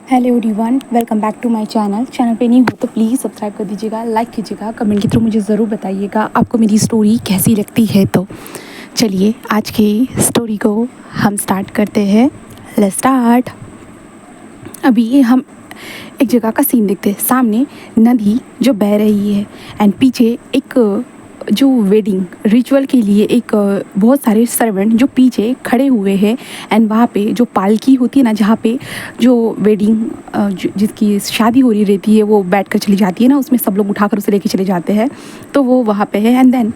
Hello everyone, welcome back to my channel पे नहीं हो तो प्लीज़ सब्सक्राइब कर दीजिएगा, लाइक कीजिएगा, कमेंट के थ्रू मुझे ज़रूर बताइएगा आपको मेरी स्टोरी कैसी लगती है। तो चलिए आज की स्टोरी को हम स्टार्ट करते हैं। Let's start. अभी हम एक जगह का सीन देखते हैं। सामने नदी जो बह रही है एंड पीछे एक जो वेडिंग रिचुअल के लिए एक बहुत सारे सर्वेंट जो पीछे खड़े हुए हैं एंड वहाँ पे जो पालकी होती है ना, जहाँ पे जो वेडिंग जिसकी शादी हो रही रहती है वो बैठ कर चली जाती है ना, उसमें सब लोग उठाकर उसे लेके चले जाते हैं। तो वो वहाँ पे है एंड देन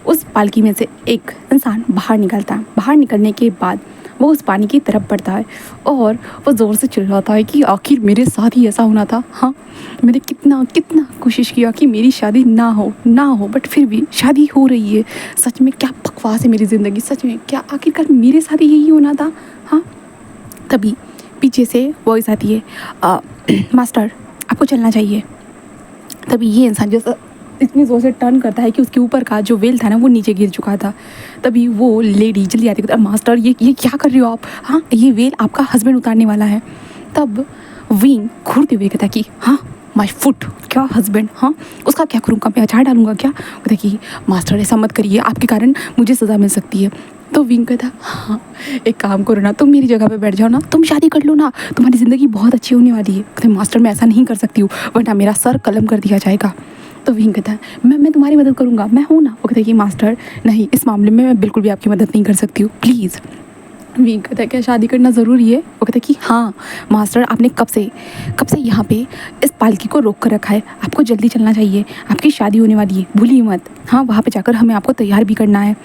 उस पालकी में से एक इंसान बाहर निकलता है। बाहर निकलने के बाद वो उस पानी की तरफ बढ़ता है और वो ज़ोर से चिल्लाता है कि आखिर मेरे साथ ही ऐसा होना था। हाँ, मैंने कितना कितना कोशिश किया कि मेरी शादी ना हो बट फिर भी शादी हो रही है। सच में क्या बकवास है मेरी ज़िंदगी, सच में क्या आखिरकार मेरे साथ ही यही होना था। हाँ, तभी पीछे से वॉइस आती है, मास्टर आपको चलना चाहिए। तभी ये इंसान जैसा इतनी ज़ोर से टर्न करता है कि उसके ऊपर का जो वेल था ना वो नीचे गिर चुका था। तभी वो लेडी जल्दी आती है, मास्टर ये क्या कर रहे हो आप? हाँ, ये वेल आपका हस्बैंड उतारने वाला है। तब विंग घूरते हुए कहता कि हाँ, माय फुट, क्या हस्बैंड? हाँ, उसका क्या करूँगा, मैं अचार डालूंगा क्या? कहता कि मास्टर ऐसा मत करिए, आपके कारण मुझे सज़ा मिल सकती है। तो विंग कहता हाँ, एक काम करो ना, तुम मेरी जगह पे बैठ जाओ ना, तुम शादी कर लो ना, तुम्हारी ज़िंदगी बहुत अच्छी होने वाली है। कहते मास्टर मैं ऐसा नहीं कर सकती हूँ, वरना मेरा सर कलम कर दिया जाएगा। तो विंग कहता है मैं तुम्हारी मदद करूँगा, मैं हूँ ना। वो कहता है कि मास्टर नहीं, इस मामले में मैं बिल्कुल भी आपकी मदद नहीं कर सकती हूँ, प्लीज़। विंग कहता है क्या शादी करना ज़रूरी है? वो कहता है कि हाँ मास्टर, आपने कब से यहाँ पे इस पालकी को रोक कर रखा है, आपको जल्दी चलना चाहिए, आपकी शादी होने वाली है, भूलिए मत। हाँ, वहाँ पे जाकर हमें आपको तैयार भी करना है।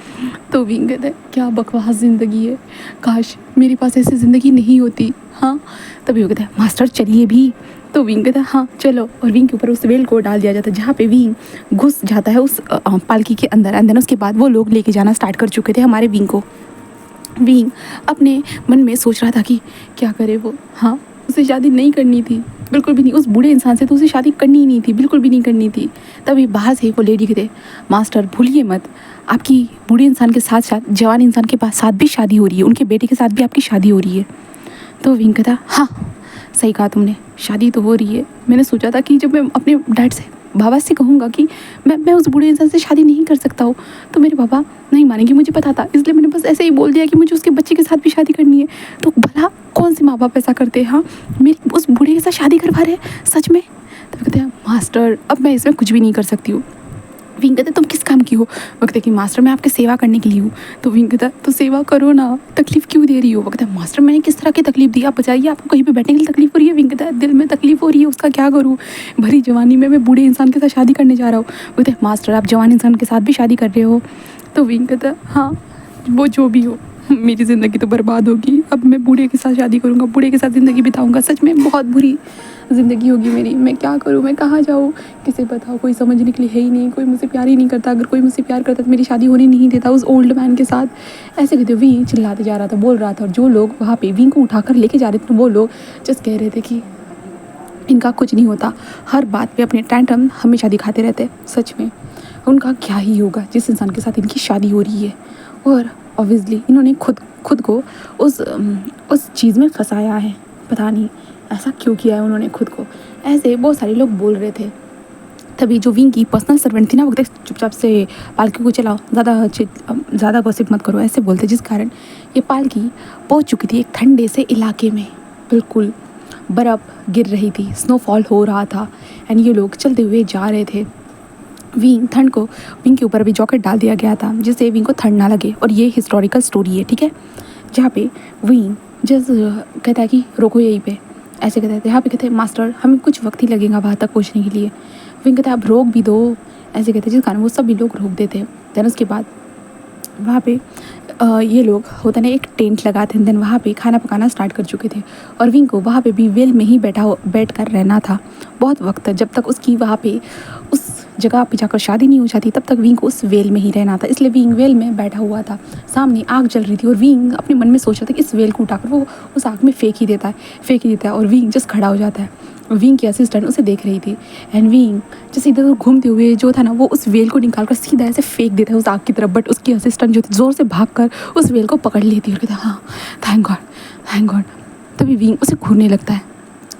तो विंग कहता है क्या बकवास ज़िंदगी है, काश मेरे पास ऐसी ज़िंदगी नहीं होती। हाँ, तभी वो कहता है मास्टर चलिए भी। तो विंग कहता है हाँ चलो, और विंग के ऊपर उस वेल को डाल दिया जाता है, जहाँ पे विंग घुस जाता है उस पालकी के अंदर। एंड देन उसके बाद वो लोग लेके जाना स्टार्ट कर चुके थे हमारे विंग को। विंग अपने मन में सोच रहा था कि क्या करे वो। हाँ, उसे शादी नहीं करनी थी, बिल्कुल भी नहीं। उस बूढ़े इंसान से तो उसे शादी करनी ही नहीं थी, बिल्कुल भी नहीं करनी थी। तभी बाहर से वो लेडी कहते मास्टर भूलिए मत, आपकी बूढ़े इंसान के साथ साथ जवान इंसान के पास साथ भी शादी हो रही है, उनके बेटे के साथ भी आपकी शादी हो रही है। तो विंग कहता हाँ सही कहा तुमने, शादी तो हो रही है। मैंने सोचा था कि जब मैं अपने डैड से बाबा से कहूँगा कि मैं उस बूढ़े इंसान से शादी नहीं कर सकता हूँ, तो मेरे बाबा नहीं मानेंगे, मुझे पता था, इसलिए मैंने बस ऐसे ही बोल दिया कि मुझे उसके बच्चे के साथ भी शादी करनी है। तो भला कौन से माँ बाप ऐसा करते हैं? हाँ, मेरी उस बूढ़े के साथ शादी करवा रहे हैं सच में? तो कहते हैं मास्टर अब मैं इसमें कुछ भी नहीं कर सकती हूँ। विंग कहते तुम किस काम की हो? वो कहते कि मास्टर मैं आपकी सेवा करने के लिए हूँ। तो विंग कहता तो सेवा करो ना, तकलीफ क्यों दे रही हो? वो कहता है मास्टर मैंने किस तरह की तकलीफ दी, आप बताइए, आपको कहीं पे बैठने के लिए तकलीफ हो रही है? विंग कहता है दिल में तकलीफ हो रही है, उसका क्या करूँ, भरी जवानी में मैं बूढ़े इंसान के साथ शादी करने जा रहा हूँ। वो कहते हैं मास्टर आप जवान इंसान के साथ भी शादी कर रहे हो? तो विंग कहता हाँ, वो जो भी हो, मेरी ज़िंदगी तो बर्बाद होगी। अब मैं बूढ़े के साथ शादी करूँगा, बूढ़े के साथ ज़िंदगी बिताऊँगा, सच में बहुत बुरी ज़िंदगी होगी मेरी। मैं क्या करूँ, मैं कहाँ जाऊँ, किसे बताओ, कोई समझने के लिए है ही नहीं, कोई मुझसे प्यार ही नहीं करता। अगर कोई मुझसे प्यार करता तो मेरी शादी होने नहीं देता उस ओल्ड मैन के साथ। ऐसे कहते विंग चिल्लाते जा रहा था, बोल रहा था, और जो लोग वहाँ पे विंग को उठाकर लेके जा रहे थे वो लोग जस्ट कह रहे थे कि इनका कुछ नहीं होता, हर बात पे अपने टैंटम हमेशा दिखाते रहते। सच में उनका क्या ही होगा जिस इंसान के साथ इनकी शादी हो रही है। और ऑब्वियसली इन्होंने खुद को उस चीज़ में फंसाया है, पता नहीं ऐसा क्यों किया है उन्होंने खुद को। ऐसे बहुत सारे लोग बोल रहे थे। तभी जो विंग की पर्सनल सर्वेंट थी ना, वो कहते चुपचाप से पालकी को चलाओ, ज़्यादा गॉसिप मत करो, ऐसे बोलते। जिस कारण ये पालकी पहुंच चुकी थी एक ठंडे से इलाके में, बिल्कुल बर्फ़ गिर रही थी, स्नोफॉल हो रहा था एंड ये लोग चलते हुए जा रहे थे। विंग के ऊपर अभी जॉकेट डाल दिया गया था जिससे विंग को ठंड ना लगे। और ये हिस्टोरिकल स्टोरी है, ठीक है, जहाँ पे विंग कहता है कि रोको यहीं पे, ऐसे कहते थे। यहाँ पे कहते हैं मास्टर हमें कुछ वक्त ही लगेगा वहाँ तक पहुँचने के लिए। विंग कहता है आप रोक भी दो, ऐसे कहते, जिस कारण वो सभी लोग रोक देते। देन उसके बाद वहाँ पे ये लोग होता ना एक टेंट लगाते हैं, देन वहाँ पे खाना पकाना स्टार्ट कर चुके थे। और विंग को वहाँ पे भी वेल में ही बैठ कर रहना था बहुत वक्त तक, जब तक उसकी वहाँ पे उस जगह पे जाकर शादी नहीं हो जाती तब तक विंग को उस वेल में ही रहना था। इसलिए विंग वेल में बैठा हुआ था, सामने आग जल रही थी और विंग अपने मन में सोच रहा था कि इस वेल को उठाकर वो उस आग में फेंक ही देता है और विंग जस्ट खड़ा हो जाता है। विंग की असिस्टेंट उसे देख रही थी एंड विंग जैसे इधर उधर घूमते हुए जो था ना, वो उस वेल को निकाल कर सीधा ऐसे फेंक देता है उस आग की तरफ। बट उसकी असिस्टेंट जो थी ज़ोर से भाग कर उस वेल को पकड़ लेती है और कहता है हाँ थैंक गॉड। तभी विंग उसे घूरने लगता है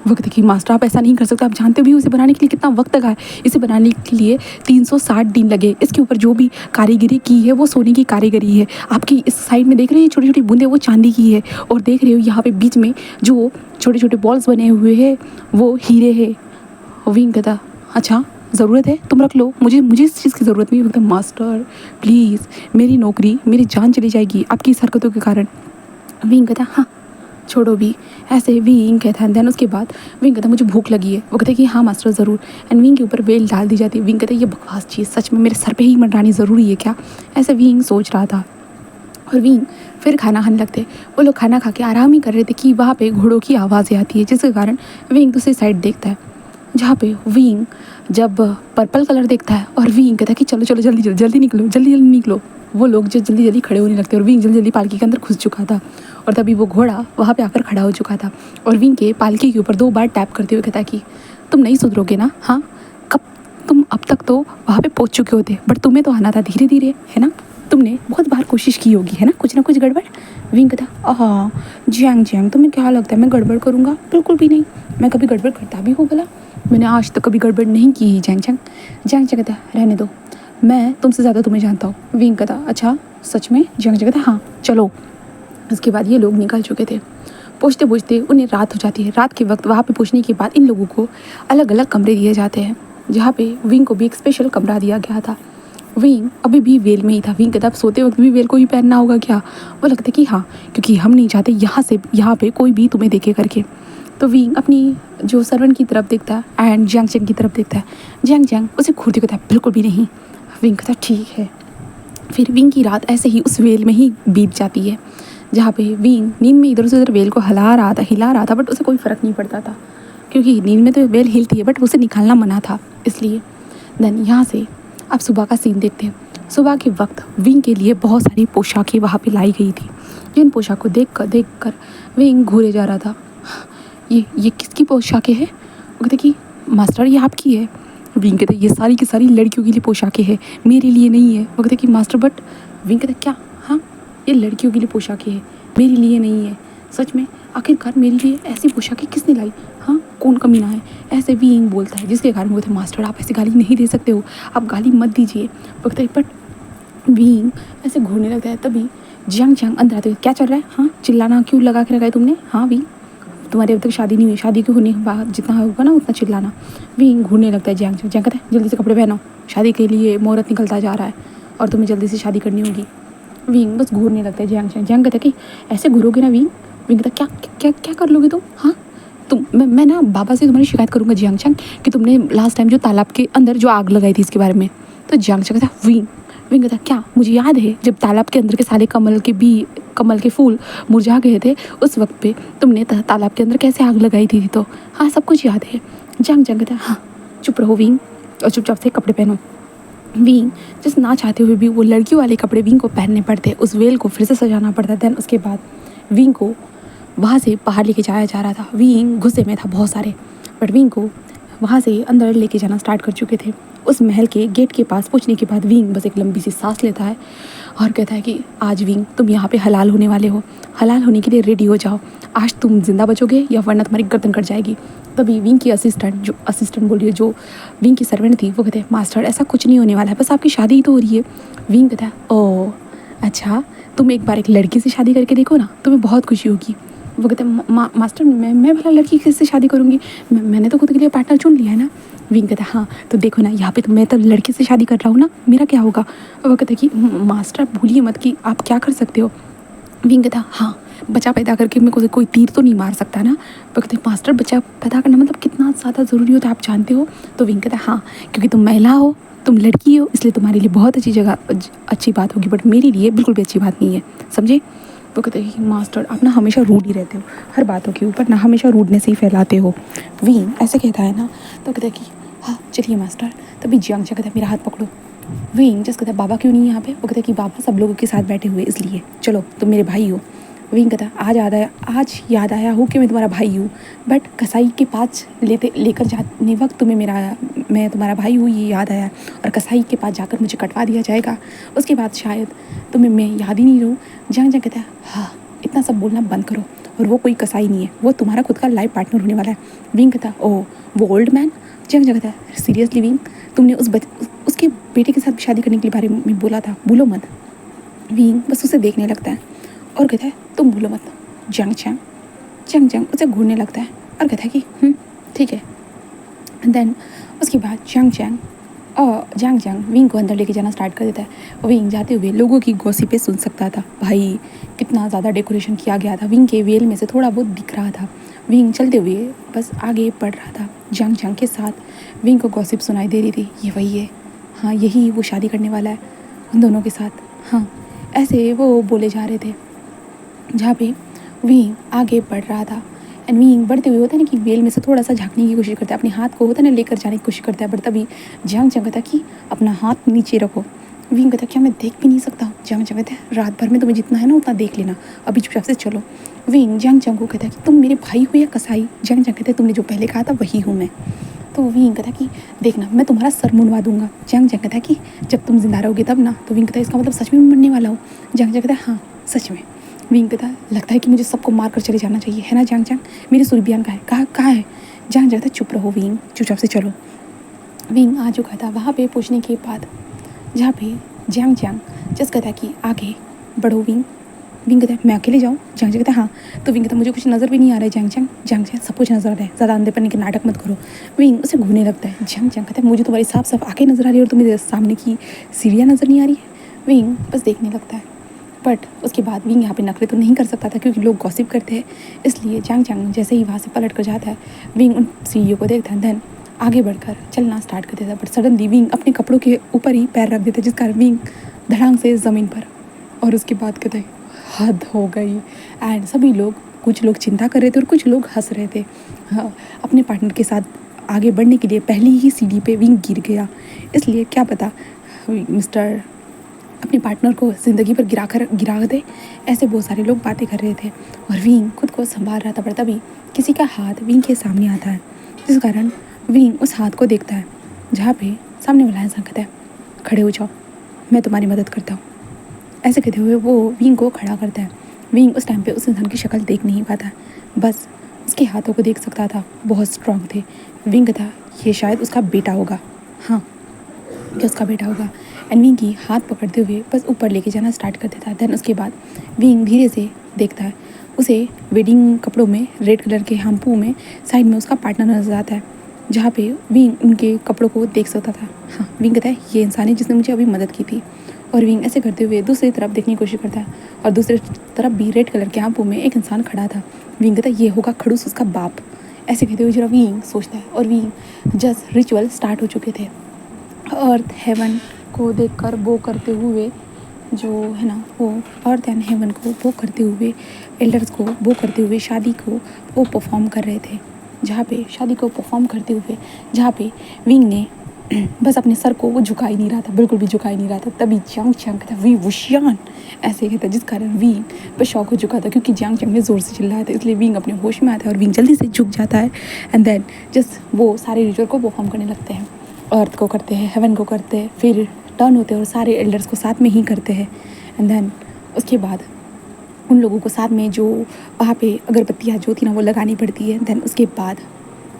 वो कहते कि मास्टर आप ऐसा नहीं कर सकते, आप जानते भी हो इसे बनाने के लिए कितना वक्त लगा है। इसे बनाने के लिए 360 दिन लगे। इसके ऊपर जो भी कारीगरी की है वो सोने की कारीगरी है। आपकी इस साइड में देख रहे हैं छोटी छोटी बूंदें, वो चांदी की है। और देख रहे हो यहाँ पे बीच में जो छोटे छोटे बॉल्स बने हुए हैं वो हीरे है। विंग कहता अच्छा ज़रूरत है तुम रख लो, मुझे मुझे इस चीज़ की ज़रूरत नहीं। एकदम मास्टर प्लीज़, मेरी नौकरी, मेरी जान चली जाएगी आपकी इस हरकतों के कारण। विंग कहता हाँ छोड़ो भी, ऐसे विंग कहता है। देन उसके बाद विंग कहता मुझे भूख लगी है। वो कहते कि हाँ मास्टर ज़रूर। एंड विंग के ऊपर बेल डाल दी जाती है। विंग कहता ये बकवास चीज़ सच में मेरे सर पे ही मंडरानी ज़रूरी है क्या? ऐसे विंग सोच रहा था। और विंग फिर खाना खाने लगते। वो लोग खाना खा के आराम ही कर रहे थे कि वहाँ पे घोड़ों की आवाज़ें आती है, जिसके कारण विंग दूसरी साइड देखता है, जहाँ पे विंग जब पर्पल कलर देखता है। और विंग कहता है कि चलो चलो जल्दी जल्दी जल्दी निकलो, जल्दी जल्दी निकलो। वो लोग जो जल्दी जल्दी खड़े होने लगते और विंग जल्दी जल्दी पालकी के अंदर घुस चुका था। और तभी वो घोड़ा वहाँ पे आकर खड़ा हो चुका था और विंग के पालकी के ऊपर 2 बार टैप करते हुए कहता है कि तुम नहीं सुधरोगे ना? हाँ कब, तुम अब तक तो वहाँ पे पहुँच चुके होते, बट तुम्हें तो आना था धीरे धीरे, है ना? तुमने बहुत बार कोशिश की होगी, है ना कुछ गड़बड़। विंग कहता हाँ जैंग जैंग, तुम्हें क्या लगता है मैं गड़बड़ करूँगा? बिल्कुल भी नहीं, मैं कभी गड़बड़ करता भी हूँ भला? मैंने आज तक कभी गड़बड़ नहीं की। जैंग जैंग जैंग जैंग कहता रहने दो, मैं तुमसे ज़्यादा तुम्हें जानता हूँ। विंग कहता अच्छा सच में? जैंग जैंग कहता हाँ चलो। उसके बाद ये लोग निकल चुके थे। पहुँचते पहुँचते उन्हें रात हो जाती है। रात के वक्त वहाँ पे पहुँचने के बाद इन लोगों को अलग अलग कमरे दिए जाते हैं, जहाँ पे विंग को भी एक स्पेशल कमरा दिया गया था। विंग अभी भी वेल में ही था। विंग कहता अब सोते वक्त भी वेल को ही पहनना होगा क्या? वो लगता है कि हाँ, क्योंकि हम नहीं चाहते यहाँ पे कोई भी तुम्हें देखे करके। तो विंग अपनी जो सर्वेंट की तरफ देखता है एंड जैंग जैंग की तरफ देखता है। जैंग जैंग उसे घूरते कहता है बिल्कुल भी नहीं। विंग कहता ठीक है। फिर विंग की रात ऐसे ही उस वेल में ही बीत जाती है, जहाँ पे विंग नींद में इधर से उधर वेल को हिला रहा था, बट उसे कोई फ़र्क नहीं पड़ता था, क्योंकि नींद में तो वेल हिलती है बट उसे निकालना मना था, इसलिए। देन यहाँ से अब सुबह का सीन देखते हैं। सुबह के वक्त विंग के लिए बहुत सारी पोशाकें वहाँ पे लाई गई थी, जिन पोशाकों को देख कर विंग घूरे जा रहा था। ये किसकी पोशाकें हैं? वो कहते कि मास्टर ये आपकी है। विंग कहते ये सारी की सारी लड़कियों के लिए पोशाकें हैं, मेरे लिए नहीं है। वो कहते कि मास्टर बट। विंग कहते क्या? हाँ ये लड़कियों के लिए पोशाकें हैं, मेरे लिए नहीं है। सच में? आखिरकार मेरे लिए ऐसी पोशाकें किसने लाई? हाँ कौन कमीना है? ऐसे विंग बोलता है, जिसके कारण वो कहते मास्टर आप ऐसी गाली नहीं दे सकते हो, आप गाली मत दीजिए। वो कहते बट विंग ऐसे घूरने लगता है। तभी जंग जंग अंदर आते हुए क्या चल रहा है? हाँ चिल्लाना क्यों लगा के रखा है तुमने? हाँ विंग तुम्हारी अभी तक शादी नहीं हुई, शादी के होने के बाद जितना होगा ना उतना चिल्लाना। विंग घूरने लगता है। जैंग जैंग कहता है जल्दी से कपड़े पहनो, शादी के लिए मुहूर्त निकलता जा रहा है और तुम्हें जल्दी से शादी करनी होगी। विंग बस घूरने लगता है। जैंग जैंग कहता है कि ऐसे घूरोगे ना विंग? विंग कहता क्या क्या क्या कर लोगे तुम? हाँ मैं ना बाबा से तुम्हारी शिकायत करूँगा जियांग चंग कि तुमने लास्ट टाइम जो तालाब के अंदर जो आग लगाई थी इसके बारे में। तो जियांग चंग कहता विंग विंग कहता क्या? मुझे याद है जब तालाब के अंदर के सारे कमल के फूल मुरझा गए थे, उस वक्त पे तुमने तालाब के अंदर कैसे आग लगाई थी। तो हाँ सब कुछ याद है। जियांग चंग कहता हाँ चुप रहो विंग और चुपचाप से कपड़े पहनो। विंग जिस ना चाहते हुए भी वो लड़कियों वाले कपड़े विंग को पहनने पड़ते, उस वेल को फिर से सजाना पड़ता। दैन उसके बाद विंग को वहाँ से बाहर लेके जाया जा रहा था। विंग गुस्से में था बहुत सारे, बट विंग को वहाँ से अंदर लेके जाना स्टार्ट कर चुके थे। उस महल के गेट के पास पहुँचने के बाद विंग बस एक लंबी सी सांस लेता है और कहता है कि आज विंग तुम यहाँ पे हलाल होने वाले हो, हलाल होने के लिए रेडी हो जाओ। आज तुम जिंदा बचोगे या वरना तुम्हारी गर्दन कट जाएगी। तभी विंग की असिस्टेंट बोल रही है, जो विंग की सर्वेंट थी, वो कहते हैं मास्टर ऐसा कुछ नहीं होने वाला है, बस आपकी शादी ही तो हो रही है। विंग कहता है ओह अच्छा, तुम एक बार एक लड़की से शादी करके देखो ना, तुम्हें बहुत खुशी होगी। वो कहते हैं मास्टर मैं भला लड़की किससे शादी करूँगी? मैंने तो खुद के लिए पार्टनर चुन लिया है ना। विंग कहता है हाँ तो देखो ना यहाँ पे तो मैं तो लड़के से शादी कर रहा हूँ ना, मेरा क्या होगा? वो कहते हैं कि मास्टर भूलिए मत कि आप क्या कर सकते हो। विंग कहता हाँ बच्चा पैदा करके मेरे को कोई तीर तो नहीं मार सकता ना। वो कहते मास्टर बच्चा पैदा करना मतलब कितना ज़्यादा ज़रूरी होता है आप जानते हो। तो विंग कहता हाँ क्योंकि तुम महिला हो, तुम लड़की हो, इसलिए तुम्हारे लिए बहुत अच्छी बात होगी, बट मेरे लिए बिल्कुल भी अच्छी बात नहीं है, समझे। वो कहते हैं कि मास्टर आप ना हमेशा रूड ही रहते हो, हर बातों के ऊपर ना हमेशा रूडनेस ही फैलाते हो। विंग ऐसे कहता है ना, तो कहता है कि हाँ चलिए मास्टर। तभी जियांग कहता है मेरा हाथ पकड़ो। विंग जिस कहता है बाबा क्यों नहीं यहाँ पे? वो कहता है कि बाबा सब लोगों के साथ बैठे हुए इसलिए, चलो तुम मेरे भाई हो। विंग कहता है आज याद आया हो कि मैं तुम्हारा भाई हूँ, बट कसाई के पास लेकर जाने वक्त मैं तुम्हारा भाई हूँ ये याद आया, और कसाई के पास जाकर मुझे कटवा दिया जाएगा, उसके बाद शायद तुम्हें मैं याद ही नहीं रहूँ। जंग कहता है हाँ इतना सब बोलना बंद करो और वो कोई कसाई नहीं है, वो तुम्हारा खुद का लाइफ पार्टनर होने वाला है। विंग कहता ओह वो ओल्ड मैन। जंग कहता है सीरियसली विंग, तुमने उसके बेटे के साथ शादी करने के बारे में बोला था, भूलो मत। विंग बस उसे देखने लगता है और कहता है तुम भूलो मत। जंग जंग उसे घूरने लगता है और कहता है कि ठीक है। देन उसके बाद जंग विंग को अंदर लेके जाना स्टार्ट कर देता है। विंग जाते हुए लोगों की गॉसिपें सुन सकता था। भाई कितना ज़्यादा डेकोरेशन किया गया था, विंग के वेल में से थोड़ा बहुत दिख रहा था। विंग चलते हुए बस आगे बढ़ रहा था। जंग के साथ विंग को गॉसिप सुनाई दे रही थी, ये वही है, हाँ यही वो शादी करने वाला है उन दोनों के साथ। हाँ ऐसे वो बोले जा रहे थे जहाँ पे विंग आगे बढ़ रहा था। एंड विंग बढ़ते हुए होता है ना कि वेल में से थोड़ा सा झांकने की कोशिश करता है, अपने हाथ को होता है ना लेकर जाने की कोशिश करता है, बट तभी जंग कहता कि अपना हाथ नीचे रखो। विंग कहता क्या मैं देख भी नहीं सकता हूँ। जंग कहता है रात भर में तुम्हें जितना है ना उतना देख लेना, अभी चुपचाप से चलो। विंग जंग को कहता है कि तुम मेरे भाई हो या कसाई। जंग कहता है तुमने जो पहले कहा था वही हूँ मैं। तो विंग कहता कि देखना मैं तुम्हारा सर मुंडवा दूंगा। जंग कहता कि जब तुम जिंदा रहोगे तब ना। तो विंग कहता इसका मतलब सच में मरने वाला हो। जंग कहता है हाँ सच में। विंग कहता लगता है कि मुझे सबको मार कर चले जाना चाहिए, है ना जंग। मेरी सुरबियान कहाँ है। जंग कहता चुप रहो विंग, चुपचाप से चलो। विंग आ चुका था वहाँ पे पहुँचने के बाद जहाँ पे जंग जस्ट कहता है कि आगे बढ़ो विंग। विंग कहता है मैं अकेले जाऊँ। जंग कहता है हाँ। तो विंग कहता मुझे कुछ नज़र भी नहीं आ रहा है। जंग सब कुछ नज़र आ रहा है, ज़्यादा अंधे पन्ने के नाटक मत करो। विंग उसे घूरने लगता है। जंग कहता है मुझे तुम्हारी साफ आँखें नज़र आ रही है और तुम्हें सामने की सीढ़ियाँ नज़र नहीं आ रही है। विंग बस देखने लगता है, बट उसके बाद विंग यहाँ पे नखरे तो नहीं कर सकता था क्योंकि लोग गॉसिप करते हैं, इसलिए जंग जैसे ही वहाँ से पलट कर जाता है विंग उन सीढ़ियों को देखता है, देन आगे बढ़कर चलना स्टार्ट कर देता है। बट सडनली विंग अपने कपड़ों के ऊपर ही पैर रख देता है, जिस कारण विंग धड़ाम से ज़मीन पर, और उसके बाद कहते हैं हद हो गई। एंड सभी लोग, कुछ लोग चिंता कर रहे थे और कुछ लोग हंस रहे थे। हाँ, अपने पार्टनर के साथ आगे बढ़ने के लिए पहली ही सीढ़ी पे विंग गिर गया, इसलिए क्या पता मिस्टर अपने पार्टनर को ज़िंदगी पर गिरा दे। ऐसे बहुत सारे लोग बातें कर रहे थे और विंग खुद को संभाल रहा था, पर तभी किसी का हाथ विंग के सामने आता है, जिस कारण विंग उस हाथ को देखता है जहाँ पे सामने वाला इंसान कहता है खड़े हो जाओ, मैं तुम्हारी मदद करता हूँ। ऐसे कहते हुए वो विंग को खड़ा करता है। विंग उस टाइम पे उस इंसान की शक्ल देख नहीं पाता है, बस उसके हाथों को देख सकता था, बहुत स्ट्रांग थे। विंग था ये शायद उसका बेटा होगा, हाँ कि उसका बेटा होगा। एंड विंग की हाथ पकड़ते हुए बस ऊपर लेके जाना स्टार्ट कर देता है। देन उसके बाद विंग धीरे से देखता है, उसे वेडिंग कपड़ों में रेड कलर के हाम्पू में साइड में उसका पार्टनर नजर आता है, जहाँ पे विंग उनके कपड़ों को देख सकता था। हाँ विंग कहता है ये इंसान है जिसने मुझे अभी मदद की थी। और विंग ऐसे करते हुए दूसरी तरफ देखने की कोशिश करता है और दूसरी तरफ भी रेड कलर के हाम्पू में एक इंसान खड़ा था। विंग कहता है ये होगा खड़ूस उसका बाप। ऐसे कहते हुए जरा विंग सोचता है और विंग जस्ट रिचुअल स्टार्ट हो चुके थे। अर्थ हेवन को देखकर वो करते हुए जो है ना वो अर्थ एंड हेवन को वो करते हुए, एल्डर्स को वो करते हुए शादी को वो परफॉर्म कर रहे थे, जहाँ पे शादी को परफॉर्म करते हुए जहाँ पे विंग ने बस अपने सर को वो झुका ही नहीं रहा था, बिल्कुल भी झुका ही नहीं रहा था। तभी जंग था वी वुशियान ऐसे कहता, जिस कारण विंग बस शॉक हो चुका था क्योंकि जंग ने ज़ोर से चिल्लाया था, इसलिए विंग अपने होश में आता है और विंग जल्दी से झुक जाता है। एंड देन जस्ट वो सारे रिचुअल को परफॉर्म करने लगते हैं। अर्थ को करते हैं, हेवन को करते हैं, फिर टर्न होते हैं और सारे एल्डर्स को साथ में ही करते हैं। एंड देन उसके बाद उन लोगों को साथ में जो वहाँ पे अगरबत्तियाँ जो थी ना वो लगानी पड़ती है। देन उसके बाद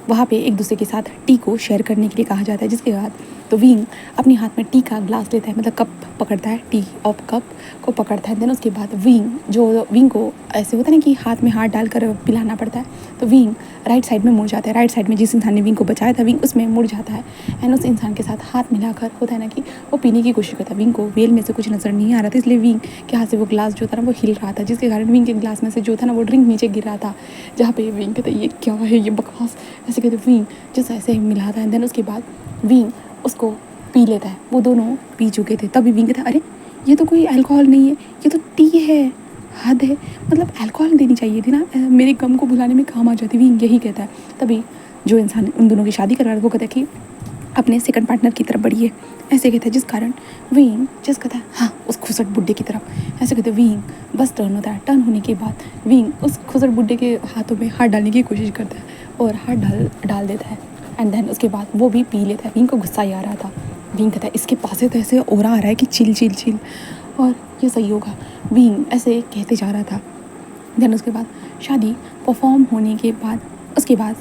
वहाँ पे एक दूसरे के साथ टी को शेयर करने के लिए कहा जाता है, जिसके बाद तो विंग अपने हाथ में टी का ग्लास लेता है, मतलब कप पकड़ता है, टी ऑफ कप को पकड़ता है। देन उसके बाद विंग को ऐसे होता है ना कि हाथ में हाथ डालकर पिलाना पड़ता है, तो विंग राइट साइड में मुड़ जाता है। राइट साइड में जिस इंसान ने विंग को बचाया था विंग उसमें मुड़ जाता है एंड उस इंसान के साथ हाथ मिलाकर होता है ना कि वो पीने की कोशिश करता है। विंग को वेल में से कुछ नज़र नहीं आ रहा था, इसलिए विंग के हाथ से वो ग्लास जो था ना वो हिल रहा था, जिसके कारण विंग के ग्लास में से जो था ना वो ड्रिंक नीचे गिर रहा था, जहाँ पे विंग कहता है ये क्या है, ये बकवास, ऐसे कहते विंग जैसे ऐसे मिलाता है। देन उसके बाद विंग उसको पी लेता है। वो दोनों पी चुके थे, तभी विंग कहता है अरे ये तो कोई अल्कोहल नहीं है, ये तो टी है, हद है, मतलब अल्कोहल देनी चाहिए थी ना, मेरे गम को भुलाने में काम आ जाती। विंग यही कहता है। तभी जो इंसान उन दोनों की शादी कर रहा है वो कहता है कि अपने सेकंड पार्टनर की तरफ बढ़िए, ऐसे कहता है, जिस कारण विंग जस्ट कहता है हाँ उस खुसट बुड्ढे की तरफ, ऐसे कहते विंग बस टर्न होता है। टर्न होने के बाद विंग उस खुसट बुड्ढे के हाथों में हाथ डालने की कोशिश करता है और हाथ डाल देता है। एंड देन उसके बाद वो भी पी लेता है। विंग को गुस्सा ही आ रहा था। विंग कहता है इसके पास से तो ऐसे ओरा आ रहा है कि चिल चिल चिल और ये सही होगा। विंग ऐसे कहते जा रहा था देन उसके बाद शादी परफॉर्म होने के बाद उसके बाद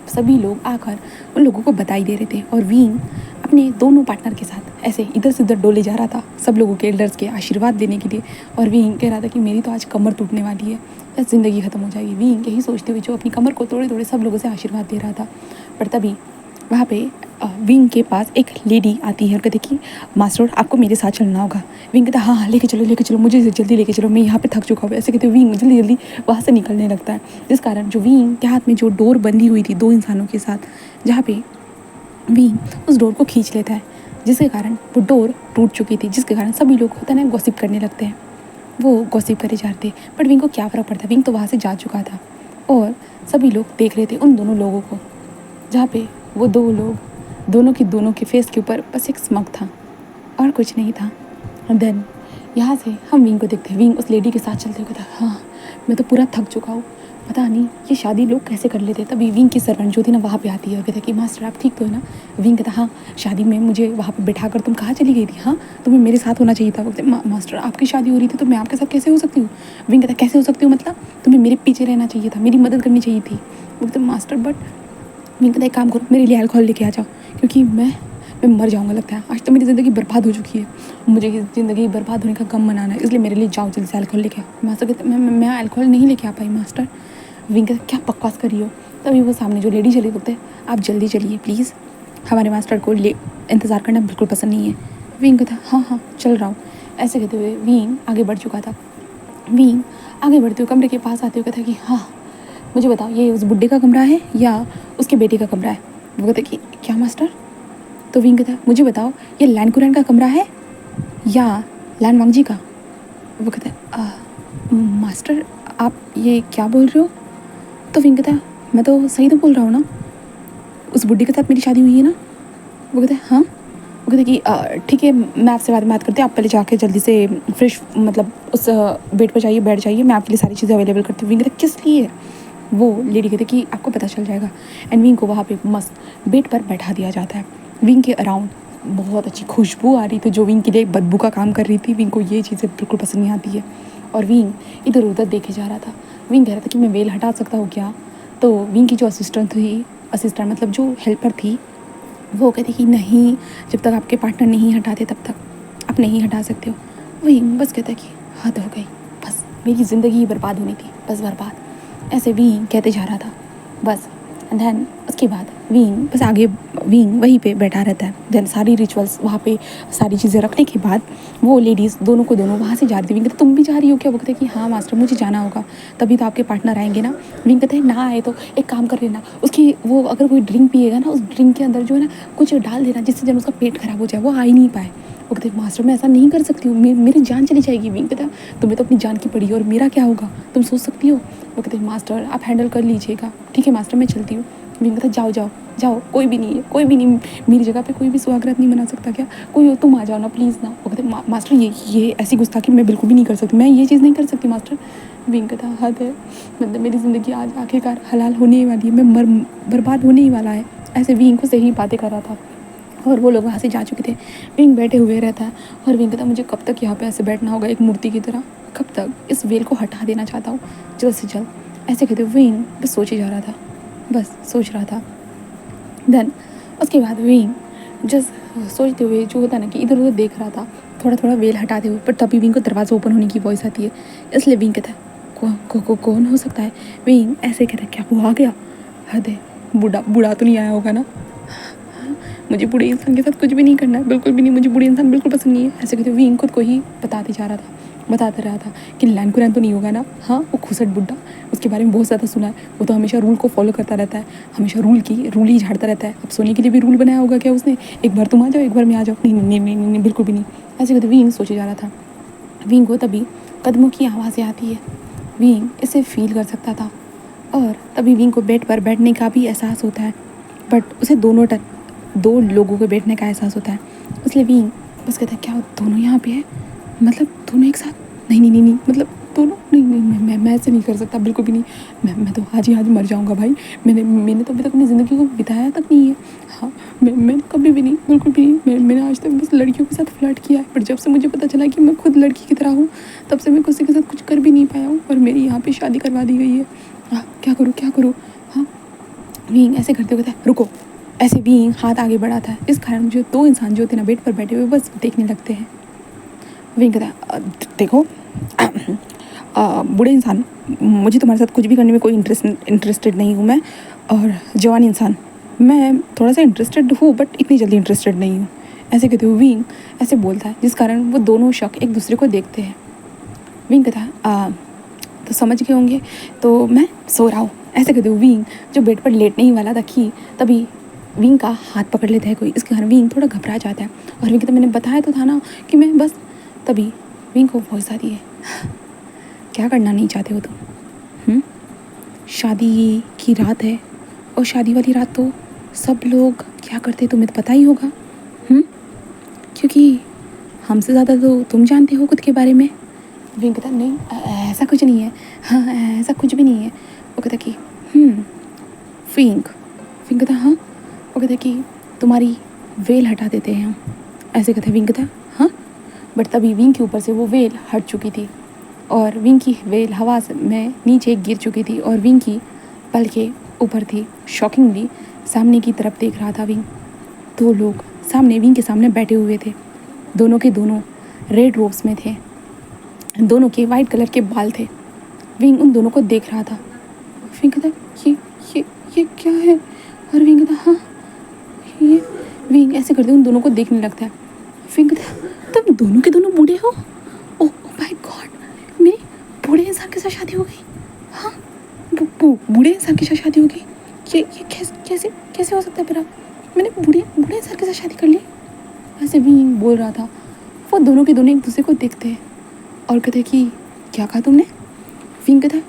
सभी लोग आकर उन लोगों को बधाई दे रहे थे और वीन अपने दोनों पार्टनर के साथ ऐसे इधर से उधर डोले जा रहा था सब लोगों के एल्डर्स के आशीर्वाद देने के लिए। और वीन कह रहा था कि मेरी तो आज कमर टूटने वाली है, बस ज़िंदगी ख़त्म हो जाएगी। वीन यही सोचते हुए जो अपनी कमर को तोड़े तोड़े सब लोगों से आशीर्वाद दे रहा था। पर तभी वहाँ पे विंग के पास एक लेडी आती है और कहती कि मास्टर आपको मेरे साथ चलना होगा। विंग कहता हाँ हाँ लेके चलो मुझे जल्दी लेके चलो, मैं यहाँ पे थक चुका हूँ। ऐसे कहते विंग जल्दी जल्दी वहाँ से निकलने लगता है, जिस कारण जो विंग के हाथ में जो डोर बंधी हुई थी 2 इंसानों के साथ, जहाँ पे विंग उस डोर को खींच लेता है, जिसके कारण वो डोर टूट चुकी थी, जिसके कारण सभी लोग होता है ना गॉसिप करने लगते हैं। वो गॉसिप करे जा रहे थे बट विंग को क्या फ़र्क पड़ता, विंग तो वहाँ से जा चुका था और सभी लोग देख रहे थे उन दोनों लोगों को, जहाँ पे वो 2 लोग दोनों के फेस के ऊपर बस एक स्मग था और कुछ नहीं था। देन यहाँ से हम विंग को देखते हैं, विंग उस लेडी के साथ चलते हुए था हाँ मैं तो पूरा थक चुका हूँ, पता नहीं ये शादी लोग कैसे कर लेते। तभी विंग की सर्वेंट जो थी ना वहाँ पे आती है और कहता है कि मास्टर आप ठीक तो है ना। विंग कहता हाँ शादी में मुझे वहाँ पे बैठा कर तुम कहाँ चली गई थी, हाँ तुम्हें मेरे साथ होना चाहिए था। बोलते मास्टर आपकी शादी हो रही थी तो मैं आपके साथ कैसे हो सकती हूँ। विंग कहता कैसे हो सकती हूँ मतलब तुम्हें मेरे पीछे रहना चाहिए था, मेरी मदद करनी चाहिए थी। बोलते मास्टर बट विंग कहता एक काम करो मेरे लिए अल्कोहल लेके आ जाओ, क्योंकि मैं मर जाऊँगा लगता है, आज तो मेरी ज़िंदगी बर्बाद हो चुकी है, मुझे ज़िंदगी बर्बाद होने का गम मनाना है, इसलिए मेरे लिए जाओ जल्दी से अल्कोहल लेके आओ। मास्टर कहते मैं अल्कोहल नहीं लेके आ पाई मास्टर। विंग कहते क्या बकवास कर रही हो। तभी वो सामने जो लेडी चली बोलते आप जल्दी चलिए प्लीज़, हमारे मास्टर को इंतज़ार करना बिल्कुल पसंद नहीं है। विंग कहता हाँ चल रहा हूँ। ऐसे कहते हुए विंग आगे बढ़ चुका था। विंग आगे बढ़ते हुए कमरे के पास आते हुए कहता कि हाँ मुझे बताओ ये उस बुड्ढे का कमरा है या उसके बेटे का कमरा है। वो कहते कि क्या मास्टर। तो विंग कहता मुझे बताओ ये लैन कुरैन का कमरा है या लैन वांगजी का। वो कहता मास्टर आप ये क्या बोल रहे हो। तो विंग कहता मैं तो सही तो बोल रहा हूँ ना, उस बुड्ढे के साथ मेरी शादी हुई है ना। वो कहते हाँ। वो कहते कि ठीक है मैं आपसे बात करते हैं, आप पहले जाके जल्दी से फ्रेश मतलब उस बेड पर जाइए, बैठ जाइए, मैं आपके लिए सारी चीज़ें अवेलेबल करती हूँ। विंग कहता किस लिए। वो लेडी कहते कि आपको पता चल जाएगा। एंड विंग को वहाँ पे मस्त बेड पर बैठा दिया जाता है। विंग के अराउंड बहुत अच्छी खुशबू आ रही थी जो विंग के लिए एक बदबू का काम कर रही थी। विंग को ये चीज़ें बिल्कुल पसंद नहीं आती है और विंग इधर उधर देखे जा रहा था। विंग कह रहा था कि मैं वेल हटा सकता हूँ क्या। तो विंग की जो असिस्टेंट मतलब जो हेल्पर थी वो कहती कि नहीं, जब तक आपके पार्टनर नहीं हटाते तब तक आप नहीं हटा सकते हो। विंग बस कहता कि हद हो गई, बस मेरी ज़िंदगी बर्बाद होनी थी, बस बर्बाद। ऐसे विंग कहते जा रहा था बस। एंड देन उसके बाद विंग बस आगे विंग वहीं पे बैठा रहता है। देन सारी रिचुअल्स वहाँ पे सारी चीज़ें रखने के बाद वो लेडीज़ दोनों को दोनों वहाँ से जा रही थी। विंग कहते तुम भी जा रही हो क्या। वो कहते कि हाँ मास्टर मुझे जाना होगा, तभी तो आपके पार्टनर आएंगे ना। विंग कहते हैं ना आए तो एक काम कर लेना, उसकी वो अगर कोई ड्रिंक पिएगा ना उस ड्रिंक के अंदर जो है ना कुछ डाल देना जिससे जब उसका पेट खराब हो जाए वो आ ही नहीं पाए। वो कहते मास्टर मैं ऐसा नहीं कर सकती हूँ, मेरी जान चली जाएगी। विंग कहता तुम्हें तो अपनी जान की पड़ी है और मेरा क्या होगा तुम सोच सकती हो। वो कहते मास्टर आप हैंडल कर लीजिएगा, ठीक है मास्टर मैं चलती हूँ। विंग कहता जाओ जाओ जाओ, कोई भी नहीं है, कोई भी नहीं, मेरी जगह पे कोई भी सुहागरात नहीं बना सकता क्या, कोई हो तुम आ जाओ ना प्लीज़ ना। वो कहते मास्टर ये ऐसी गुस्ताखी मैं बिल्कुल भी नहीं कर सकती, मैं ये चीज़ नहीं कर सकती मास्टर। विंग कहता हद है, मतलब मेरी ज़िंदगी आज आखिरकार हलाल होने ही वाली है, मैं बर्बाद होने ही वाला है। ऐसे विंग को सही बातें कर रहा था और वो लोग वहाँ से जा चुके थे। विंग बैठे हुए रहता है और विंग कहता मुझे कब तक यहाँ पे ऐसे बैठना होगा एक मूर्ति की तरह, कब तक इस वेल को हटा देना चाहता हूँ जल्द से जल्द। ऐसे कहते विंग बस सोचे जा रहा था, बस सोच रहा था। देन उसके बाद विंग जस्ट सोचते हुए जो होता है ना कि इधर उधर देख रहा था, थोड़ा थोड़ा वेल हटाते हुए। पर तभी विंग को दरवाज़ा ओपन होने की वॉइस आती है, इसलिए विंग कहता है कौन हो सकता है। विंग ऐसे कहता है क्या वो आ गया, हद है, बूढ़ा तो नहीं आया होगा ना। मुझे बूढ़े इंसान के साथ कुछ भी नहीं करना है, बिल्कुल भी नहीं, मुझे बूढ़े इंसान बिल्कुल पसंद नहीं है। ऐसे कहते विंग खुद को ही बताते रहा था कि लैन कुरैन तो नहीं होगा ना। हाँ वो खुसट बुड्ढा, उसके बारे में बहुत ज़्यादा सुना है, वो तो हमेशा रूल को फॉलो करता रहता है, हमेशा रूल ही झाड़ता रहता है। अब सोने के लिए भी रूल बनाया होगा क्या उसने, एक बार तुम आ जाओ एक बार मैं आ जाओ। नहीं बिल्कुल भी नहीं। ऐसे कहते विंग सोचे जा रहा था। विंग को तभी कदमों की आवाज़ें आती है। विंग इसे फील कर सकता था और तभी विंग को बेड पर बैठने का भी एहसास होता है, बट उसे दो लोगों के बैठने का एहसास होता है। इसलिए विंग बस कहता है क्या दोनों यहाँ पे है, मतलब दोनों एक साथ, नहीं मतलब दोनों नहीं नहीं मैं ऐसे नहीं कर सकता, बिल्कुल भी नहीं। मैं तो आज ही आज मर जाऊँगा भाई। मैंने तो अभी तक अपनी ज़िंदगी को बिताया तक नहीं है। हाँ, मैं कभी भी नहीं, बिल्कुल भी नहीं। मैंने आज तक बस लड़कियों के साथ फ्लर्ट किया है, पर जब से मुझे पता चला कि मैं खुद लड़की की तरह हूँ, तब से मैं किसी के साथ कुछ कर भी नहीं पाया हूँ और मेरी यहाँ पे शादी करवा दी गई है। हाँ, क्या करूँ क्या करूँ। हाँ, विंग ऐसे करते हुए कहता है रुको। ऐसे विंग हाथ आगे बढ़ाता है, इस कारण मुझे दो इंसान जो थे ना बेड पर बैठे हुए बस देखने लगते हैं। विंग कहता है देखो बूढ़े इंसान, मुझे तुम्हारे साथ कुछ भी करने में कोई इंटरेस्टेड नहीं हूँ मैं। और जवान इंसान, मैं थोड़ा सा इंटरेस्टेड हूँ बट इतनी जल्दी इंटरेस्टेड नहीं हूँ। ऐसे कहते हुए विंग ऐसे बोलता है, जिस कारण वो दोनों शक एक दूसरे को देखते हैं। विंग कहता है तो समझ गए होंगे, तो मैं सो रहा हूँ। ऐसे कहते हुए विंग जो बेड पर लेटने ही वाला था कि तभी विंग का हाथ पकड़ लेता है कोई, इसके कारण विंग थोड़ा घबरा जाता है और विंग कहता है मैंने बताया तो था ना कि मैं बस। तभी विंग को बहुत सारी है, क्या करना नहीं चाहते हो तुम? शादी की रात है और शादी वाली रात तो सब लोग क्या करते हैं तुम्हें तो पता ही होगा। क्योंकि हमसे ज़्यादा तो तुम जानते हो खुद के बारे में। विंग कहता नहीं ऐसा कुछ नहीं है। हाँ, ऐसा कुछ भी नहीं है। वो कहता कि विंग विंग कहता हाँ। वो कहता कि तुम्हारी वेल हटा देते हैं हम। ऐसे कहता विंग कहता हाँ। बट तभी विंग के ऊपर से वो वेल हट चुकी थी और विंग की वेल हवा में नीचे गिर चुकी थी और विंग की पल के ऊपर थी। शॉकिंगली सामने की तरफ देख रहा था विंग। दो लोग सामने विंग के सामने बैठे हुए थे, दोनों के दोनों रेड रोब्स में थे, दोनों के वाइट कलर के बाल थे। विंग उन दोनों को देख रहा था। विंग कहता ये क्या है? और विंग कहता हाँ ये। विंग ऐसे करते उन दोनों को देखने लगता है। विंग कहता तुम दोनों के दोनों बूढ़े हो? ओह माय गॉड, मेरी बूढ़े इंसान के साथ शादी हो गई। हाँ, बूढ़े इंसान के साथ शादी हो गई। ये कैसे कैसे हो सकता है? मेरा मैंने बूढ़े इंसान के साथ शादी कर ली। ऐसे विंग बोल रहा था। वो दोनों के दोनों एक दूसरे को देखते हैं और कहते हैं कि क्या कहा तुमने? विंग कहता है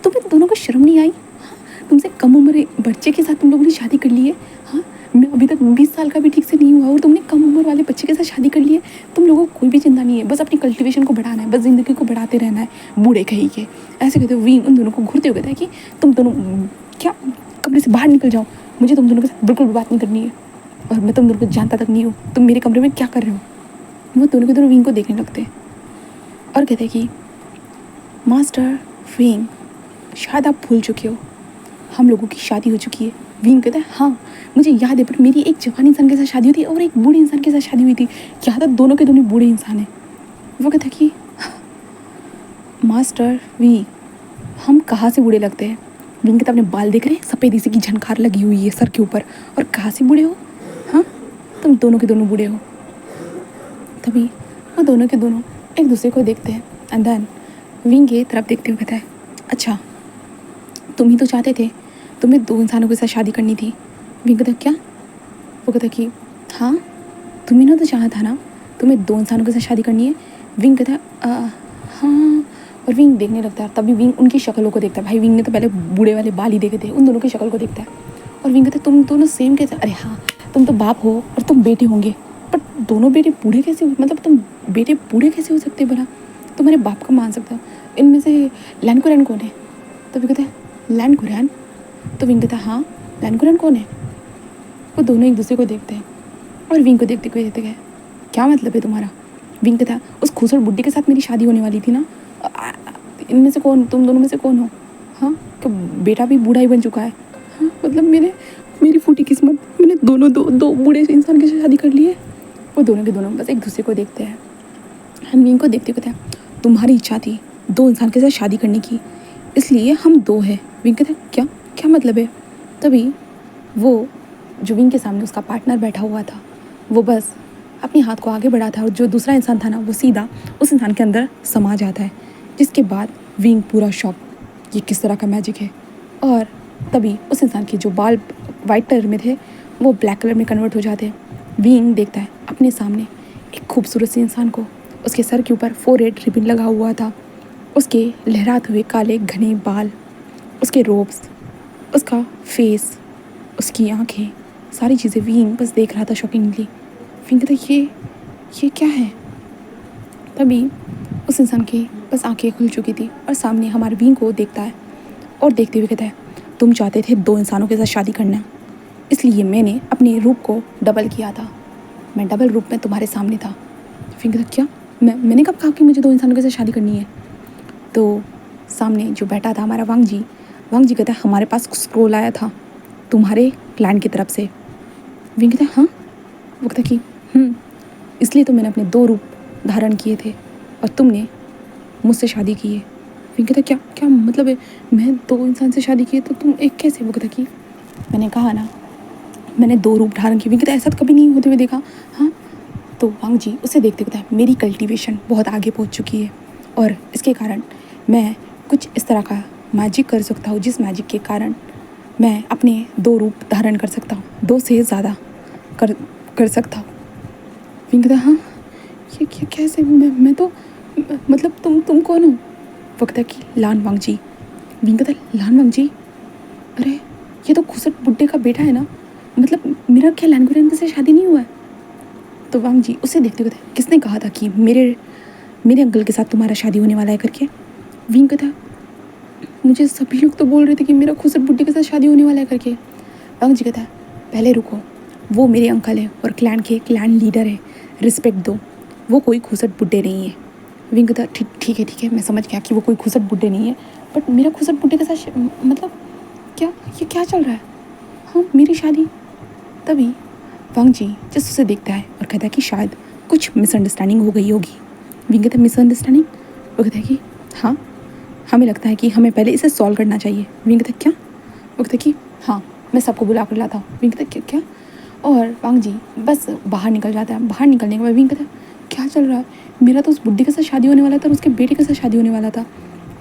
तुम्हें दोनों को शर्म नहीं आई? हाँ, तुमसे कम उम्र बच्चे के साथ तुम लोगों ने शादी कर ली है। हाँ, मैं अभी तक 20 साल का भी ठीक से नहीं हुआ और तुमने कम उम्र वाले बच्चे के साथ शादी कर ली है। तुम लोगों को कोई भी चिंता नहीं है, बस अपनी कल्टिवेशन को बढ़ाना है, बस ज़िंदगी को बढ़ाते रहना है, बूढ़े कहीं के। ऐसे कहते हुए विंग उन दोनों को घूरते हुए कहता है कि तुम दोनों क्या कमरे से बाहर निकल जाओ, मुझे तुम दोनों के साथ बिल्कुल भी बात नहीं करनी है और मैं तुम दोनों को जानता तक नहीं हूँ, तुम मेरे कमरे में क्या कर रहे हो। वो दोनों के दोनों विंग को देखने लगते हैं और कहते हैं कि मास्टर विंग, शायद आप भूल चुके हो, हम लोगों की शादी हो चुकी है। विंग कहता है हाँ मुझे याद है, पर मेरी एक जवान इंसान के साथ शादी हुई थी और एक बूढ़े इंसान के साथ शादी हुई थी। क्या था, दोनों के दोनों बूढ़े इंसान हैं। वो कहता है कि मास्टर वी, हम कहाँ से बूढ़े लगते हैं? विंग कहता अपने बाल देख रहे हैं, सफ़ेद सी की झनकार लगी हुई है सर के ऊपर, और कहाँ से बूढ़े हो? हाँ, तुम दोनों के दोनों बूढ़े हो। तभी वो दोनों के दोनों एक दूसरे को देखते हैं एंड देन विंग की तरफ देखते हुए कहता है अच्छा, तुम ही तो चाहते थे, तुम्हें दो इंसानों के साथ शादी करनी थी। विंग कहता क्या? वो कहता कि हाँ, तुम्ही ने तो चाहा था ना, तुम्हें दो इंसानों के साथ शादी करनी है। विंग कहता हाँ। और विंग देखने लगता है, तभी विंग उनकी शक्लों को देखता है। भाई विंग ने तो पहले बूढ़े वाले बाल ही देखे थे, उन दोनों की शक्ल को देखता है और विंग कहता तुम दोनों सेम कैसे? अरे हाँ, तुम तो बाप हो और तुम बेटे होंगे, बट दोनों बेटे बूढ़े कैसे हो? मतलब तुम बेटे बूढ़े कैसे हो सकते भला? तुम्हारे बाप का मान सकता हो। इनमें से लैंड कौन है? तो विंग कहता है लैंड। तो विंग कहता हाँ, लैंड कौन है? वो दोनों एक दूसरे को देखते हैं और विंग को देखते हुए कहते हैं क्या मतलब है तुम्हारा? विंग कहता उस खूबसूरत बुड्ढी के साथ मेरी शादी होने वाली थी ना, इनमें से कौन, तुम दोनों में से कौन हो? हाँ, तो बेटा भी बूढ़ा ही बन चुका है। हाँ, मतलब मेरी फूटी किस्मत, मैंने दो बूढ़े इंसान की शादी कर ली है। वो दोनों के दोनों बस एक दूसरे को देखते हैं। हम विंग को देखते कहते हैं तुम्हारी इच्छा थी दो इंसान के साथ शादी करने की, इसलिए हम दो हैं। विंग कहते क्या क्या मतलब है? तभी वो जो विंग के सामने उसका पार्टनर बैठा हुआ था, वो बस अपने हाथ को आगे बढ़ाता है और जो दूसरा इंसान था ना, वो सीधा उस इंसान के अंदर समा जाता है, जिसके बाद विंग पूरा शॉक, ये किस तरह का मैजिक है। और तभी उस इंसान के जो बाल वाइट कलर में थे वो ब्लैक कलर में कन्वर्ट हो जाते हैं। विंग देखता है अपने सामने एक खूबसूरत से इंसान को, उसके सर के ऊपर 4 रेड रिबन लगा हुआ था, उसके लहराते हुए काले घने बाल, उसके रोब्स, उसका फेस, उसकी आंखें, सारी चीज़ें विंग बस देख रहा था शॉकिंगली। विंग कहता ये क्या है? तभी उस इंसान के बस आंखें खुल चुकी थी और सामने हमारे विंग को देखता है और देखते हुए कहता है, तुम चाहते थे 2 इंसानों के साथ शादी करना, इसलिए मैंने अपने रूप को डबल किया था। मैं डबल रूप में तुम्हारे सामने था। फिर कहता, क्या मैंने कब कहा कि मुझे 2 इंसानों के साथ शादी करनी है? तो सामने जो बैठा था हमारा वांग जी कहता है, हमारे पास स्क्रोल आया था तुम्हारे क्लैन की तरफ से। विंग कहता है, हाँ? वो कहता कि इसलिए तो मैंने अपने 2 रूप धारण किए थे और तुमने मुझसे शादी की है। विंग कहता, क्या क्या मतलब है? मैं 2 इंसान से शादी की है तो तुम एक कैसे? वो कहता कि मैंने कहा ना, मैंने 2 रूप धारण किए। विंग कहता, ऐसा तो कभी नहीं होते हुए देखा। हाँ? तो वांग जी उसे देखते कहता है, मेरी कल्टीवेशन बहुत आगे पहुंच चुकी है और इसके कारण मैं कुछ इस तरह का मैजिक कर सकता हूँ जिस मैजिक के कारण मैं अपने 2 रूप धारण कर सकता हूँ, 2 से ज़्यादा कर सकता हूँ। विंग कहता, हाँ ये कैसे? मैं तो मतलब तुम कौन हो? वो कहता कि लान वांग जी। विंग कहता, लान वांग जी? अरे ये तो खुसट बुड्ढे का बेटा है ना, मतलब मेरा क्या लैंगुरेन से शादी नहीं हुआ है? तो वांग जी उसे देखते कहते, किसने कहा था कि मेरे अंकल के साथ तुम्हारा शादी होने वाला है करके? विंग कहता, मुझे सभी लोग तो बोल रहे थे कि मेरा खुसट बुड्ढे के साथ शादी होने वाला है करके। वांग जी कहता, पहले रुको, वो मेरे अंकल है और क्लैन लीडर है, रिस्पेक्ट दो, वो कोई खुसट बुड्ढे नहीं है। विंग कहता, ठीक है, मैं समझ गया कि वो कोई खुसट बुड्ढे नहीं है, बट मेरा खुसट बुड्ढे के साथ मतलब ये क्या चल रहा है? हाँ, मेरी शादी? तभी वांग जी जस्ट उसे देखता है और कहता है कि शायद कुछ मिसअंडरस्टैंडिंग हो गई होगी। विंग कहता है, मिसअंडरस्टैंडिंग? वो कहता है कि हाँ, हमें लगता है कि हमें पहले इसे सॉल्व करना चाहिए। विंग कहता है, क्या? वो कहता है कि हाँ, मैं सबको बुला कर लाता हूँ। विंग कहता है, क्या? और वांग जी बस बाहर निकल जाता है। बाहर निकलने के बाद विंग कहता है, क्या चल रहा है? मेरा तो उस बुड्ढे के साथ शादी होने वाला था और उसके बेटे के साथ शादी होने वाला था,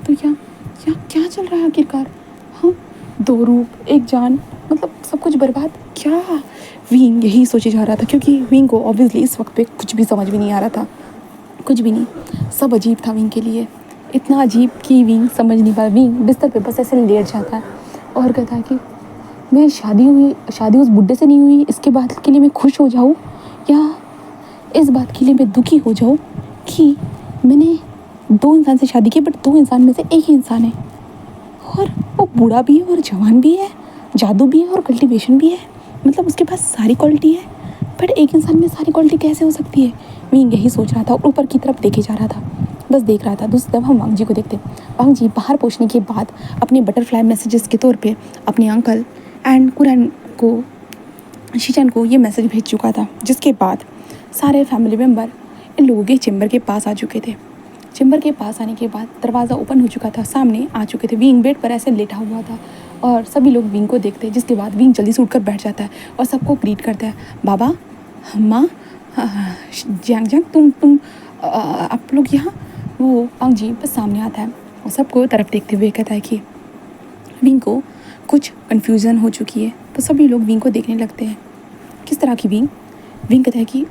तो क्या चल रहा है आखिरकार? हाँ, 2 रूप, 1 जान, मतलब सब कुछ बर्बाद, क्या? विंग यही सोचे जा रहा था क्योंकि विंग को ऑब्वियसली इस वक्त पे कुछ भी समझ में नहीं आ रहा था, कुछ भी नहीं, सब अजीब था विंग के लिए, इतना अजीब कि विंग समझ नहीं पाया। विंग बिस्तर पे बस ऐसे लेट जाता है और कहता है कि मेरी शादी उस बुड्ढे से नहीं हुई, इसके बात के लिए मैं खुश हो जाऊँ या इस बात के लिए मैं दुखी हो जाऊँ कि मैंने 2 इंसान से शादी की, बट 2 इंसान में से एक ही इंसान है और वो बूढ़ा भी है और जवान भी है, जादू भी है और कल्टीवेशन भी है, मतलब उसके पास सारी क्वालिटी है, बट एक इंसान में सारी क्वालिटी कैसे हो सकती है? विंग यही सोच रहा था और ऊपर की तरफ देखे जा रहा था, बस देख रहा था। दूसरी तरफ हम वांग जी को देखते। वांग जी बाहर पहुंचने के बाद अपने बटरफ्लाई मैसेजेस के तौर पे अपने अंकल एंड कुरैन को, शीचन को ये मैसेज भेज चुका था, जिसके बाद सारे फैमिली मेम्बर इन लोगों के चेम्बर के पास आ चुके थे। चेम्बर के पास आने के बाद दरवाज़ा ओपन हो चुका था, सामने आ चुके थे। विंग बेड पर ऐसे लेटा हुआ था और सभी लोग विंग को देखते हैं, जिसके बाद विंग जल्दी से उठकर बैठ जाता है और सबको ग्रीट करता है, बाबा, अम्मा, जैंग, तुम आप लोग यहाँ। वो वांग जी बस सामने आता है और सबको तरफ देखते हुए कहता है कि विंग को कुछ कन्फ्यूज़न हो चुकी है, तो सभी लोग विंग को देखने लगते हैं। किस तरह की विंग? विंग कहता है कि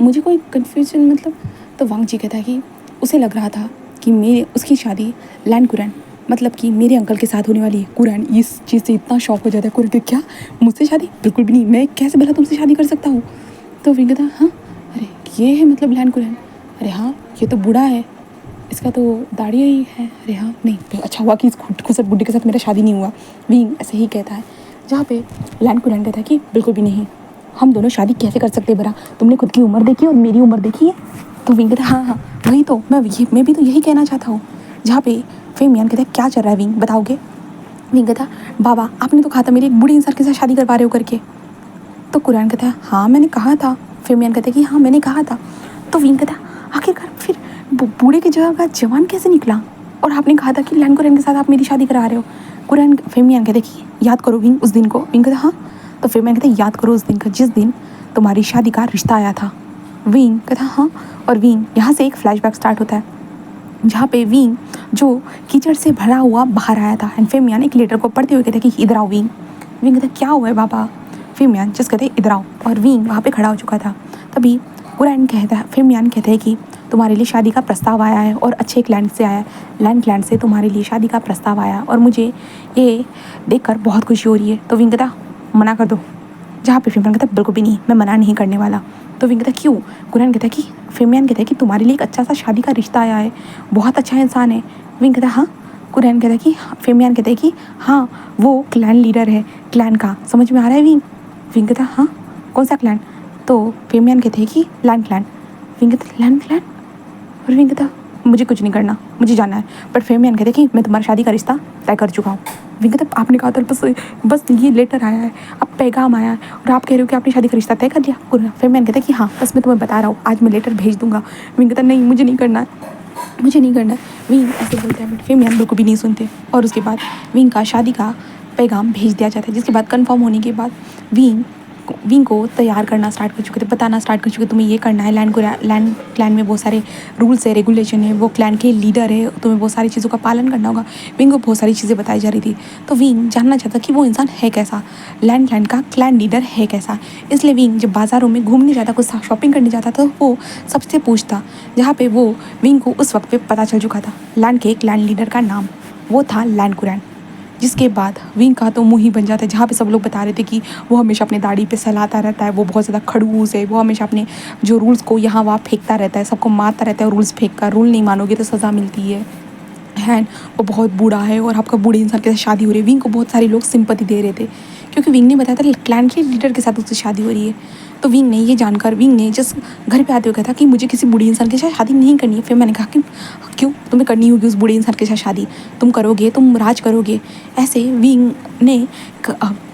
मुझे कोई कन्फ्यूजन मतलब? तो वांग जी कहता है कि उसे लग रहा था कि उसकी शादी लैंड कुरैन, मतलब कि मेरे अंकल के साथ होने वाली है। कुरैन इस चीज़ से इतना शॉक हो जाता है। कुरैन कहता, क्या मुझसे शादी? बिल्कुल भी नहीं, मैं कैसे भला तुमसे शादी कर सकता हूँ? तो विंग कहता, हाँ, अरे ये है मतलब लैंड कुरैन? अरे हाँ, ये तो बूढ़ा है, इसका तो दाढ़ी ही है। अरे हाँ, नहीं, तो अच्छा हुआ कि इस खुसट बुड्ढे के साथ मेरा शादी नहीं हुआ। विंग ऐसे ही कहता है, जहाँ पे लैंड कुरैन कहता है कि बिल्कुल भी नहीं, हम दोनों शादी कैसे कर सकते बरा? तुमने खुद की उम्र देखी और मेरी उम्र देखी है? तो विंग कहता, हाँ, वही तो मैं भी तो यही कहना चाहता हूँ। जहाँ पे फेमियन कहता है, क्या चल रहा है विंग, बताओगे? विंग कहता, बाबा, आपने तो कहा था मेरे एक बूढ़े इंसान के साथ शादी करवा रहे हो करके। तो कुरैन कहता है, हाँ मैंने कहा था। फेमियन कहता है कि हाँ मैंने कहा था। तो विंग कहता, आखिरकार फिर बूढ़े की जगह का जवान कैसे निकला? और आपने कहा था कि लैंड कुरैन के साथ आप मेरी शादी करा रहे हो। कुरैन फेमियन कहते कि याद करो विंग उस दिन को। विंग कहता, हाँ। तो फेमियन कहते, याद करो उस दिन का जिस दिन तुम्हारी शादी का रिश्ता आया था। विंग कहता, हाँ। और विंग यहाँ से एक फ्लैशबैक स्टार्ट होता है, जहाँ पे विंग जो कीचड़ से भरा हुआ बाहर आया था एंड फेमियन एक लेटर को पढ़ते हुए कहते कि इधर आओ विंग। विंग कहता, क्या हुआ है बाबा? फेमियन जस्ट कहते इधर आओ, और विंग वहाँ पे खड़ा हो चुका था। तभी कुरैन कहता है, फेमियन कहते हैं कि तुम्हारे लिए शादी का प्रस्ताव आया है और अच्छे क्लैंड से आया है, लैंड क्लैंड से तुम्हारे लिए शादी का प्रस्ताव आया और मुझे ये देखकर बहुत खुशी हो रही है। तो विंग कहता, मना कर दो, जहाँ पे फेमियान कहता है बिल्कुल भी नहीं, मैं मना नहीं करने वाला। तो विंग कहता है क्यों? कुरैन कहता है कि फेमियान कहता है कि तुम्हारे लिए एक अच्छा सा शादी का रिश्ता आया है, बहुत अच्छा इंसान है। विंग कहता है हाँ। कुरैन कहता है कि फेमियान कहता है कि हाँ वो क्लैन लीडर है क्लैन का, समझ में आ रहा है विंग? विंग कहता है हाँ कौन सा क्लैन? तो फेमियान कहते हैं कि लैंड क्लैन। विंग कहता है लैंड क्लैन? और विंग कहता मुझे कुछ नहीं करना, मुझे जाना है। बट फेमियान कहते कि मैं तुम्हारी शादी का रिश्ता तय कर चुका हूँ। विंग कहता आपने कहा था बस ये लेटर आया है, अब पैगाम आया है और आप कह रहे हो कि आपने शादी का रिश्ता तय कर दिया। फेमियान कहता है कि हाँ बस मैं तुम्हें बता रहा हूँ, आज मैं लेटर भेज दूंगा। विंग कहता नहीं मुझे नहीं करना है, मुझे नहीं करना है। विंग ऐसे बोलते हैं बट फेमियान बिल्कुल भी नहीं सुनते और उसके बाद विंग का शादी का पैगाम भेज दिया जाता है, जिसके बाद कंफर्म होने के बाद विंग को तैयार करना स्टार्ट कर चुके थे, बताना स्टार्ट कर चुके तुम्हें ये करना है, लैंड क्लैन में बहुत सारे रूल्स है रेगुलेशन है, वो क्लैन के लीडर है, तुम्हें बहुत सारी चीज़ों का पालन करना होगा। विंग को बहुत सारी चीज़ें बताई जा रही थी। तो विंग जानना चाहता कि वो इंसान है कैसा, लैंड क्लैन का क्लैन लीडर है कैसा। इसलिए विंग जब बाज़ारों में घूमने जाता, कुछ शॉपिंग करने जाता तो वो सबसे पूछता, जहाँ पे वो विंग को उस वक्त पे पता चल चुका था लैंड के क्लैन लीडर का नाम वो था लैंड कुरैन। जिसके बाद विंग का तो मुँह ही बन जाता है, जहाँ पे सब लोग बता रहे थे कि वो हमेशा अपने दाढ़ी पे सहलाता रहता है, वो बहुत ज़्यादा खड़ूस है, वो हमेशा अपने जो रूल्स को यहाँ वहाँ फेंकता रहता है, सबको मारता रहता है, रूल्स फेंक कर, रूल नहीं मानोगे तो सज़ा मिलती है। वो बहुत बूढ़ा है और आपका बूढ़े इंसान के साथ शादी हो रही है। विंग को बहुत सारे लोग सिंपत्ति दे रहे थे क्योंकि विंग ने बताया था क्लैन के लीडर के साथ उसकी शादी हो रही है। तो विंग ने ये जानकर विंग ने जस्ट घर पे आते हुए कहा था कि मुझे किसी बूढ़े इंसान के साथ शादी नहीं करनी है। फिर मैंने कहा कि क्यों, तुम्हें करनी होगी उस बूढ़े इंसान के साथ शादी, तुम करोगे, तुम राज करोगे। ऐसे विंग ने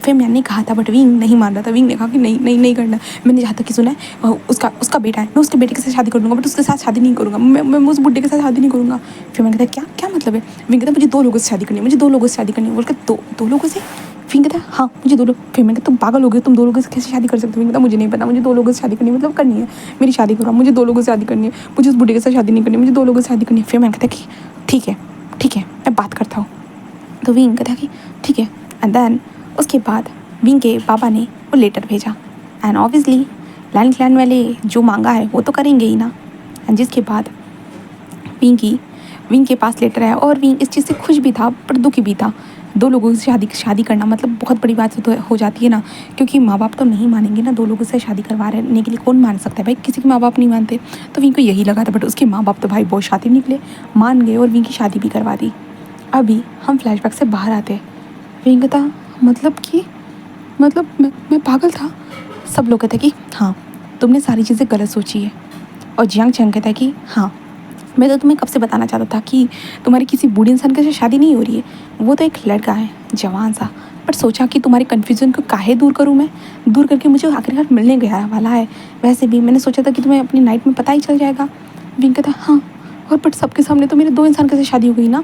फेमियान ने कहा था बट विंग नहीं मान रहा था। विंग ने कहा कि नहीं नहीं नहीं करना, मैंने जहाँ तक कि सुना है उसका बेटा है, मैं उसके बेटे के साथ शादी कर लूँगा बट उसके साथ शादी नहीं करूँगा, मैं उस बुढ़े के साथ शादी नहीं करूँगा। फिर मैंने कहा क्या क्या मतलब है? विंग कहता मुझे 2 लोगों से शादी करनी है, मुझे 2 लोगों से शादी करनी है। बोल के दो लोगों से? फिर कहता हाँ मुझे 2 लोग। फिर मैंने कहा तुम पागल हो गए, तुम 2 लोगों से कैसे शादी कर सकते हो? कहता मुझे नहीं पता, मुझे 2 लोगों से शादी करनी है, मतलब करनी है, मेरी शादी करो, मुझे 2 लोगों से शादी करनी है, मुझे उस बुढ़े के साथ शादी नहीं करनी, मुझे 2 लोगों से शादी करनी है। फिर मैंने कहता कि ठीक है मैं बात करता हूँ। तो विंग कहता कि ठीक है। एंड देन उसके बाद विंग के पापा ने वो लेटर भेजा एंड ऑब्वियसली लैंड क्लैन वाले जो मांगा है वो तो करेंगे ही ना। एंड जिसके बाद विंग के पास लेटर आया और विंग इस चीज़ से खुश भी था पर दुखी भी था। 2 लोगों से शादी करना मतलब बहुत बड़ी बात तो हो जाती है ना, क्योंकि माँ बाप तो नहीं मानेंगे ना। 2 लोगों से शादी करवाने के लिए कौन मान सकता है भाई, किसी के माँ बाप नहीं मानते। तो विंग को यही लगा था बट उसके माँ बाप तो भाई बहुत शातिर निकले, मान गए और विंग की शादी भी करवा दी। अभी हम फ्लैशबैक से बाहर आते। विंग था मतलब मैं पागल था। सब लोग कहते कि हाँ तुमने सारी चीज़ें गलत सोची है। और जियांग चैंग कहता है कि हाँ मैं तो तुम्हें कब से बताना चाहता था कि तुम्हारी किसी बूढ़े इंसान के साथ शादी नहीं हो रही है, वो तो एक लड़का है जवान सा। पर सोचा कि तुम्हारे कन्फ्यूज़न को काहे दूर करूँ मैं, दूर करके मुझे आखिरकार मिलने गया वाला है। वैसे भी मैंने सोचा था कि तुम्हें अपनी नाइट में पता ही चल जाएगा। विंग कहता हाँ और बट सबके सामने तो मेरे 2 इंसान के साथ शादी हो गई ना।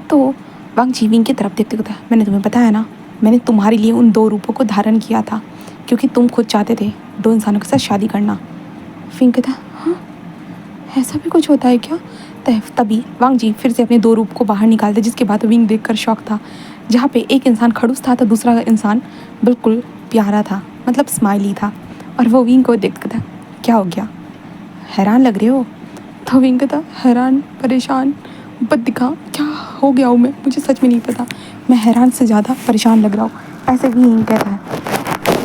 तो वांग जी विंग की तरफ देखते कहता मैंने तुम्हें बताया ना, मैंने तुम्हारे लिए उन 2 रूपों को धारण किया था क्योंकि तुम खुद चाहते थे 2 इंसानों के साथ शादी करना। विंग कहता हाँ ऐसा भी कुछ होता है क्या? तभी वांग जी फिर से अपने 2 रूप को बाहर निकालते, जिसके बाद विंग देखकर शौक था। जहाँ पे एक इंसान खड़ूस था तो दूसरा इंसान बिल्कुल प्यारा था, मतलब स्माइली था। और वो विंग को देखता था क्या हो गया, हैरान लग रहे हो? तो विंग कहता हैरान परेशान बद्दिखा क्या हो गया हूँ मैं, मुझे सच में नहीं पता, मैं हैरान से ज़्यादा परेशान लग रहा हूँ, ऐसे विंग कहता है।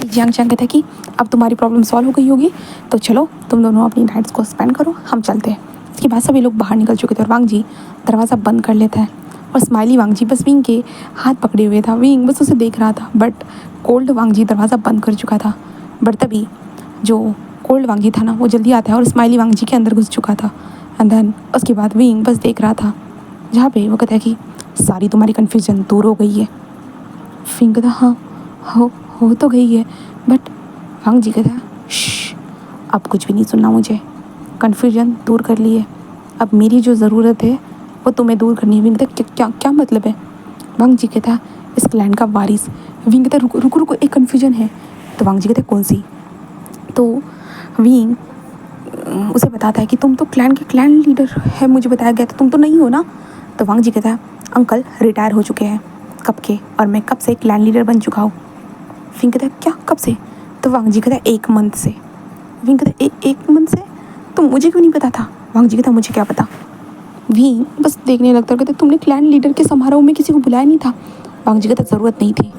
जियांग चैंग कहता है कि अब तुम्हारी प्रॉब्लम सॉल्व हो गई होगी तो चलो तुम दोनों अपनी नाइट्स को स्पेंड करो, हम चलते हैं। इसके बाद सभी लोग बाहर निकल चुके थे और वांग जी दरवाज़ा बंद कर लेता है और स्माइली वांग जी बस विंग के हाथ पकड़े हुए था। विंग बस उसे देख रहा था बट कोल्ड वांग जी दरवाज़ा बंद कर चुका था। बट तभी जो कोल्ड वांग जी था ना वो जल्दी आता है और स्माइली वांग जी के अंदर घुस चुका था। एंड देन उसके बाद विंग बस देख रहा था, जहाँ पे वो कहता है कि सारी तुम्हारी कन्फ्यूजन दूर हो गई है। विंग कहता हाँ हो तो गई है बट वांग जी कहता अब कुछ भी नहीं सुनना मुझे, कन्फ्यूजन दूर कर ली है, अब मेरी जो ज़रूरत है वो तुम्हें दूर करनी है। विंग कहता क्या क्या मतलब है? वांग जी कहता इस क्लैन का वारिस। विंग कहता रुको एक कन्फ्यूजन है। तो वांग जी कहता कौन सी? तो विंग उसे बताता है कि तुम तो क्लैन के क्लैन लीडर है, मुझे बताया गया था, तुम तो नहीं हो ना। तो वांग जी कहता अंकल रिटायर हो चुके हैं कब के और मैं कब से क्लैन लीडर बन चुका हूँ। विंग कहता क्या कब से? तो वांग जी कहता 1 मंथ से। विंग कहता 1 मंथ से? तो मुझे क्यों नहीं पता था? वांग जी कहता मुझे क्या पता। विंग बस देखने लगता और कहता तुमने क्लैन लीडर के समारोह में किसी को बुलाया नहीं था? वांग जी कहता ज़रूरत नहीं थी।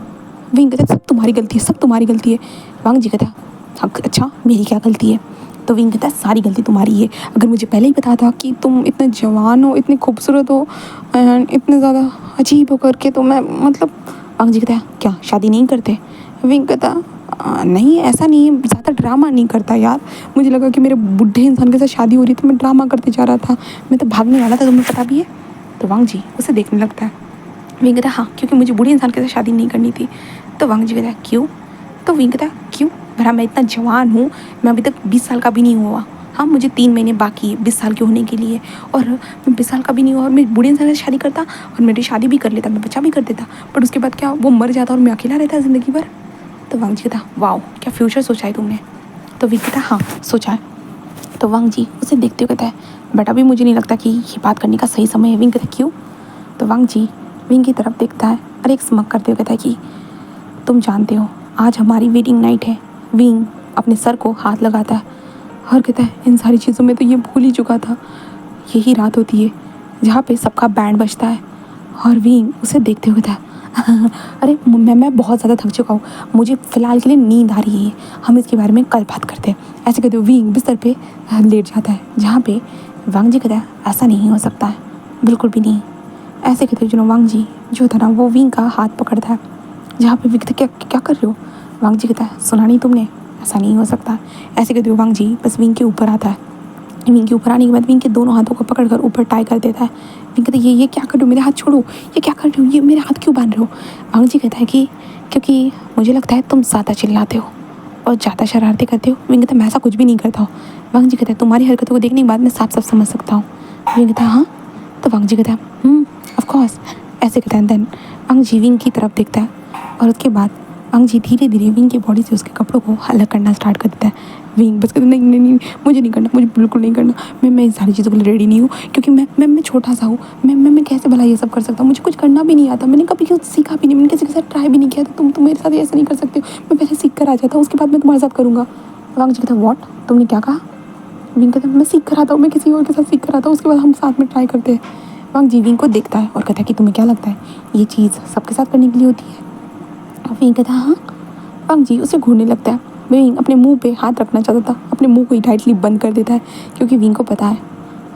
विंग कहता है सब तुम्हारी गलती है, सब तुम्हारी गलती है। वांग जी कहता है हाँ, अच्छा मेरी क्या गलती है? तो विंग कहता है सारी गलती तुम्हारी है। अगर मुझे पहले ही पता था कि तुम इतने जवान हो, इतने खूबसूरत हो एंड इतने ज़्यादा अजीब हो करके, तो मैं मतलब। वांग जी कहता है क्या शादी नहीं करते? विंग कहता नहीं ऐसा नहीं है, ज़्यादा ड्रामा नहीं करता यार। मुझे लगा कि मेरे बूढ़े इंसान के साथ शादी हो रही है तो मैं ड्रामा करते जा रहा था, मैं तो भागने वाला था, तुम्हें पता भी है। तो वांग जी उसे देखने लगता है। विंग कहता है हाँ क्योंकि मुझे बूढ़े इंसान के साथ शादी नहीं करनी थी। तो वांग जी कहता है क्यों? तो विंग कहता है क्यों, भला मैं इतना जवान हूँ, मैं अभी तक 20 साल का भी नहीं हुआ। हाँ मुझे 3 महीने बाकी है 20 साल के होने के लिए, और मैं 20 साल का भी नहीं हुआ और मैं बूढ़े इंसान से शादी करता और मेरी शादी भी कर लेता, मैं बच्चा भी कर देता, बट उसके बाद क्या वो मर जाता और मैं अकेला रहता ज़िंदगी भर। तो वांग जी कहता वाओ क्या फ्यूचर सोचा है तुमने? तो विंग कहता हाँ सोचा है। तो वांग जी उसे देखते हुए कहता है बट अभी मुझे नहीं लगता कि ये बात करने का सही समय है। विंग कहता है क्यों? तो वांग जी विंग की तरफ देखता है और एक स्मक करते हुए कहता है कि तुम जानते हो आज हमारी वेडिंग नाइट है। विंग अपने सर को हाथ लगाता है और कहता है इन सारी चीज़ों में तो ये भूल ही चुका था, यही रात होती है जहाँ पे सबका बैंड बजता है। और विंग उसे देखते हुए कहता है अरे मैं बहुत ज़्यादा थक चुका हूँ, मुझे फ़िलहाल के लिए नींद आ रही है, हम इसके बारे में कल बात करते हैं। ऐसे कहते हुए विंग बिस्तर पे लेट जाता है, जहाँ पे वांग जी कहता है ऐसा नहीं हो सकता है, बिल्कुल भी नहीं। ऐसे कहते हुए वांग जी जो था ना वो विंग का हाथ पकड़ता है, जहाँ पे विंग कहता है क्या क्या कर रहे हो? वांग जी कहता है सुना नहीं तुमने, ऐसा नहीं हो सकता। ऐसे कहते हुए वांग जी बस विंग के ऊपर आता है। विंग के ऊपर आने के बाद विंग के दोनों हाथों को पकड़कर ऊपर टाई कर देता है। विंग कहता है ये क्या कर रहे हो, मेरे हाथ छोड़ो, ये क्या कर रहे हो, ये मेरे हाथ क्यों बांध रहे हो? वांग जी कहता है कि क्योंकि मुझे लगता है तुम ज़्यादा चिल्लाते हो और ज़्यादा शरारतें करते हो। विंग कहता है मैं ऐसा कुछ भी नहीं करता हूँ। वांग जी कहता है तुम्हारी हरकतों को देखने के बाद मैं साफ साफ समझ सकता हूँ। विंग कहता है हाँ? तो वांग जी कहता है ऑफ कोर्स। ऐसे कहता है देन वांग जी विंग की तरफ देखता है और उसके बाद वांग जी धीरे धीरे विंग की बॉडी से उसके कपड़ों को अलग करना स्टार्ट कर देता है। विंग बस कहता है नहीं नहीं नहीं मुझे नहीं करना, मुझे बिल्कुल नहीं करना, मैं इन सारी चीज़ों के लिए रेडी नहीं हूँ, क्योंकि मैं छोटा सा हूँ, मैं कैसे भला ये सब कर सकता हूँ, मुझे कुछ करना भी नहीं आता, मैंने कभी कुछ सीखा भी नहीं, मैंने किसी के साथ ट्राई भी नहीं किया था, तुम मेरे साथ ऐसा नहीं कर सकते हो, मैं पहले सीख कर आ जाता हूँ उसके बाद मैं तुम्हारे साथ करूँगा। वांग जी कहता है व्हाट, तुमने क्या कहा? विंग कहता है मैं सीख कर आता हूँ, मैं किसी और के साथ सीख कर आता हूँ, उसके बाद हम साथ में ट्राई करते हैं। वांग जी विंग को देखता है और कहता है कि तुम्हें क्या लगता है ये चीज़ सबके साथ करने के लिए होती है? विंग कहता है हाँ। वांग जी उसे घूरने लगता है। विंग अपने मुंह पे हाथ रखना चाहता था, अपने मुंह को ही टाइटली बंद कर देता है क्योंकि विंग को पता है।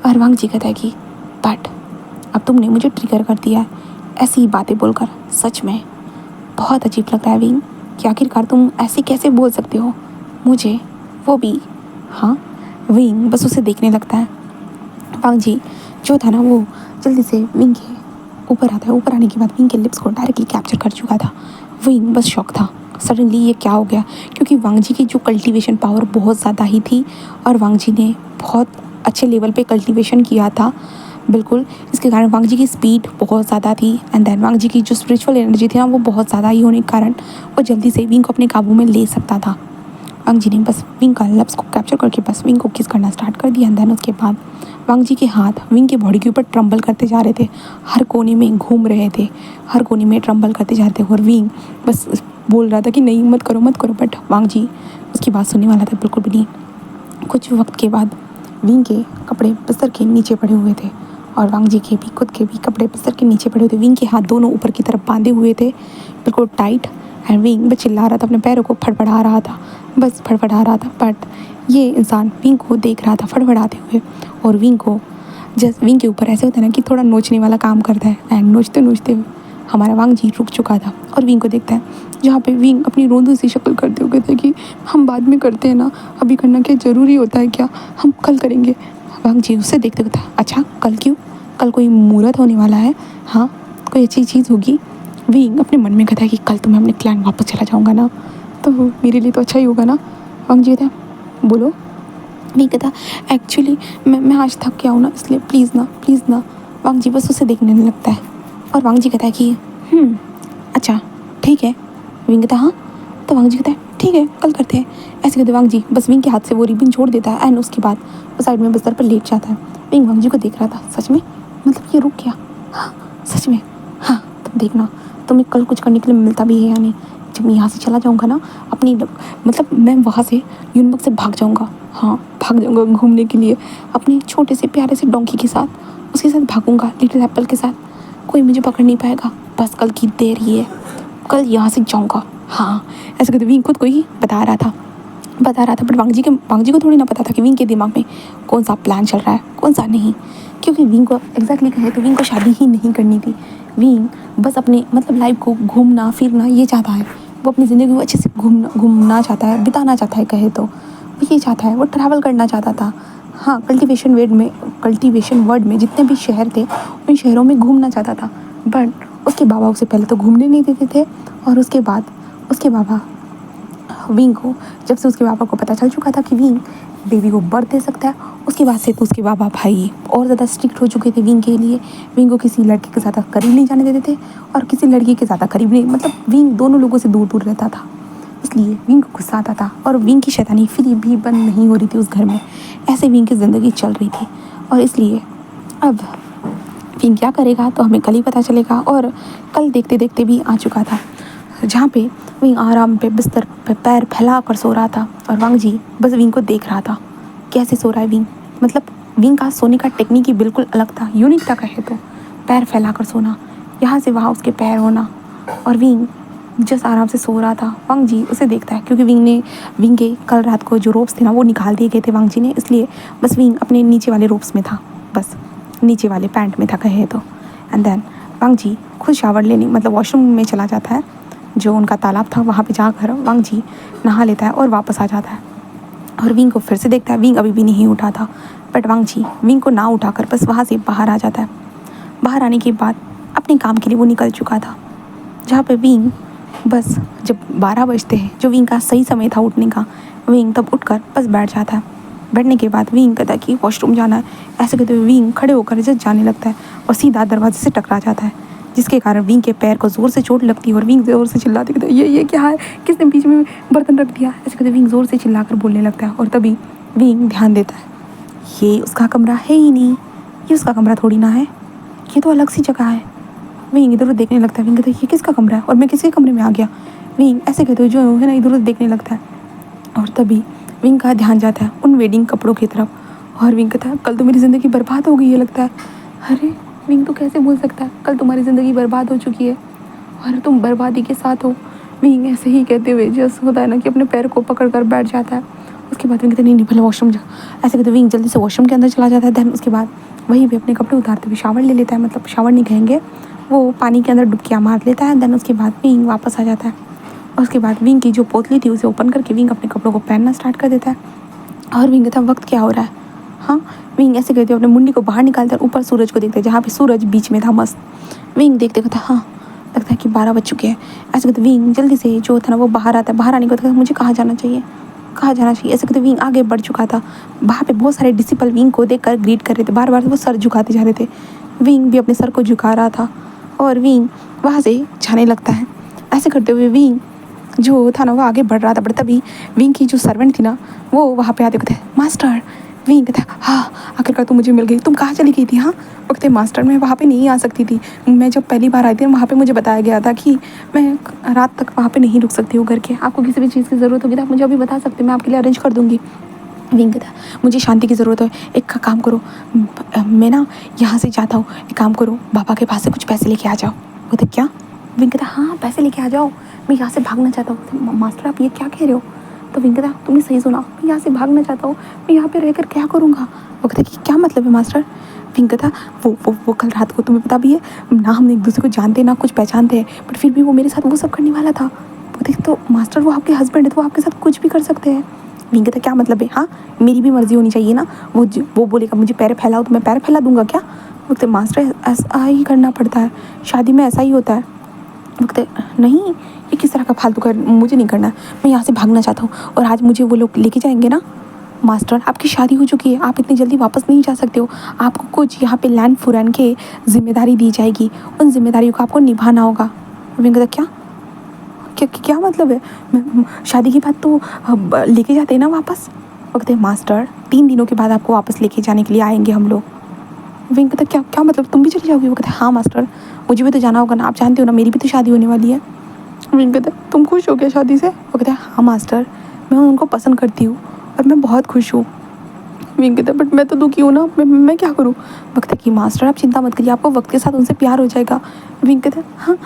और वांग जी कहता है कि बट अब तुमने मुझे ट्रिगर कर दिया है ऐसी बातें बोलकर, सच में बहुत अजीब लग रहा है विंग कि आखिरकार तुम ऐसे कैसे बोल सकते हो मुझे, वो भी हाँ। विंग बस उसे देखने लगता है। वांग जी जो था ना वो जल्दी से विंग के ऊपर आता है। ऊपर आने के बाद विंग के लिप्स को डायरेक्टली कैप्चर कर चुका था। विंग बस शॉक था सडनली ये क्या हो गया, क्योंकि वांग जी की जो कल्टीवेशन पावर बहुत ज़्यादा ही थी और वांग जी ने बहुत अच्छे लेवल पे कल्टीवेशन किया था बिल्कुल। इसके कारण वांग जी की स्पीड बहुत ज़्यादा थी एंड देन वांग जी की जो स्पिरिचुअल एनर्जी थी ना वो बहुत ज़्यादा ही होने के कारण वो जल्दी से विंग को अपने काबू में ले सकता था। वांग जी ने बस विंग का लिप्स को कैप्चर करके बस विंग को किस करना स्टार्ट कर दिया एंड देन उसके बाद वांग जी के हाथ विंग की बॉडी के ऊपर ट्रम्बल करते जा रहे थे, हर कोने में घूम रहे थे, हर कोने में ट्रम्बल करते जा रहे थे और विंग बस बोल रहा था कि नहीं मत करो मत करो, बट वांग जी उसकी बात सुनने वाला था बिल्कुल भी नहीं। कुछ वक्त के बाद विंग के कपड़े बिस्तर के नीचे पड़े हुए थे और वांग जी के भी खुद के भी कपड़े बिस्तर के नीचे पड़े हुए थे। विंग के हाथ दोनों ऊपर की तरफ बांधे हुए थे बिल्कुल टाइट एंड विंग बस चिल्ला रहा था, अपने पैरों को फड़फड़ा रहा था, बस फड़फड़ा रहा था। बट ये इंसान विंग को देख रहा था फड़फड़ाते हुए और विंग को जस्ट विंग के ऊपर ऐसे होता है ना कि थोड़ा नोचने वाला काम करता है एंड नोचते नोचते हमारा वांग जी रुक चुका था और विंग को देखता है, जहाँ पे विंग अपनी रोंदू सी शक्ल करते हुए कहते हैं कि हम बाद में करते हैं ना, अभी करना क्या ज़रूरी होता है क्या, हम कल करेंगे। वांग जी उससे देखते हुए था अच्छा कल क्यों, कल कोई मुहूर्त होने वाला है, हाँ कोई अच्छी चीज़ होगी। विंग अपने मन में कहता है कि कल तो मैं अपने क्लैन वापस चला जाऊँगा ना, तो मेरे लिए तो अच्छा ही होगा ना। वांग जी कहता है बोलो। विंग कहता एक्चुअली मैं आज थक गया हूँ ना, इसलिए प्लीज़ ना। वांग जी बस उसे देखने लगता है और वांग जी कहता है कि अच्छा ठीक है। विंग कहता हाँ। तो वांग जी कहता है ठीक है कल करते हैं। ऐसे कहते वांग जी बस विंग के हाथ से वो रिबन छोड़ देता है एंड उसके बाद वो साइड में बिस्तर पर लेट जाता है। विंग वांग जी को देख रहा था, सच में मतलब ये रुक गया, हाँ सच में, हाँ तुम देखना तुम्हें कल कुछ करने के लिए मिलता भी है या नहीं। जब मैं यहाँ से चला जाऊँगा ना अपनी मतलब मैं वहाँ से यूनिवर्स से भाग जाऊँगा, हाँ भाग जाऊँगा घूमने के लिए अपने छोटे से प्यारे से डोंकी के साथ, उसके साथ भागूंगा लिटिल एप्पल के साथ, कोई मुझे पकड़ नहीं पाएगा, बस कल की देर ही है, कल यहाँ से जाऊँगा। हाँ, ऐसे कहते विंग खुद को ही बता रहा था बट वांग जी को थोड़ी ना पता था कि विंग के दिमाग में कौन सा प्लान चल रहा है कौन सा नहीं। क्योंकि विंग को एग्जैक्टली कहे तो विंग को शादी ही नहीं करनी थी। विंग बस अपने मतलब लाइफ को घूमना फिरना ये चाहता है। वो अपनी ज़िंदगी को अच्छे से घूमना चाहता है, बिताना चाहता है कहे तो वो ये चाहता है। वो ट्रैवल करना चाहता था। हाँ, कल्टीवेशन वर्ड में जितने भी शहर थे उन शहरों में घूमना चाहता था। बट उसके बाबा उसे पहले तो घूमने नहीं देते थे, और उसके बाद उसके बाबा विंग को, जब से उसके बाबा को पता चल चुका था कि विंग बेबी को बर्थ दे सकता है, उसके बाद से तो उसके बाबा भाई और ज़्यादा स्ट्रिक्ट हो चुके थे विंग के लिए। विंग को किसी लड़के के ज़्यादा करीब नहीं जाने देते थे और किसी लड़की के ज़्यादा करीब नहीं, मतलब विंग दोनों लोगों से दूर दूर रहता था। इसलिए विंग को गुस्सा आता था और विंग की शैतानी फिर भी बंद नहीं हो रही थी उस घर में। ऐसे विंग की ज़िंदगी चल रही थी और इसलिए अब विंग क्या करेगा तो हमें कल ही पता चलेगा। और कल देखते देखते भी आ चुका था, जहाँ पे विंग आराम पे बिस्तर पे पैर फैला कर सो रहा था और वांग जी बस विंग को देख रहा था कैसे सो रहा है विंग। मतलब विंग का सोने का टेक्निक ही बिल्कुल अलग था, यूनिक था कहे तो। पैर फैला कर सोना, यहाँ से वहाँ उसके पैर होना, और विंग जस्ट आराम से सो रहा था। वांग जी उसे देखता है क्योंकि विंग के कल रात को जो रोप्स थे ना वो निकाल दिए गए थे वांग जी ने, इसलिए बस विंग अपने नीचे वाले रोप्स में था, बस नीचे वाले पैंट में था कहे तो। एंड देन वांग जी खुद शावर लेने मतलब वॉशरूम में चला जाता है, जो उनका तालाब था वहाँ पे जाकर वांग जी नहा लेता है और वापस आ जाता है। और विंग को फिर से देखता है, विंग अभी भी नहीं उठा था। बट वांग जी विंग को ना उठाकर बस वहाँ से बाहर आ जाता है। बाहर आने के बाद अपने काम के लिए वो निकल चुका था, जहाँ पे विंग बस जब 12 बजते हैं जो विंग का सही समय था उठने का, विंग तब उठकर बस बैठ जाता है। बैठने के बाद विंग कहता है कि वॉशरूम जाना है। ऐसे कहते हुए विंग खड़े होकर जस्ट जाने लगता है और सीधा दरवाजे से टकरा जाता है, जिसके कारण विंग के पैर को ज़ोर से चोट लगती है और विंग ज़ोर से चिल्लाती कहता है ये क्या है, किसने बीच में बर्तन रख दिया। ऐसे कहते विंग ज़ोर से चिल्लाकर बोलने लगता है और तभी विंग ध्यान देता है ये उसका कमरा है ही नहीं, ये उसका कमरा थोड़ी ना है, ये तो अलग सी जगह है। विंग इधर उधर देखने लगता है। विंग कहता है ये किसका कमरा है और मैं किसके कमरे में आ गया। विंग ऐसे कहते हुए जो है ना इधर उधर देखने लगता है और तभी विंग का ध्यान जाता है उन वेडिंग कपड़ों की तरफ और विंग कहता है कल तो मेरी ज़िंदगी बर्बाद हो गई है लगता है। अरे विंग तो कैसे बोल सकता है, कल तुम्हारी ज़िंदगी बर्बाद हो चुकी है और तुम बर्बादी के साथ हो। विंग ऐसे ही कहते हुए जैसे होता है ना कि अपने पैर को पकड़ कर बैठ जाता है। उसके बाद विंग कहते नहीं पहले वॉशरूम जा। ऐसे कहते विंग जल्दी से वॉशरूम के अंदर चला जाता है। दैन उसके बाद वहीं भी अपने कपड़े उतारते हुए शावर ले लेता है, मतलब शावर नहीं कहेंगे, वो पानी के अंदर डुबकियाँ मार लेता है। दैन उसके बाद विंग वापस आ जाता है और उसके बाद विंग की जो पोतली थी उसे ओपन करके विंग अपने कपड़ों को पहनना स्टार्ट कर देता है। और विंग कहता है वक्त क्या हो रहा है। हाँ, विंग ऐसे कहते अपने मुंडी को बाहर निकालता है, ऊपर सूरज को देखते हैं जहाँ पे सूरज बीच में था मस्त। विंग देखते कहता हाँ लगता है कि 12 बज चुके हैं। ऐसे कहते विंग जल्दी से जो था ना वो बाहर आता है। बाहर आने के बाद मुझे कहाँ जाना चाहिए। ऐसे कहते विंग आगे बढ़ चुका था। वहाँ पे बहुत सारे डिसिपल विंग को देख कर ग्रीट कर रहे थे, बार बार वो सर झुकाते जा रहे थे। विंग भी अपने सर को झुका रहा था और विंग वहाँ से जाने लगता है। ऐसे करते हुए विंग जो था ना वो आगे बढ़ रहा था, बट तभी विंग की जो सर्वेंट थी ना वो वहाँ पे आते कहते मास्टर। विंग कहता है हाँ आखिरकार तुम मुझे मिल गई, तुम कहाँ चली गई थी। हाँ वो कहते मास्टर मैं वहाँ पे नहीं आ सकती थी, मैं जब पहली बार आई थी वहाँ पे मुझे बताया गया था कि मैं रात तक वहाँ पे नहीं रुक सकती हूँ करके। आपको किसी भी चीज़ की ज़रूरत होगी तो आप मुझे अभी बता सकते हैं, मैं आपके लिए अरेंज कर दूँगी। विंग कहता है मुझे शांति की ज़रूरत है, एक काम करो मैं ना यहाँ से जाता हूँ, एक काम करो बाबा के पास से कुछ पैसे लेके आ जाओ। वो कहते क्या। विंग कहता हाँ पैसे लेके आ जाओ, मैं यहाँ से भागना चाहता हूँ। मास्टर आप ये क्या कह रहे हो। तो विंग कहता तुमने सही सुना, मैं यहाँ से भागना चाहता हूँ, मैं यहाँ पे रहकर क्या करूँगा। वो कहता कि क्या मतलब है मास्टर। विंग कहता वो कल रात को तुम्हें पता भी है ना, हम एक दूसरे को जानते ना कुछ पहचानते हैं, बट फिर भी वो मेरे साथ वो सब करने वाला था। वो देख तो मास्टर वो आपके हस्बैंड है तो वो आपके साथ कुछ भी कर सकते हैं। विंग कहता क्या मतलब है, हाँ मेरी भी मर्जी होनी चाहिए ना। वो बोलेगा मुझे पैर फैलाओ तो मैं पैर फैला दूंगा क्या। वो कहते मास्टर ऐसा ही करना पड़ता है, शादी में ऐसा ही होता है। वो कहते नहीं ये किस तरह का फालतू कर, मुझे नहीं करना, मैं यहाँ से भागना चाहता हूँ और आज मुझे वो लोग लेके जाएंगे ना। मास्टर आपकी शादी हो चुकी है, आप इतनी जल्दी वापस नहीं जा सकते हो, आपको कुछ यहाँ पे लैंड फुरान के जिम्मेदारी दी जाएगी, उन जिम्मेदारियों को आपको निभाना होगा। विंग कहता क्या क्या मतलब है, शादी के बाद तो लेके जाते हैं ना वापस। वो कहते मास्टर 3 दिनों के बाद आपको वापस लेके जाने के लिए आएंगे हम लोग। विंग कहता क्या क्या मतलब तुम भी चली जाओगी। वो कहते हाँ मास्टर मुझे भी तो जाना होगा ना, आप जानते हो ना मेरी भी तो शादी होने वाली है। विंग कहता तुम खुश हो गया शादी से। वो कहता हाँ मास्टर मैं उनको पसंद करती हूँ और मैं बहुत खुश हूँ। विंग कहता है बट मैं तो दुखी हूँ ना, मैं क्या करूँ। वक्त की मास्टर आप चिंता मत करिए, आपको वक्त के साथ उनसे प्यार हो जाएगा। विंग कहता है हाँ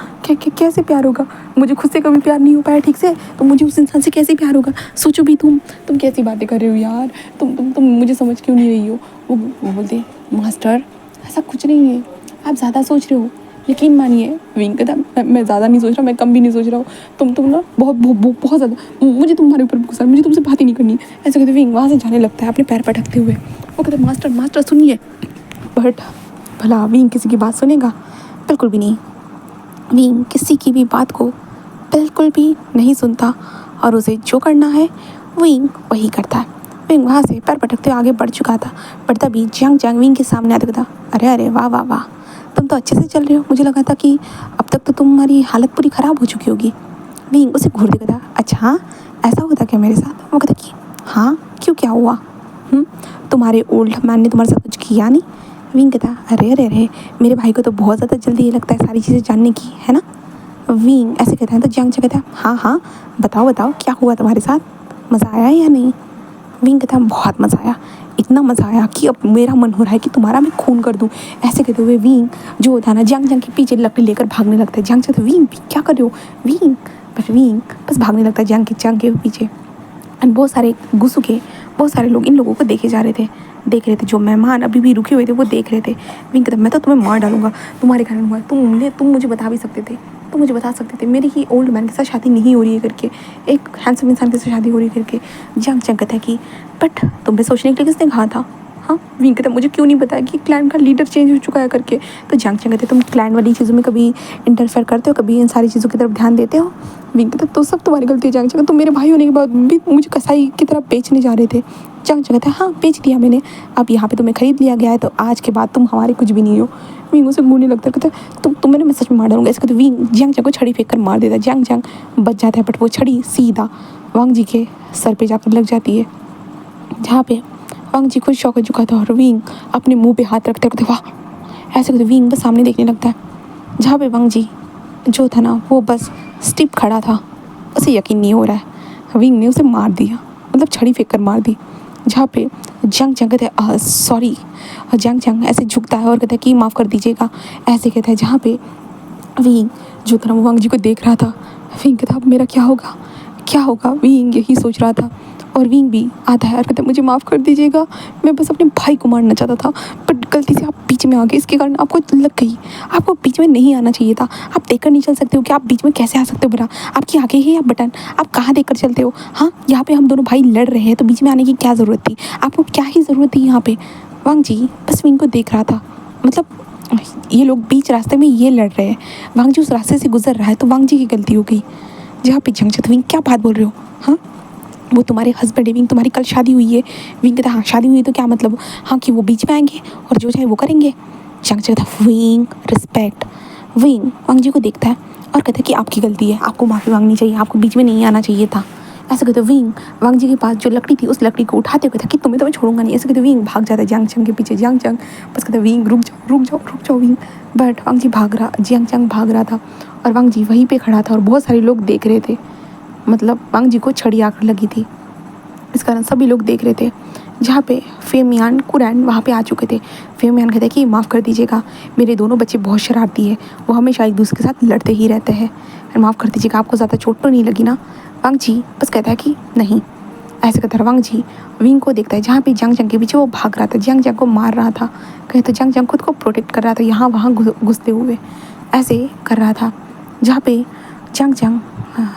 कैसे प्यार होगा, मुझे खुद से कभी प्यार नहीं हो पाया ठीक से, तो मुझे उस इंसान से कैसे प्यार होगा। सोचो भी तुम कैसी बातें कर रहे हो यार, तुम मुझे समझ क्यों नहीं रही हो। वो बोलते मास्टर ऐसा कुछ नहीं है, आप ज़्यादा सोच रहे हो, यकीन मानिए। विंग कहता मैं ज़्यादा नहीं सोच रहा, मैं कम भी नहीं सोच रहा हूँ, तुम ना बहुत ज़्यादा, मुझे तुम्हारे ऊपर गुस्सा है, मुझे तुमसे बात ही नहीं करनी। ऐसे कहते विंग वहाँ से जाने लगता है अपने पैर पटकते हुए। वो कहते मास्टर सुनिए, बट भला विंग किसी की बात सुनेगा, बिल्कुल भी नहीं। विंग किसी की भी बात को बिल्कुल भी नहीं सुनता और उसे जो करना है विंग वही करता है। विंग वहाँ से पैर पटकते हुए आगे बढ़ चुका था, पर तभी जियांग विंग के सामने आते था। अरे वाह वाह वाह, तुम तो अच्छे से चल रहे हो, मुझे लगा था कि अब तक तो तुम्हारी हालत पूरी ख़राब हो चुकी होगी। विंग उसे घूर देखा था। अच्छा हाँ, ऐसा हुआ था क्या मेरे साथ। वो कहता कि हाँ क्यों, क्या हुआ। तुम्हारे ओल्ड मैन ने तुम्हारे साथ कुछ किया नहीं। विंग कहता अरे मेरे भाई को तो बहुत ज़्यादा जल्दी ये लगता है सारी चीज़ें जानने की, है ना। विंग ऐसे कहता है तो जियांग कहता है हाँ बताओ क्या हुआ तुम्हारे साथ, मज़ा आया या नहीं। विंग कहता है बहुत मज़ा आया, इतना मज़ा आया कि अब मेरा मन हो रहा है कि तुम्हारा मैं खून कर दूँ। ऐसे कहते हुए विंग जो होता है ना जियांग के पीछे लकड़ी लेकर भागने लगता है। जियांग कहता है विंग क्या कर रहे हो विंग, बट विंग बस भागने लगता है जियांग के पीछे। एंड बहुत सारे गुस्सू के बहुत सारे लोग इन लोगों को देख रहे थे, जो मेहमान अभी भी रुके हुए थे वो देख रहे थे। विंग कहता मैं तो तुम्हें मार डालूंगा, तुम्हारे कारण हुआ, तुम मुझे बता भी सकते थे, तुम मुझे बता सकते थे मेरी ही ओल्ड मैन के साथ शादी नहीं हो रही है करके, एक हैंडसम इंसान के साथ शादी हो रही है करके। जियांग कहता है कि बट तुम्हें सोचने के लिए किसने कहा था। हाँ विंग कहता मुझे क्यों नहीं बताया कि क्लैन का लीडर चेंज हो चुका है करके। तो जियांग कहते तुम क्लैन वाली चीज़ों में कभी इंटरफेयर करते हो, कभी इन सारी चीज़ों की तरफ ध्यान देते हो। विंग कहता तो सब तुम्हारी गलती है जियांग, तुम मेरे भाई होने के बाद भी मुझे कसाई की तरफ बेचने जा रहे थे। जियांग कहता है हाँ बेच दिया मैंने, अब यहाँ पे तुम्हें खरीद लिया गया है, तो आज के बाद तुम हमारे कुछ भी नहीं हो। विंग उसे घूरने लगता है, कहता तुम मैंने मैं सच में मार डालूंगा। इसका तो विंग जियांग को छड़ी फेंक कर मार देता है। जियांग बच जाता है, बट वो छड़ी सीधा वांग जी के सर पे जाकर लग जाती है, जहाँ पे वांग जी खुद शौक हो चुका था। और विंग अपने मुंह पे हाथ रखते रखते वाह ऐसे करते विंग बस सामने देखने लगता है, जहाँ पे वांग जी जो था ना वो बस स्टिप खड़ा था। उसे यकीन नहीं हो रहा है विंग ने उसे मार दिया, मतलब छड़ी फेंक कर मार दी। जहाँ पे जियांग कहते हैं सॉरी। जियांग ऐसे झुकता है और कहता है कि माफ़ कर दीजिएगा, ऐसे कहता है। जहाँ पे विंग जो था वो वांग जी को देख रहा था। विंग कहता अब मेरा क्या होगा। विंग यही सोच रहा था। और विंग भी आता है और कहता है मुझे माफ़ कर दीजिएगा, मैं बस अपने भाई को मारना चाहता था, बट गलती से आप बीच में आ गए, इसके कारण आपको लग गई। आपको बीच में नहीं आना चाहिए था, आप देखकर नहीं चल सकते हो कि आप बीच में कैसे आ सकते हो। बुरा आपकी आगे ही आप बटन, आप कहाँ देखकर चलते हो। हाँ यहाँ पे हम दोनों भाई लड़ रहे हैं, तो बीच में आने की क्या ज़रूरत थी, आपको क्या ही ज़रूरत थी यहाँ पे। वांग जी बस विंग को देख रहा था, मतलब ये लोग बीच रास्ते में ये लड़ रहे हैं, वांग जी उस रास्ते से गुजर रहा है, तो वांग जी की गलती हो गई। जहाँ पे जियांग विंग क्या बात बोल रहे हो, हाँ वो तुम्हारे हस्बैंड है विंग, तुम्हारी कल शादी हुई है। विंग कहता हाँ शादी हुई है तो क्या मतलब, हाँ कि वो बीच में आएंगे और जो चाहे वो करेंगे। जियांग कहता विंग रिस्पेक्ट। विंग वांग जी को देखता है और कहता है कि आपकी गलती है, आपको माफ़ी मांगनी चाहिए, आपको बीच में नहीं आना चाहिए था। ऐसे कहते विंग वांग जी के पास जो लकड़ी थी उस लकड़ी को उठाते हुए था कि तुम्हें तो मैं छोड़ूंगा नहीं। ऐसे कहते विंग भाग जाता है जियांग के पीछे। जियांग बस कहते विंग रुक जाओ Wing, but Wang Ji Jiang भाग रहा था और वांग जी वहीं पे खड़ा था और बहुत सारे लोग देख रहे थे, मतलब वांग जी को छड़ी आकर लगी थी, इस कारण सभी लोग देख रहे थे। जहाँ पे फेमियान कुरैन वहाँ पे आ चुके थे। फेमियान कहते हैं कि माफ़ कर दीजिएगा, मेरे दोनों बच्चे बहुत शरारती है, वो हमेशा एक दूसरे के साथ लड़ते ही रहते हैं, माफ़ कर दीजिएगा, आपको ज़्यादा चोट तो नहीं लगी ना। वांग जी बस कहता है कि नहीं। ऐसे कहता है वांग जी विंग को देखता है, जहाँ पे जियांग के पीछे वो भाग रहा था, जियांग को मार रहा था। कहते तो जियांग खुद को प्रोटेक्ट कर रहा था, यहाँ वहाँ घुसते हुए ऐसे कर रहा था। जहाँ पे जियांग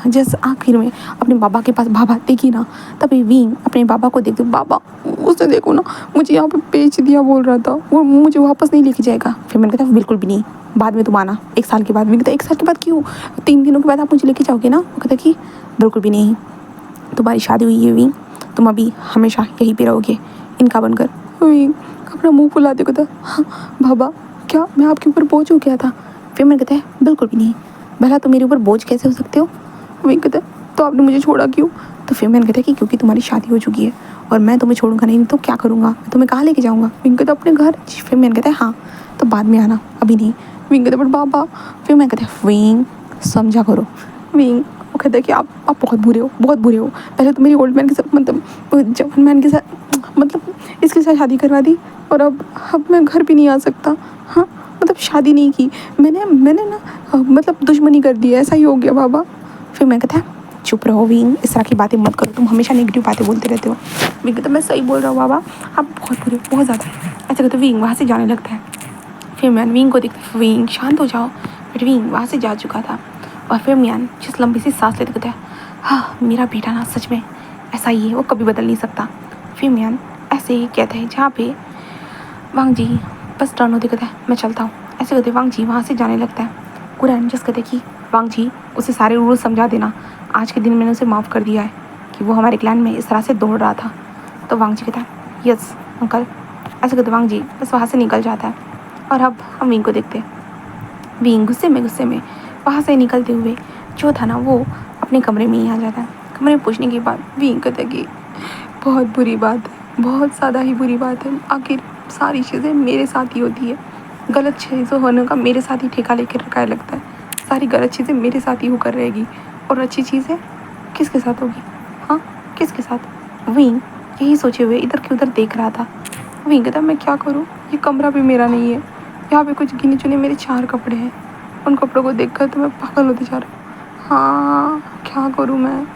जैसे आखिर में अपने बाबा के पास बाबा देखी ना, तभी विंग अपने बाबा को देखते बाबा उसे देखो ना, मुझे यहाँ पे बेच दिया बोल रहा था, वो मुझे वापस नहीं लेके जाएगा। फिर मैंने कहा बिल्कुल भी नहीं, बाद में तुम आना 1 साल के बाद। विंग कहता 1 साल के बाद क्यों, 3 दिनों के बाद आप मुझे लेके जाओगे ना। वो कहता कि बिल्कुल भी नहीं, तुम्हारी शादी हुई है विंग, तुम अभी हमेशा यहीं पे रहोगे इनका बनकर। विंग अपना मुँह फुलाते कहता हाँ बाबा क्या मैं आपके ऊपर बोझ हो गया था। फिर मैंने कहता है बिल्कुल भी नहीं, भला तुम मेरे ऊपर बोझ कैसे हो सकते हो। विंग कहता है तो आपने मुझे छोड़ा क्यों। तो फिर मैंने कहता है कि क्योंकि तुम्हारी शादी हो चुकी है और मैं तुम्हें छोड़ूंगा नहीं, तो क्या करूँगा, मैं तुम्हें कहाँ लेके जाऊँगा। विंग कहता अपने घर। फिर मैंने कहता है हाँ तो बाद में आना, अभी नहीं। विंग कहता बट बाबा। फिर मैं कहता है विंग समझा करो। विंग वो कहता है कि आप बहुत बुरे हो, पहले तो मेरी ओल्ड मैन के साथ, मतलब जवान मैन के साथ, मतलब इसके साथ शादी करवा दी और अब मैं घर भी नहीं आ सकता। हाँ मतलब शादी नहीं की मैंने ना मतलब दुश्मनी कर दी है, ऐसा ही हो गया बाबा। फिर मैं कहता है चुप रहो विंग, इस तरह की बातें मत करो, तुम हमेशा नेगेटिव बातें बोलते रहते हो। विंग कहता मैं सही बोल रहा हूँ बाबा, आप बहुत बुरे, बहुत ज़्यादा। ऐसा कहते विंग वहाँ से जाने लगता है। फिर मैन विंग को देखता, विंग शांत हो जाओ। बट विंग वहाँ से जा चुका था। और फिर मियान जिस लंबी सी सांस लेते कहता है हाँ मेरा बेटा ना सच में ऐसा ही है, वो कभी बदल नहीं सकता। फिर मियान ऐसे ही कहते हैं जहाँ पे वांग जी बस टर्न होते कहता है मैं चलता हूँ। ऐसे कहते वांग जी वहाँ से जाने लगता है। कुरैन जस कहते कि वांग जी उसे सारे रूल समझा देना, आज के दिन मैंने उसे माफ़ कर दिया है कि वो हमारे क्लैन में इस तरह से दौड़ रहा था। तो वांग जी कहता है यस अंकल। ऐसे कहते वांग जी बस वहाँ से निकल जाता है। और अब हम विंग को देखते हैं। विंग गुस्से में वहाँ से निकलते हुए जो था ना वो अपने कमरे में ही आ जाता है। कमरे में पूछने के बाद विंग कहता है कि बहुत बुरी बात है, बहुत ज़्यादा ही बुरी बात है, आखिर सारी चीज़ें मेरे साथ ही होती है, गलत चीज़ों होने का मेरे साथ ही ठेका लेकर रखा है, लगता है सारी गलत चीज़ें मेरे साथ ही होकर रहेगी और अच्छी चीज़ें किसके साथ होगी। हाँ किसके साथ। विंग यही सोचे हुए इधर की उधर देख रहा था। विंग कहता मैं क्या करूँ, ये कमरा भी मेरा नहीं है, यहाँ पे कुछ गिने चुने मेरे 4 कपड़े हैं, उन कपड़ों को देखकर तो मैं पागल होते जा रहा हूँ। हाँ क्या करूँ मैं,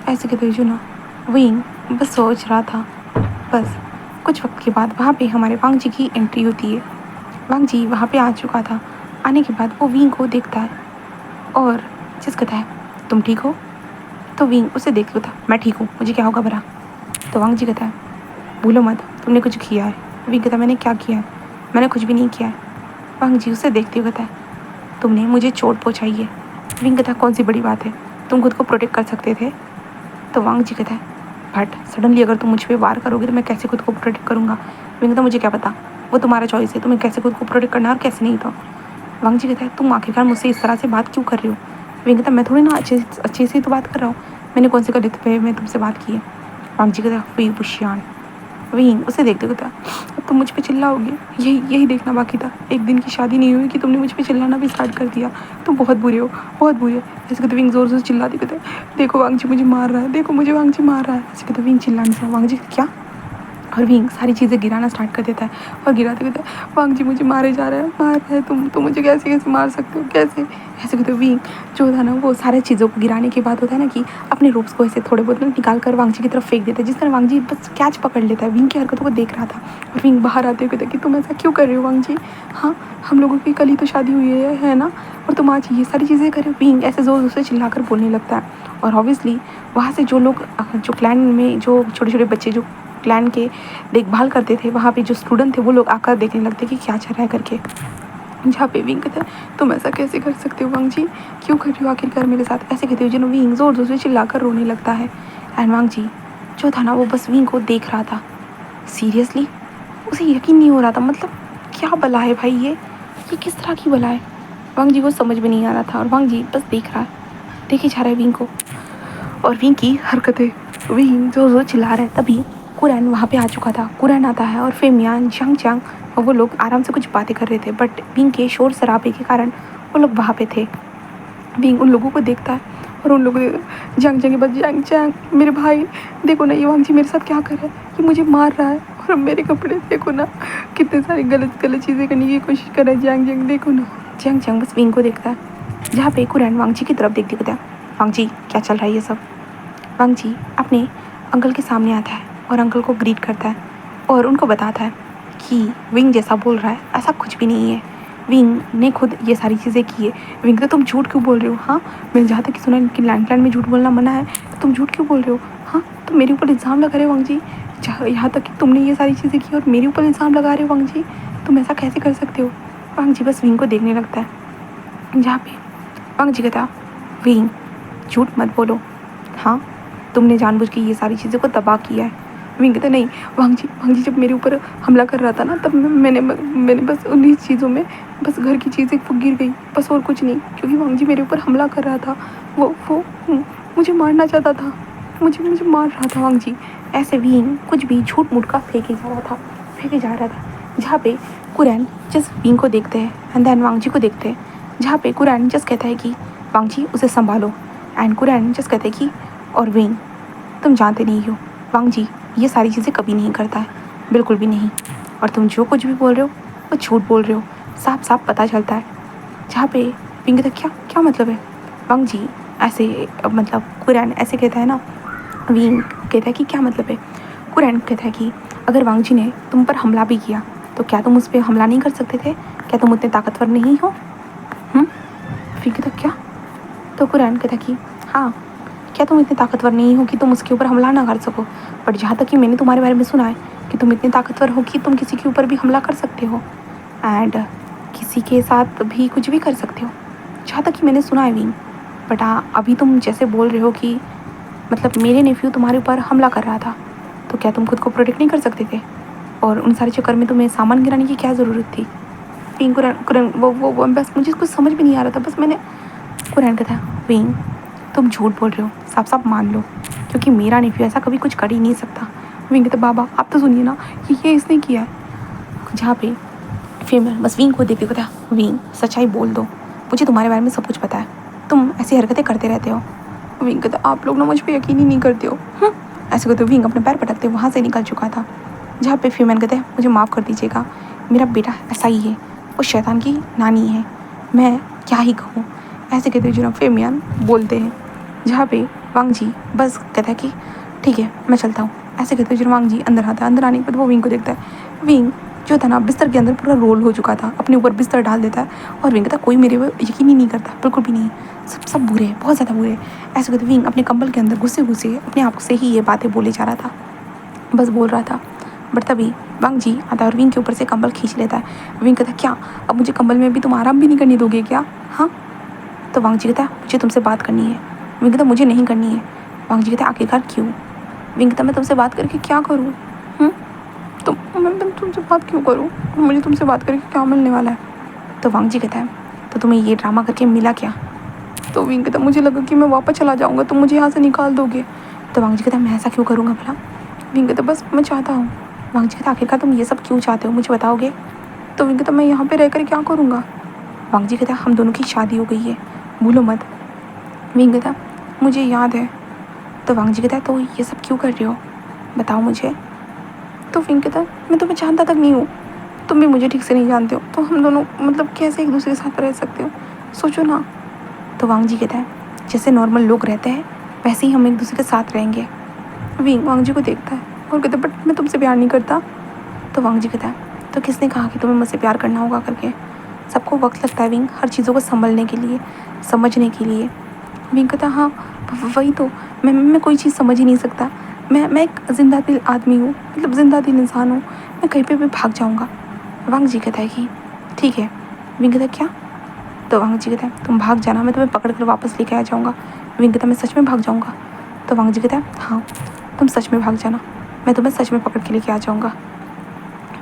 ऐसे कहते हुए चुना। विंग बस सोच रहा था। बस कुछ वक्त के बाद वहाँ पे हमारे वांग जी की एंट्री होती है। वांग जी वहाँ पे आ चुका था। आने के बाद वो विंग को देखता है और जिस कहता है तुम ठीक हो। तो विंग उसे देख लेता मैं ठीक हूँ, मुझे क्या होगा भरा। तो वांग जी कहता है भूलो मत तुमने कुछ किया है। विंग कहता मैंने क्या किया है, मैंने कुछ भी नहीं किया है। वांग जी उसे देखते हुए कहता है तुमने मुझे चोट पहुँचाई है। विंग कहता है कौन सी बड़ी बात है, तुम खुद को प्रोटेक्ट कर सकते थे। तो वांग जी कहता है बट सडनली अगर तुम मुझ पर वार करोगे तो मैं कैसे खुद को प्रोटेक्ट करूँगा। विंग कहता मुझे क्या पता, वो तुम्हारा चॉइस है, तुम्हें कैसे खुद को प्रोटेक्ट करना और कैसे नहीं। तो वांग जी कहता है तुम आखिरकार मुझसे इस तरह से बात क्यों कर रही हो। विंग कहता मैं थोड़ी ना अच्छे से तो बात कर रहा हूँ, मैंने कौन से गलत पे मैं तुमसे बात की है। वांग जी कहता है वी बुशियान। विंग उसे देखते कहता अब तुम मुझ पे चिल्लाओगे, यही देखना बाकी था, एक दिन की शादी नहीं हुई कि तुमने मुझ पे चिल्लाना भी स्टार्ट कर दिया, तुम बहुत बुरे हो, बहुत बुरे हो। ऐसे कहते विंग जोर से चिल्लाते कहते देखो वांग जी मुझे मार रहा है, देखो मुझे वांग जी मार रहा है। ऐसे कहते विंग चिल्लाने से वांग जी क्या। और विंग सारी चीज़ें गिराना स्टार्ट कर देता है और गिराते कहता है वांग जी मुझे मारे जा रहा है, मार रहा है, तुम मुझे कैसे कैसे मार सकते हो, कैसे। ऐसे कहते विंग जो था ना वो सारी चीज़ों को गिराने के बाद होता है ना कि अपने रोप्स को ऐसे थोड़े बहुत ना निकाल कर वांग जी की तरफ फेंक देता है, जिस तरह वांग जी बस कैच पकड़ लेता है। विंग की हरकतों को देख रहा था और विंग बाहर आते हुए कहता कि तुम ऐसा क्यों कर रहे हो वांग जी, हाँ हम लोगों की कल ही तो शादी हुई है ना, और तुम आज ये सारी चीज़ें कर रहे हो। विंग ऐसे जोर से चिल्ला कर बोलने लगता है। और ऑब्वियसली वहाँ से जो लोग जो क्लैन में जो छोटे छोटे बच्चे जो क्लैन के देखभाल करते थे, वहाँ पे जो स्टूडेंट थे वो लोग आकर देखने लगते कि क्या चल रहा है करके। जहाँ पे विंग कहता है तुम ऐसा कैसे कर सकते हो वांग जी, क्यों कर रही हो आखिरकार मेरे साथ। ऐसे कहते हुए जिन्होंने विंग जोर जोर से चिल्लाकर रोने लगता है। एंड वांग जी जो था ना वो बस विंग को देख रहा था। सीरियसली उसे यकीन नहीं हो रहा था, मतलब क्या बला है भाई, ये किस तरह की बला है। वांग जी को समझ में नहीं आ रहा था और वांग जी बस देख रहा है, देखे जा रहा है विंग को और विंग की हरकतें। विंग जोर जोर चिल्ला रहा है। तभी कुरैन वहाँ पे आ चुका था। कुरैन आता है और फिर मियान जंग जंग और वो लोग आराम से कुछ बातें कर रहे थे, बट विंग के शोर शराबे के कारण वो लोग वहाँ पे थे। विंग उन लोगों को देखता है और उन लोगों जंग जंग बस जंग जंग मेरे भाई देखो ना ये वांग जी मेरे साथ क्या कर रहा है, ये मुझे मार रहा है और मेरे कपड़े देखो ना, कितने सारी गलत गलत चीज़ें करने की कोशिश कर रहा है। जंग जंग देखो ना। जंग जंग बस विंग को देखता है, जहाँ पे कुरैन वांग जी की तरफ देखते कहता है वांग जी क्या चल रहा है ये सब। वांग जी अपने अंकल के सामने आता है और अंकल को ग्रीट करता है और उनको बताता है कि विंग जैसा बोल रहा है ऐसा कुछ भी नहीं है, विंग ने खुद ये सारी चीज़ें की है। विंग तो तुम झूठ क्यों बोल रहे हो, हाँ मैंने जहाँ तक कि सुना कि लैंडलैंड में झूठ बोलना मना है, तो तुम झूठ क्यों बोल रहे हो। हाँ तुम मेरे ऊपर इल्ज़ाम लगा रहे हो वांग जी, यहाँ तक कि तुमने ये सारी चीज़ें की और मेरे ऊपर इल्ज़ाम लगा रहे हो वांग जी, तुम ऐसा कैसे कर सकते हो। वांग जी बस विंग को देखने लगता है, जहाँ पे वांग जी कहता विंग झूठ मत बोलो, हाँ तुमने जानबूझ के ये सारी चीज़ों को तबाह किया है। विंग कहता नहीं वांग जी जब मेरे ऊपर हमला कर रहा था ना तब मैंने बस उन्हीं चीज़ों में बस घर की चीज़ें गिर गई, बस और कुछ नहीं, क्योंकि वांग जी मेरे ऊपर हमला कर रहा था, वो मुझे मारना चाहता था, मुझे मार रहा था वांग जी। ऐसे विंग कुछ भी झूठ मूठ का फेंके जा रहा था। जहाँ पे कुरैन जस्ट विंग को देखते हैं एंड देन वांग जी को देखते हैं, जहाँ पे कुरैन जस्ट कहता है कि वांग जी उसे संभालो एंड कुरैन जस्ट कहते हैं कि और विंग तुम जानते नहीं हो वांग जी ये सारी चीज़ें कभी नहीं करता है, बिल्कुल भी नहीं। और तुम जो कुछ भी बोल रहे हो वो झूठ बोल रहे हो, साफ साफ पता चलता है। जहाँ पे विंग कहता क्या क्या मतलब है वांग जी, ऐसे मतलब कुरैन ऐसे कहता है ना। विंग कहता है कि क्या मतलब है। कुरैन कहता है कि अगर वांग जी ने तुम पर हमला भी किया तो क्या तुम उस पर हमला नहीं कर सकते थे? क्या तुम उतने ताकतवर नहीं हो? विंग कहता क्या? तो कुरैन कहता कि हाँ, क्या तुम इतने ताकतवर नहीं हो कि तुम उसके ऊपर हमला ना कर सको? बट जहाँ तक कि मैंने तुम्हारे बारे में सुना है कि तुम इतने ताकतवर हो कि तुम किसी के ऊपर भी हमला कर सकते हो एंड किसी के साथ भी कुछ भी कर सकते हो, जहाँ तक कि मैंने सुना है विंग। बट हाँ, अभी तुम जैसे बोल रहे हो कि मतलब मेरे नेफ्यू तुम्हारे ऊपर हमला कर रहा था, तो क्या तुम खुद को प्रोटेक्ट नहीं कर सकते थे? और उन सारे चक्कर में तुम्हें सामान गिराने की क्या ज़रूरत थी? विंग कुरैन वो बस मुझे कुछ समझ भी नहीं आ रहा था, बस मैंने कुरैन का था। विंग तुम झूठ बोल रहे हो, साफ साफ मान लो, क्योंकि मेरा नेफ्यू ऐसा कभी कुछ कर ही नहीं सकता। विंग कहता बाबा आप तो सुनिए ना, ये इसने किया है। जहाँ पे फिर मैं बस विंग को देखते कहता विंग सच्चाई बोल दो, मुझे तुम्हारे बारे में सब कुछ पता है, तुम ऐसी हरकतें करते रहते हो। विंग कहता आप लोग ना मुझ पर यकीन ही नहीं करते हो। ऐसे कहते विंग अपने पैर पटकते वहाँ से निकल चुका था। जहाँ पे फीमेन कहते हैं मुझे माफ़ कर दीजिएगा, मेरा बेटा ऐसा ही है, वो शैतान की नानी है, मैं क्या ही कहूँ। ऐसे कहते जो ना फेमियन बोलते हैं। जहाँ पे वांग जी बस कहता है कि ठीक है मैं चलता हूँ। ऐसे कहते जो वांग जी अंदर आता है, अंदर आने के बाद वो विंग को देखता है। विंग जो था ना बिस्तर के अंदर पूरा रोल हो चुका था, अपने ऊपर बिस्तर डाल देता है और विंग कहता कोई मेरे वो यकीन ही नहीं करता, बिल्कुल भी नहीं, सब बुरे हैं, बहुत ज़्यादा बुरे। ऐसे कहते विंग अपने कंबल के अंदर घुसे घुसे अपने आप से ही ये बातें बोले जा रहा था, बस बोल रहा था। बट तभी वांग जी आता है और विंग के ऊपर से कंबल खींच लेता है। विंग कहता है क्या अब मुझे कंबल में भी तुम आराम भी नहीं करने दोगे क्या? हाँ। तो वांग जी कहता है मुझे तुमसे बात करनी है। विंग कहता मुझे नहीं करनी है। वांग जी कहता है आखिरकार क्यों? विंग कहता मैं तुमसे बात करके क्या करूँ? तो मैं तुमसे बात क्यों करूँ? मुझे तुमसे बात करके क्या मिलने वाला है? तो वांग जी कहता है तो तुम्हें ये ड्रामा करके मिला क्या? तो विंग कहता मुझे लगा कि मैं वापस चला जाऊँगा, तुम मुझे यहाँ से निकाल दोगे। तो वांग जी कहता मैं ऐसा क्यों करूँगा भला? विंग कहता बस मैं चाहता हूँ। वांग जी कहता आखिरकार तुम ये सब क्यों चाहते हो, मुझे बताओगे? तो विंग कहता मैं यहाँ पे रहकर क्या करूँगा? वांग जी कहता हम दोनों की शादी हो गई है, भूलो मत। विंग कहता मुझे याद है। तो वांग जी कहता तो ये सब क्यों कर रहे हो, बताओ मुझे। तो विंग कहता मैं तुम्हें जानता तक नहीं हूँ, तुम भी मुझे ठीक से नहीं जानते हो, तो हम दोनों मतलब कैसे एक दूसरे के साथ रह सकते हो, सोचो ना। तो वांग जी कहता है जैसे नॉर्मल लोग रहते हैं वैसे ही हम एक दूसरे के साथ रहेंगे। विंग वांग जी को देखता है और कहता बट मैं तुमसे प्यार नहीं करता। तो वांग जी कहता है तो किसने कहा कि तुम्हें मुझसे प्यार करना होगा करके? सबको वक्त लगता है विंग, हर चीज़ों को संभलने के लिए, समझने के लिए। विंग कहता हाँ वही तो, मैं कोई चीज़ समझ ही नहीं सकता, मैं एक जिंदा दिल आदमी हूँ, मतलब जिंदा दिल इंसान हूँ, मैं कहीं पे भी भाग जाऊँगा। वांग जी कहता है कि ठीक है। विंग कहता क्या? तो वांग जी कहता है तुम भाग जाना, मैं तुम्हें पकड़ कर वापस लेके आ जाऊँगा। विंग कहता मैं सच में भाग जाऊँगा? तो वांग जी कहता है हाँ तुम सच में भाग जाना, मैं तुम्हें सच में पकड़ के लेके आ जाऊँगा।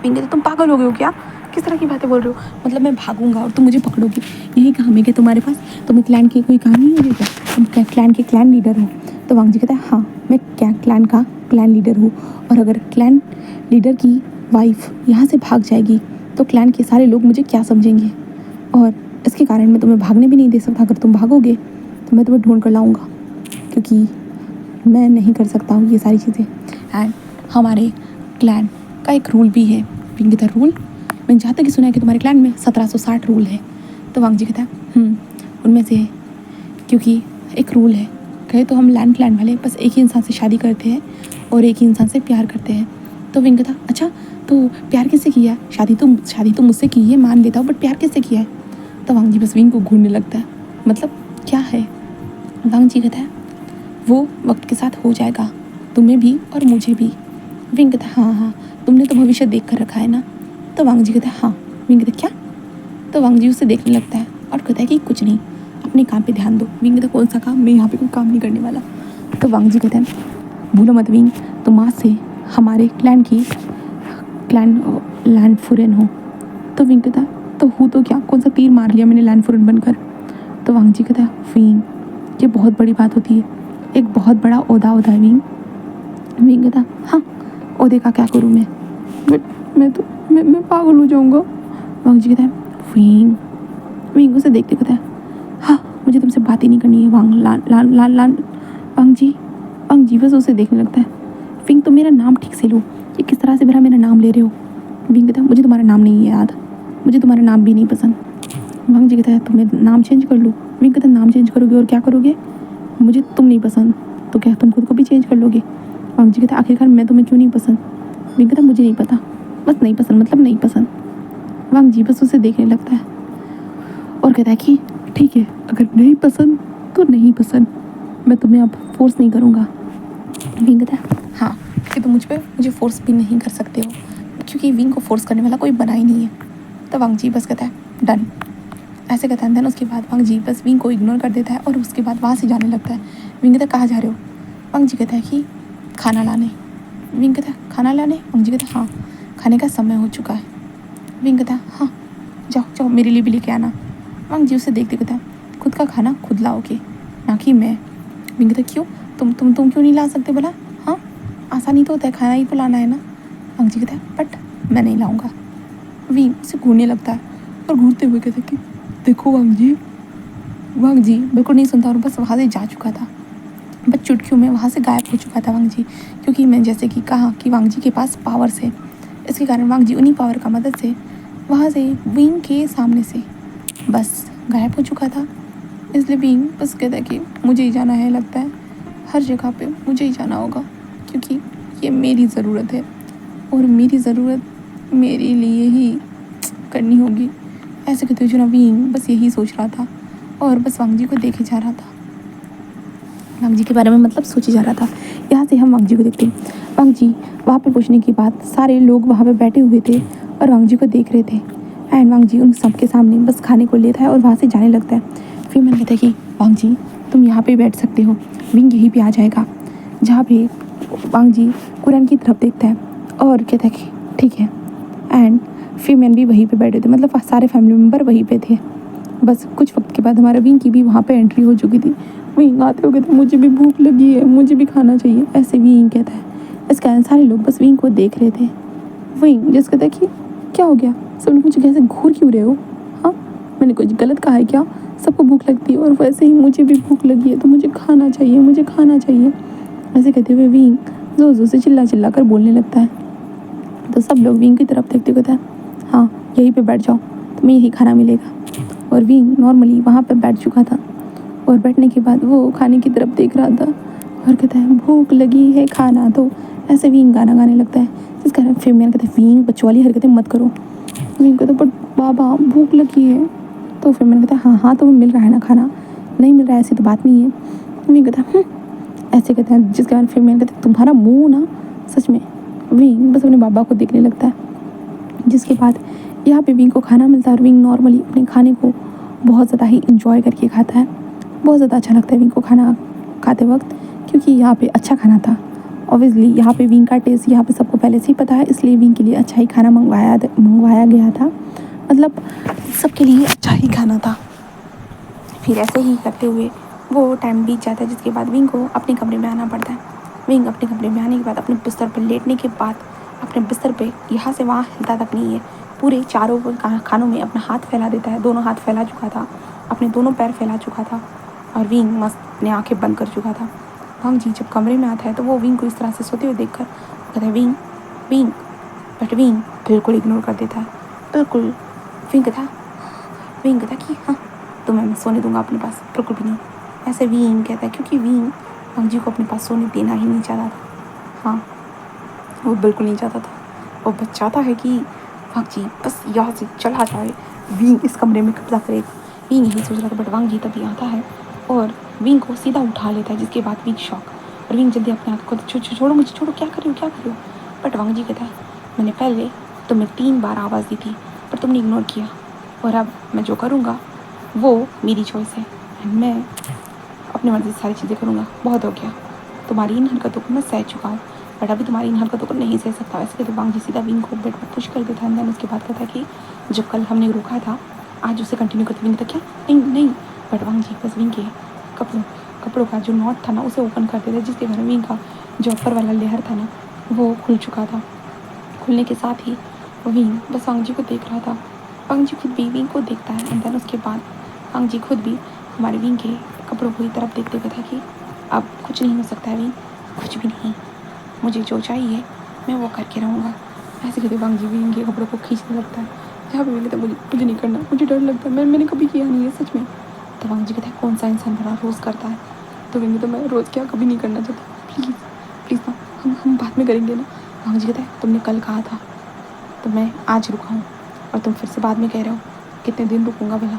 विंग कहता तुम पागल हो गए हो क्या, किस तरह की बातें बोल रहे हो, मतलब मैं भागूंगा और तुम मुझे पकड़ोगे, यही काम है क्या तुम्हारे पास? तुम्हें क्लैन की कोई काम नहीं होगी क्या? तुम क्लैन के क्लैन लीडर हो? तो वांग जी कहता है हाँ मैं क्या क्लैन का क्लैन लीडर हूँ, और अगर क्लैन लीडर की वाइफ यहाँ से भाग जाएगी तो क्लैन के सारे लोग मुझे क्या समझेंगे, और इसके कारण मैं तुम्हें भागने भी नहीं दे सकता। अगर तुम भागोगे तो मैं तुम्हें ढूंढ कर लाऊंगा, क्योंकि मैं नहीं कर सकता हूँ ये सारी चीज़ें। एंड हमारे क्लैन का एक रूल भी है। विंग कहता रूल? मैंने जहाँ तक कि सुना है कि तुम्हारे क्लैन में 1760 रूल है। तो वांग जी कहता है उनमें से क्योंकि एक रूल है, कहे तो हम लैंड क्लैन वाले बस एक ही इंसान से शादी करते हैं और एक ही इंसान से प्यार करते हैं। तो विंग कहता अच्छा तो प्यार किससे किया है? शादी तो मुझसे की है, मान लेता हूँ, बट प्यार किससे किया है? तो वांग जी बस विंग को घूरने लगता है, मतलब क्या है? वांग जी कहता है वो वक्त के साथ हो जाएगा, तुम्हें भी और मुझे भी। विंग कहता है हाँ तुमने तो भविष्य देख कर रखा है ना? तो वांग जी कहता है हाँ। विंग कहता क्या? तो वांग जी उसे देखने लगता है और कहता है कि कुछ नहीं, अपने काम पे ध्यान दो। विंग कहता कौन सा काम, मैं यहाँ पे कोई काम नहीं करने वाला। तो वांग जी कहता है भूलो मत विंग, तुम आज से हमारे क्लैन लैंड फुरन हो। तो विंग कहता है तो हूँ तो क्या, कौन सा तीर मार लिया मैंने लैंड फुरन बनकर? तो वांग जी कहता है विंग ये बहुत बड़ी बात होती है, एक बहुत बड़ा ओहदा होता है विंग। विंग कहता हाँ ओहदे का क्या करूँ मैं, मैं पागल हो जाऊँगा। वांग जी कहता है विंग उसे देखते कहता है हाँ मुझे तुमसे बात ही नहीं करनी है वांग लान। वांग जी बस उसे देखने लगता है। विंग तो मेरा नाम ठीक से लो, ये किस तरह से मेरा मेरा नाम ले रहे हो? विंग कहता है मुझे तुम्हारा नाम नहीं है याद, मुझे तुम्हारा नाम भी नहीं पसंद। वांग जी कहता है तुम्हें नाम चेंज कर लूँ? विंग कहता है नाम चेंज करोगे और क्या करोगे? मुझे तुम नहीं पसंद तो क्या तुम खुद को भी चेंज कर लोगे? वांग जी कहता है आखिरकार मैं तुम्हें क्यों नहीं पसंद? विंग कहता है मुझे नहीं पता, बस नहीं पसंद मतलब नहीं पसंद। वांग जी बस उसे देखने लगता है और कहता है कि ठीक है, अगर नहीं पसंद तो नहीं पसंद, मैं तुम्हें अब फोर्स नहीं करूँगा। विंग कहता है हाँ, कि तुम मुझे फोर्स भी नहीं कर सकते हो, क्योंकि विंग को फोर्स करने वाला कोई बना ही नहीं है। तो वांग जी बस कहता है डन, ऐसे कहता है। देन उसके बाद वांग जी बस विंग को इग्नोर कर देता है और उसके बाद वहाँ से जाने लगता है। विंग कहता है कहाँ जा रहे हो? वांग जी कहता है कि खाना लाने। विंग कहता है खाना लाने? वांग जी कहता है हाँ, खाने का समय हो चुका है। विंग कहता है हाँ, जाओ जाओ मेरे लिए भी लेके आना। वांग जी उसे देखते कहता है खुद का खाना खुद लाओगे, ना कि मैं। विंग कहता है क्यों, तुम क्यों नहीं ला सकते भला? हाँ, आसानी तो होता है, खाना ही तो लाना है ना। वांग जी कहता है बट मैं नहीं लाऊंगा। विंग उसे घूरने लगता है और घूरते हुए कहता है कि देखो वांग जी बिल्कुल नहीं सुनता और बस वहाँ से जा चुका था। बस चुटकियों में वहाँ से गायब हो चुका था वांग जी, क्योंकि मैं जैसे कि कहा कि वांग जी के पास पावर्स है। इसके कारण वांग जी उन्हीं पावर का मदद से वहाँ से विंग के सामने से बस गायब हो चुका था। इसलिए विंग बस कहता है कि मुझे ही जाना है, लगता है हर जगह पे मुझे ही जाना होगा, क्योंकि ये मेरी ज़रूरत है और मेरी ज़रूरत मेरे लिए ही करनी होगी। ऐसे कहते हुए जो नवीन बस यही सोच रहा था और बस वांग जी को देखे जा रहा था, वांग जी के बारे में मतलब सोचे जा रहा था। यहाँ से हम वांग जी को देखते हैं। वांग जी वहाँ पे पहुँचने के बाद सारे लोग वहाँ पे बैठे हुए थे और वांग जी को देख रहे थे। एंड वांग जी उन सबके सामने बस खाने को लेता है और वहाँ से जाने लगता है। फिर मैंने कहता है कि वांग जी तुम यहाँ पे बैठ सकते हो, विंग यहीं पे आ जाएगा। जहाँ पे वांग जी कुरान की तरफ देखता है और कहता है कि ठीक है। एंड फिर मैन भी वहीं पे बैठे थे, मतलब सारे फैमिली मेम्बर वहीं पे थे। बस कुछ वक्त के बाद हमारा विंग की भी वहाँ पे एंट्री हो चुकी थी। विंग आते हुए कहते मुझे भी भूख लगी है, मुझे भी खाना चाहिए, ऐसे विंग कहता है। इस कारण सारे लोग बस विंग को देख रहे थे। विंग जिस कहता है कि क्या हो गया, सब लोग मुझे कैसे घूर क्यों रहे हो? हाँ, मैंने कुछ गलत कहा है क्या? सबको भूख लगती है और वैसे ही मुझे भी भूख लगी है, तो मुझे खाना चाहिए, मुझे खाना चाहिए। ऐसे कहते हुए विंग जोर जोर से चिल्ला कर बोलने लगता है। तो सब लोग विंग की तरफ देखते कहता है हाँ, यहीं पे बैठ जाओ, तुम्हें यही खाना मिलेगा। और विंग नॉर्मली वहाँ पे बैठ चुका था और बैठने के बाद वो खाने की तरफ देख रहा था और कहता है भूख लगी है, खाना दो। ऐसे विंग गाना गाने लगता है, जिस कारण फिर मैंने कहता है विंग बच्चों वाली हरकतें मत करो। विंग कहता बट बाबा भूख लगी है। तो फिर मैंने कहता हाँ हाँ, तो मिल रहा है ना खाना, नहीं मिल रहा है ऐसी तो बात नहीं है। विंग कहता ऐसे कहता है, जिसके बाद फिर मैंने कहता तुम्हारा मुँह ना सच में। विंग बस अपने बाबा को देखने लगता है, जिसके बाद यहाँ पे विंग को खाना मिलता है और विंग नॉर्मली अपने खाने को बहुत ज़्यादा ही इंजॉय करके खाता है। बहुत ज़्यादा अच्छा लगता है विंग को खाना खाते वक्त, क्योंकि यहाँ पे अच्छा खाना था। ऑब्वियसली यहाँ पे विंग का टेस्ट यहाँ पे सबको पहले से ही पता है, इसलिए विंग के लिए अच्छा ही खाना मंगवाया गया था, मतलब सबके लिए अच्छा ही खाना था। फिर ऐसे ही करते हुए वो टाइम बीत जाता है, जिसके बाद विंग को अपने कमरे में आना पड़ता है। विंग अपने कमरे में आने के बाद अपने बिस्तर पर लेटने के बाद अपने बिस्तर पे यहाँ से वहाँ हिलता तक नहीं है, पूरे चारों खानों में अपना हाथ फैला देता है। दोनों हाथ फैला चुका था, अपने दोनों पैर फैला चुका था और विंग मस्त अपने आँखें बंद कर चुका था। वांग जी जब कमरे में आता है तो वो विंग को इस तरह से सोते हुए देखकर कहता है विंग विंग, बट विंग बिल्कुल इग्नोर कर देता है, बिल्कुल। विंग कहता कि हाँ, तुम्हें मैं सोने दूंगा अपने पास, बिल्कुल भी नहीं। ऐसे विंग कहता है, क्योंकि विंग वांग जी को अपने पास सोने देना ही नहीं चाहता था। हाँ, वो बिल्कुल नहीं चाहता था, वो बस चाहता है कि वांग जी बस यहाँ से चला जाए, विंग इस कमरे में कब्जा करे। विंग यही सोच रहा था, बट वांग जी तभी आता है और विंग को सीधा उठा लेता है, जिसके बाद विंग शॉक और विंग जल्दी अपने हाथ को छोड़ो मुझे, छोड़ो, क्या कर रही हो। बट वांग जी कहता है मैंने पहले तुम्हें 3 बार आवाज़ दी थी पर तुमने इग्नोर किया, और अब मैं जो करूँगा वो मेरी चॉइस है, मैं अपनी मर्ज़ी से सारी चीज़ें करूँगा। बहुत हो गया, तुम्हारी इन हरकतों को मैं सह चुका हूँ, बट अभी तुम्हारी इन हरकतों को नहीं सह सकता। वैसे तो वांग जी सीधा विंग को बेड पर पुश कर देता है। देन उसके बाद कहता है कि जो कल हमने रोका था आज उसे कंटिन्यू करते। विंग तक क्या नहीं, बट वांग जी बस विंग के कपड़ों का जो नॉट था ना उसे ओपन कर देता है, जिसके कारण विंग का जो ऊपर वाला लेयर था ना वो खुल चुका था। खुलने के साथ ही विंग बस वांग जी को देख रहा था। वांग जी खुद भी विंग को देखता है एंड देन उसके बाद वांग जी खुद भी हमारे विंग के कपड़ों की तरफ देखते हुए था कि अब कुछ नहीं हो सकता है विंग, कुछ भी नहीं, मुझे जो चाहिए मैं वो करके रहूँगा। ऐसे कहते वांग जी भी इनके कपड़ों को खींचने लगता है। जहाँ पे भी कहता मुझे नहीं करना, मुझे डर लगता है, मैंने कभी किया नहीं है सच में। तो वांग जी कहता है कौन सा इंसान बड़ा रोज़ करता है। तो विंग तो मैं रोज़ क्या कभी नहीं करना चाहता, प्लीज़ प्लीज़ ना, हम बाद में करेंगे ना। वांग जी कहता है तुमने कल कहा था तो मैं आज रुका हूँ और तुम फिर से बाद में कह रहे हो कितने दिन रुकूंगा भला।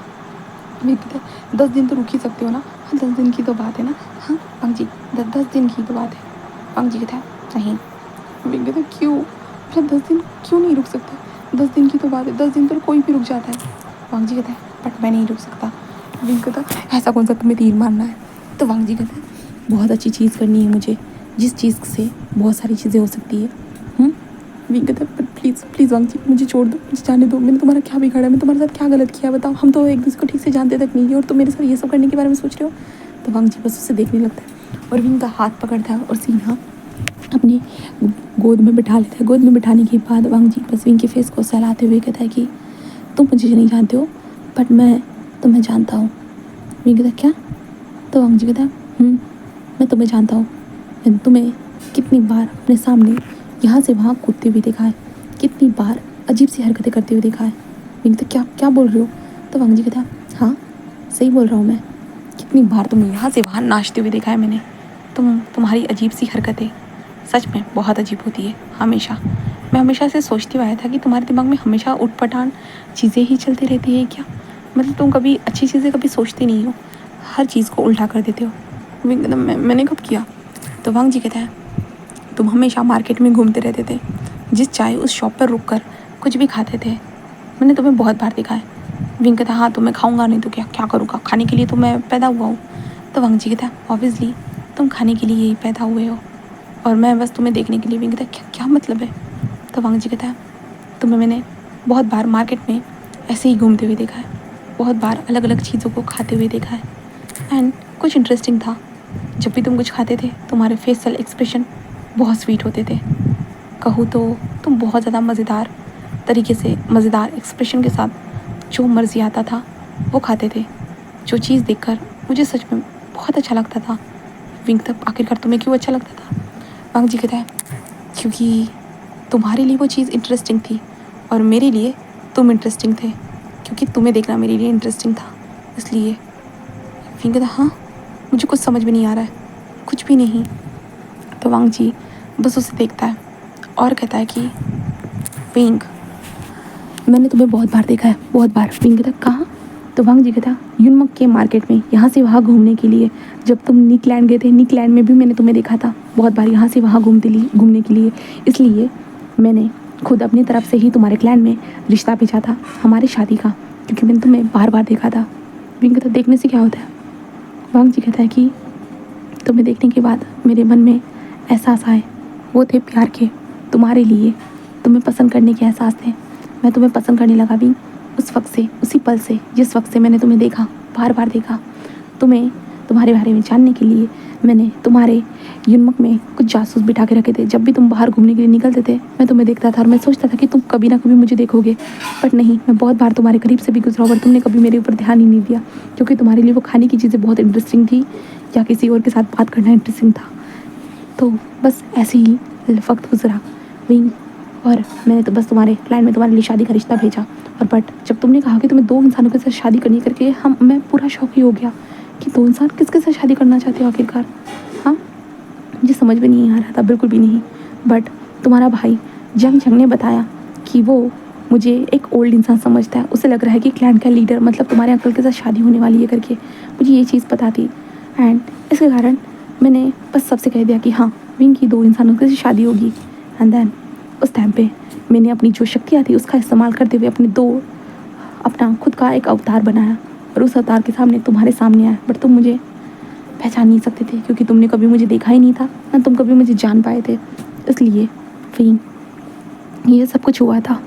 विंग कहता है 10 दिन तो रुक ही सकते हो ना। हाँ 10 दिन की तो बात है ना। हाँ वांग जी 10 दिन की तो बात है। वांग जी कहता है नहीं। विंग कहता है क्यों, मतलब 10 दिन क्यों नहीं रुक सकते, 10 दिन की तो बात है, 10 दिन तो कोई भी रुक जाता है। वांग जी कहता है बट मैं नहीं रुक सकता। विंग कहता है ऐसा कौन सा तुम्हें तीर मारना है। तो वांग जी कहता है बहुत अच्छी चीज़ करनी है मुझे, जिस चीज़ से बहुत सारी चीज़ें हो सकती है। विंग कहता है प्लीज़ प्लीज़ वांग जी मुझे छोड़ दो, मुझे जाने दो, मैंने तुम्हारा क्या बिगाड़ा, मैं तुम्हारे साथ क्या गलत किया बताओ, हम तो एक दूसरे को ठीक से जानते तक नहीं है और तुम मेरे साथ ये सब करने के बारे में सोच रहे हो। तो वांग जी बस उसे देखने लगता है और विंग का हाथ पकड़ता है और सीधा अपनी गोद में बिठा लेता है। गोद में बिठाने के बाद वांग जी बस विंग के फेस को सहलाते हुए कहता है कि तुम मुझे नहीं जानते हो बट मैं तुम्हें जानता हूँ। विंग कहता है क्या। तो वांग जी कहता है मैं तुम्हें जानता हूँ, मैंने तुम्हें कितनी बार अपने सामने यहाँ से वहाँ कूदते हुए देखा है, कितनी बार अजीब सी हरकतें करते हुए देखा है। विंग तो क्या क्या बोल रहे हो। तो वांग जी कहता है हाँ सही बोल रहा हूँ मैं, कितनी बार तुम्हें यहाँ से वहाँ नाचते हुए देखा है मैंने। तुम्हारी अजीब सी हरकतें सच में बहुत अजीब होती है हमेशा। मैं हमेशा से सोचती हुआ आया था कि तुम्हारे दिमाग में हमेशा उटपटांग चीज़ें ही चलती रहती है क्या, मतलब तुम कभी अच्छी चीज़ें कभी सोचती नहीं हो, हर चीज़ को उल्टा कर देते हो। मैंने कब किया। तो वांग जी कहता है तुम हमेशा मार्केट में घूमते रहते थे, जिस चाहे उस शॉप पर रुक कर कुछ भी खाते थे, मैंने तुम्हें बहुत बार देखा है। विंग कहता हाँ तो मैं खाऊंगा नहीं तो क्या क्या करूँगा, खाने के लिए तो मैं पैदा हुआ हूँ। तो वांग जी कहता है ऑब्वियसली तुम खाने के लिए ही पैदा हुए हो और मैं बस तुम्हें देखने के लिए। विंग कहता है क्या क्या मतलब है। तो वांग जी कहता है तुम्हें मैंने बहुत बार मार्केट में ऐसे ही घूमते हुए देखा है, बहुत बार अलग अलग चीज़ों को खाते हुए देखा है एंड कुछ इंटरेस्टिंग था, जब भी तुम कुछ खाते थे तुम्हारे फेशियल एक्सप्रेशन बहुत स्वीट होते थे। कहूँ तो तुम बहुत ज़्यादा मज़ेदार तरीके से, मज़ेदार एक्सप्रेशन के साथ जो मर्ज़ी आता था वो खाते थे, जो चीज़ देखकर मुझे सच में बहुत अच्छा लगता था। विंग तब आखिरकार तुम्हें क्यों अच्छा लगता था। वांग जी कहता है क्योंकि तुम्हारे लिए वो चीज़ इंटरेस्टिंग थी और मेरे लिए तुम इंटरेस्टिंग थे, क्योंकि तुम्हें देखना मेरे लिए इंटरेस्टिंग था इसलिए। विंग कहता हाँ मुझे कुछ समझ में नहीं आ रहा है, कुछ भी नहीं। तो वांग जी बस उसे देखता है और कहता है कि विंग मैंने तुम्हें बहुत बार देखा है, बहुत बार। विंग कहता कहाँ। तो वांग जी कहता यूनमक के मार्केट में यहाँ से वहाँ घूमने के लिए, जब तुम नीकलैंड गए थे नीकलैंड में भी मैंने तुम्हें देखा था बहुत बार यहाँ से वहाँ घूमने के लिए, इसलिए मैंने खुद अपनी तरफ से ही तुम्हारे क्लैन में रिश्ता भेजा था हमारी शादी का, क्योंकि मैंने तुम्हें बार बार देखा था। विंग कहता देखने से क्या होता है। वांग जी कहता है कि तुम्हें देखने के बाद मेरे मन में एहसास आए, वो थे प्यार के, तुम्हारे लिए, तुम्हें पसंद करने के एहसास थे। मैं तुम्हें पसंद करने लगा भी उस वक्त से, उसी पल से जिस वक्त से मैंने तुम्हें देखा, बार बार देखा। तुम्हें तुम्हारे बारे में जानने के लिए मैंने तुम्हारे यूनमक में कुछ जासूस बिठा के रखे थे। जब भी तुम बाहर घूमने के लिए निकलते थे मैं तुम्हें देखता था और मैं सोचता था कि तुम कभी ना कभी मुझे देखोगे, बट नहीं, मैं बहुत बार तुम्हारे करीब से भी गुजरा पर तुमने कभी मेरे ऊपर ध्यान ही नहीं दिया, क्योंकि तुम्हारे लिए वो खाने की चीज़ें बहुत इंटरेस्टिंग थी या किसी और के साथ बात करना इंटरेस्टिंग था। तो बस ऐसे ही वक्त गुजरा विंग, और मैंने तो बस तुम्हारे क्लाइंट में तुम्हारे लिए शादी का रिश्ता भेजा। और बट जब तुमने कहा कि तुम्हें दो इंसानों के साथ शादी करनी करके मैं पूरा शौक ही हो गया कि दो इंसान किसके साथ शादी करना चाहते हो आखिरकार। हाँ मुझे समझ में नहीं आ रहा था, बिल्कुल भी नहीं। बट तुम्हारा भाई जंग ने बताया कि वो मुझे एक ओल्ड इंसान समझता है, उसे लग रहा है कि क्लाइंट का लीडर मतलब तुम्हारे अंकल के साथ शादी होने वाली है करके मुझे ये चीज़ पता थी। एंड इसके कारण मैंने बस सबसे कह दिया कि हाँ विंग की दो इंसानों के साथ शादी होगी। एंड देन उस टाइम पे मैंने अपनी जो शक्तियाँ थी उसका इस्तेमाल करते हुए अपना खुद का एक अवतार बनाया और उस अवतार के सामने तुम्हारे सामने आया। बट तुम मुझे पहचान नहीं सकते थे क्योंकि तुमने कभी मुझे देखा ही नहीं था, ना तुम कभी मुझे जान पाए थे। इसलिए विंग ये सब कुछ हुआ था,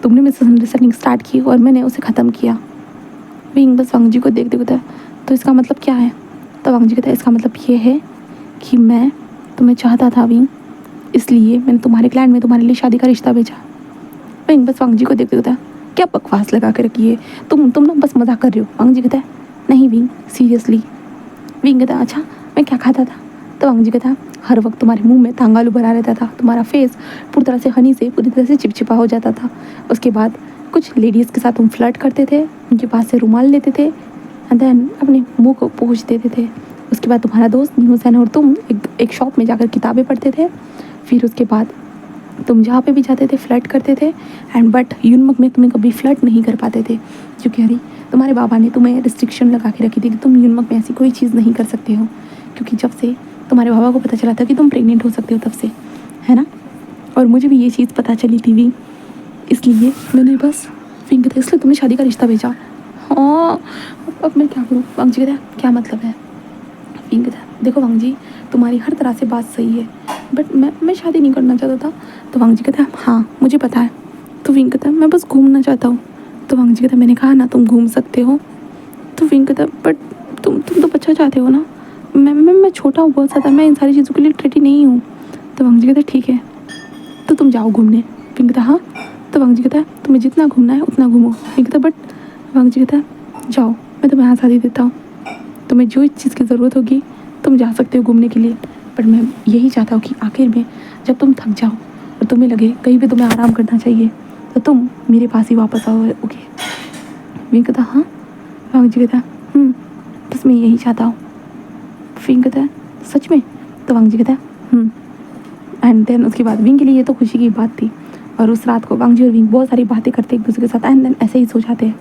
तुमने मुझसे अंडरस्टैंडिंग स्टार्ट की और मैंने उसे ख़त्म किया। विंग बस वांग जी को देखते होता है तो इसका मतलब क्या है। तो वांग जी कहता है इसका मतलब ये है कि मैं तुम्हें चाहता था विंग, इसलिए मैंने तुम्हारे क्लाइंट में तुम्हारे लिए शादी का रिश्ता भेजा। विंग बस वांग जी को देखते होता है क्या बकवास लगा के रखी है तुम ना बस मजाक कर रहे हो। वांग जी कहता है नहीं विंग सीरियसली। विंग कहता है अच्छा मैं क्या खाता था। तो वांग जी कहता है हर वक्त तुम्हारे मुंह में तांगालू भरा रहता था, तुम्हारा फेस पूरी तरह से हनी से पूरी तरह से चिपचिपा हो जाता था। उसके बाद कुछ लेडीज़ के साथ तुम फ्लर्ट करते थे, उनके पास से रुमाल लेते थे एंड देन अपने मुंह को पोंछ देते थे। उसके बाद तुम्हारा दोस्त न्यू हुसैन और तुम एक शॉप में जाकर किताबें पढ़ते थे। फिर उसके बाद तुम जहाँ पे भी जाते थे फ्लर्ट करते थे एंड बट यूनमक में तुम्हें कभी फ्लर्ट नहीं कर पाते थे, क्योंकि अरे तुम्हारे बाबा ने तुम्हें रिस्ट्रिक्शन लगा के रखी थी कि तुम यूनमक में ऐसी कोई चीज़ नहीं कर सकते हो, क्योंकि जब से तुम्हारे बाबा को पता चला था कि तुम प्रेग्नेंट हो सकते हो तब से, है ना। और मुझे भी ये चीज़ पता चली थी भी, इसलिए मैंने बस फिंग था, इसलिए तुमने शादी का रिश्ता भेजा। हाँ अब मैं क्या करूँ। वांग जी कहता क्या मतलब है। फिंग था देखो वांग जी तुम्हारी हर तरह से बात सही है, बट मैं शादी नहीं करना चाहता था। तो वांग जी कहता है हाँ मुझे पता है। तो विंग कहता है मैं बस घूमना चाहता हूँ। तो वांग जी कहता है मैंने कहा ना तुम घूम सकते हो। तो विंग कहता है बट तुम तो बच्चा चाहते हो ना। मैं छोटा हूँ बहुत ज़्यादा, मैं इन सारी चीज़ों के लिए रेडी नहीं हूँ। तो वांग जी कहता है ठीक है तो तुम जाओ घूमने। विंग कहता है हाँ। तो वांग जी कहता है तुम्हें जितना घूमना है उतना घूमो। विंग कहता है बट वांग जी कहता है जाओ मैं तुम्हें यहाँ शादी देता हूँ, तुम्हें जो चीज़ की ज़रूरत होगी तुम जा सकते हो घूमने के लिए, बट मैं यही चाहता हूँ कि आखिर में जब तुम थक जाओ और तुम्हें लगे कहीं भी तुम्हें आराम करना चाहिए तो तुम मेरे पास ही वापस आओगे। विंग कहता हाँ। वांग जी कहता बस मैं यही चाहता हूँ। विंग कहता है सच में। तो वांग जी कहता है एंड देन उसके बाद विंग के लिए ये तो खुशी की बात थी, और उस रात को वांग जी और विंग बहुत सारी बातें करते एक दूसरे के साथ एंड देन ऐसे ही सो जाते हैं।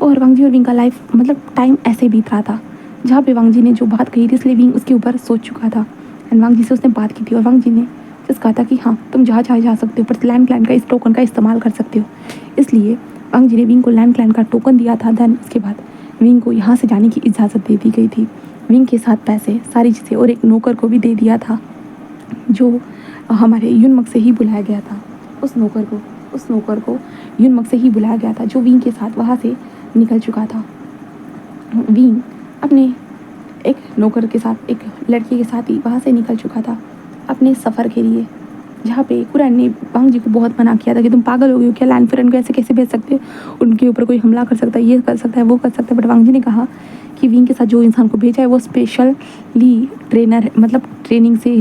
और वांग जी और विंग का लाइफ मतलब टाइम ऐसे बीत रहा था, जहाँ पे वांग जी ने जो बात कही थी इसलिए विंग उसके ऊपर सोच चुका था एंड वांग जी से उसने बात की थी, और वांग जी ने जस्ट कहा था कि हाँ तुम जहाँ चाहे जा सकते हो पर लैंड क्लैन का इस टोकन का इस्तेमाल कर सकते हो। इसलिए वांग जी ने विंग को लैंड क्लैन का टोकन दिया था। देन उसके बाद विंग को यहाँ से जाने की इजाज़त दे दी गई थी। विंग के साथ पैसे सारी चीज़ें और एक नौकर को भी दे दिया था जो हमारे यूनमक से ही बुलाया गया था। उस नौकर को यूनमक से ही बुलाया गया था जो विंग के साथ वहाँ से निकल चुका था। विंग अपने एक नौकर के साथ एक लड़की के साथ ही वहाँ से निकल चुका था अपने सफ़र के लिए, जहाँ पे कुरैन ने वांग जी को बहुत मना किया था कि तुम पागल हो गए हो क्या, लैंड फ्रेंड को ऐसे कैसे भेज सकते हो, उनके ऊपर कोई हमला कर सकता है, ये कर सकता है वो कर सकता है। बट वांग जी ने कहा कि विंग के साथ जो इंसान को भेजा है वो स्पेशली ट्रेनर है, मतलब ट्रेनिंग से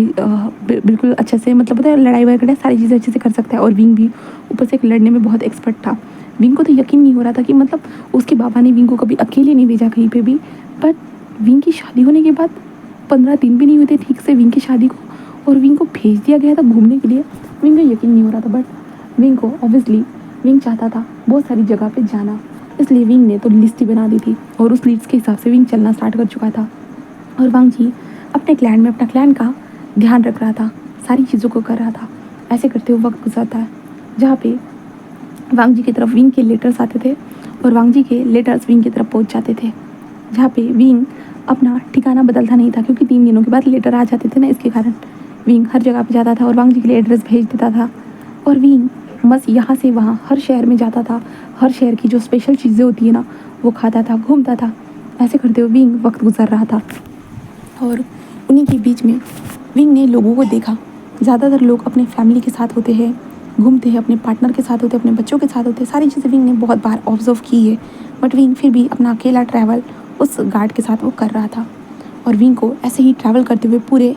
बिल्कुल अच्छे से मतलब पता है लड़ाई वगैरह सारी चीज़ें अच्छे से कर सकता है, और विंग भी ऊपर से एक लड़ने में बहुत एक्सपर्ट था। विंग को तो यकीन नहीं हो रहा था कि मतलब उसके बाबा ने विंग को कभी अकेले नहीं भेजा कहीं पे भी, बट विंग की शादी होने के बाद 15 दिन भी नहीं हुए थे ठीक से विंग की शादी को, और विंग को भेज दिया गया था घूमने के लिए। विंग को यकीन नहीं हो रहा था, बट विंग को ऑब्वियसली विंग चाहता था बहुत सारी जगह पे जाना, इसलिए विंग ने तो लिस्ट ही बना दी थी और उस लिस्ट के हिसाब से विंग चलना स्टार्ट कर चुका था। और वांग जी अपने क्लैन में अपना क्लैन का ध्यान रख रहा था, सारी चीज़ों को कर रहा था। ऐसे करते हुए वक्त गुजरता है, जहाँ पे वांग जी की तरफ विंग के लेटर्स आते थे और वांग जी के लेटर्स विंग की तरफ पहुँच जाते थे, जहाँ पे विंग अपना ठिकाना बदलता नहीं था क्योंकि 3 दिनों के बाद लेटर आ जाते थे ना, इसके कारण विंग हर जगह पे जाता था और वांग जी के लिए एड्रेस भेज देता था। और विंग बस यहाँ से वहाँ हर शहर में जाता था, हर शहर की जो स्पेशल चीज़ें होती है ना वो खाता था, घूमता था। ऐसे करते हुए विंग वक्त गुजर रहा था, और उन्हीं के बीच में विंग ने लोगों को देखा। ज़्यादातर लोग अपने फैमिली के साथ होते हैं, घूमते हैं, अपने पार्टनर के साथ होते हैं, अपने बच्चों के साथ होते हैं, सारी चीज़ें विंग ने बहुत बार ऑब्जर्व की है। बट विंग फिर भी अपना अकेला ट्रैवल उस गार्ड के साथ वो कर रहा था, और विंग को ऐसे ही ट्रैवल करते हुए पूरे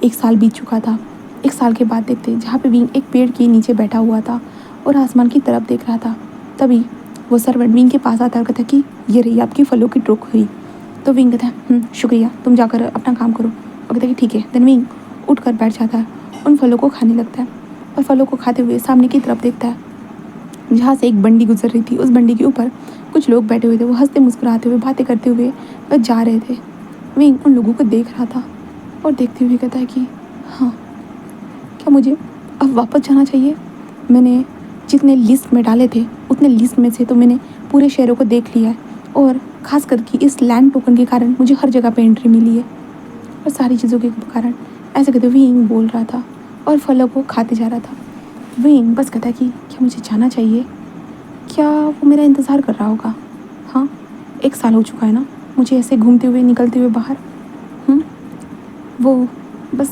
1 साल बीत चुका था। 1 साल के बाद देखते जहाँ पे विंग एक पेड़ के नीचे बैठा हुआ था और आसमान की तरफ देख रहा था, तभी वो सर्वेंट विंग के पास आता है और कहता है कि ये रही आपकी फलों की ट्रुक हुई। तो विंग कहता है शुक्रिया, तुम जाकर अपना काम करो। और कहता है कि ठीक है। देन विंग उठ कर बैठ जाता है, उन फलों को खाने लगता है और फलों को खाते हुए सामने की तरफ देखता है जहाँ से एक बंडी गुजर रही थी। उस बंडी के ऊपर कुछ लोग बैठे हुए थे, वो हंसते मुस्कुराते हुए बातें करते हुए वह जा रहे थे। विंग उन लोगों को देख रहा था और देखते हुए कहता है कि हाँ क्या मुझे अब वापस जाना चाहिए। मैंने जितने लिस्ट में डाले थे उतने लिस्ट में से तो मैंने पूरे शहरों को देख लिया है, और ख़ास करके इस लैंड टोकन के कारण मुझे हर जगह पे एंट्री मिली है और सारी चीज़ों के कारण। ऐसे कहते विंग बोल रहा था और फलों को खाते जा रहा था। विंग बस कहता है कि क्या मुझे जाना चाहिए, क्या वो मेरा इंतज़ार कर रहा होगा। हाँ 1 साल हो चुका है ना मुझे ऐसे घूमते हुए निकलते हुए बाहर। वो बस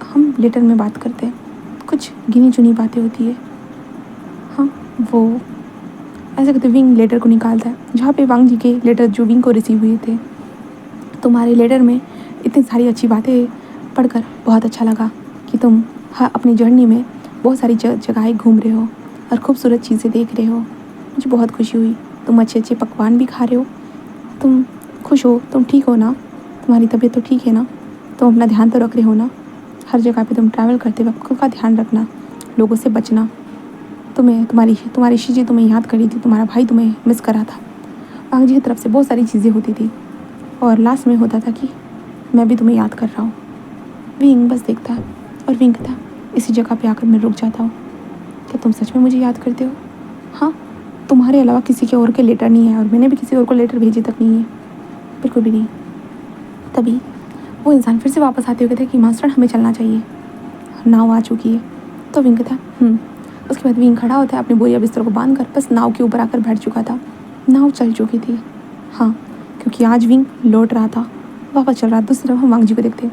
हम लेटर में बात करते हैं, कुछ गिनी चुनी बातें होती है। हाँ वो ऐसे कहते विंग लेटर को निकालता है जहाँ पे वांग जी के लेटर जो विंग को रिसीव हुए थे। तुम्हारे लेटर में इतनी सारी अच्छी बातें पढ़कर बहुत अच्छा लगा कि तुम अपनी जर्नी में बहुत सारी जगहें घूम रहे हो और खूबसूरत चीज़ें देख रहे हो। मुझे बहुत खुशी हुई। तुम अच्छे अच्छे पकवान भी खा रहे हो। तुम खुश हो, तुम ठीक हो ना? तुम्हारी तबीयत तो ठीक है ना? तुम अपना ध्यान तो रख रहे हो ना? हर जगह पे तुम ट्रैवल करते वक्त खुद का ध्यान रखना, लोगों से बचना। तुम्हें तुम्हारी चीज़ें तुम्हें याद करी थी, तुम्हारा भाई तुम्हें मिस करा था। वांग जी की तरफ से बहुत सारी चीज़ें होती थी और लास्ट में होता था कि मैं भी तुम्हें याद कर रहा हूँ। विंग बस देखता है और विंग कहता, इसी जगह पे आकर मैं रुक जाता हूँ। क्या तुम सच में मुझे याद करते हो? हाँ, तुम्हारे अलावा किसी के और के लेटर नहीं है और मैंने भी किसी और को लेटर भेजे तक नहीं है, बिल्कुल भी नहीं। तभी वो इंसान फिर से वापस आते हुए कहते कि मास्टर हमें चलना चाहिए, नाव आ चुकी है। तो विंग कहता उसके बाद विंग खड़ा होता है अपनी बोरिया बिस्तर को बांध कर, बस नाव के ऊपर आकर बैठ चुका था। नाव चल चुकी थी, हाँ, क्योंकि आज विंग लौट रहा था, वापस चल रहा था। दूसरी तरफ हम वांग जी को देखते।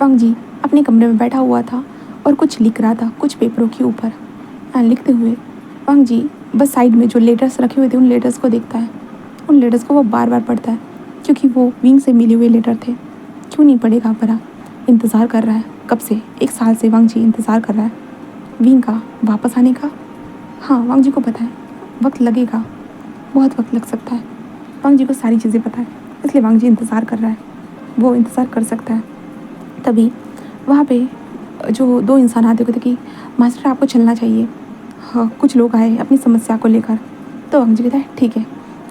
वांग जी अपने कमरे में बैठा हुआ था और कुछ लिख रहा था कुछ पेपरों के ऊपर। लिखते हुए वांग जी बस साइड में जो लेटर्स रखे हुए थे उन लेटर्स को देखता है। उन लेटर्स को वो बार बार पढ़ता है क्योंकि वो विंग से मिले हुए लेटर थे। क्यों नहीं पढ़ेगा भला? इंतज़ार कर रहा है कब से, 1 साल से वांग जी इंतज़ार कर रहा है विंग का वापस आने का। हाँ, वांग जी को पता है वक्त लगेगा, बहुत वक्त लग सकता है। वांग जी को सारी चीज़ें पता है, इसलिए वांग जी इंतज़ार कर रहा है, वो इंतज़ार कर सकता है। तभी वहाँ पे जो 2 इंसान आते हुए थे कि मास्टर आपको चलना चाहिए। हाँ, कुछ लोग आए अपनी समस्या को लेकर। तो वांग जी कहता है ठीक है।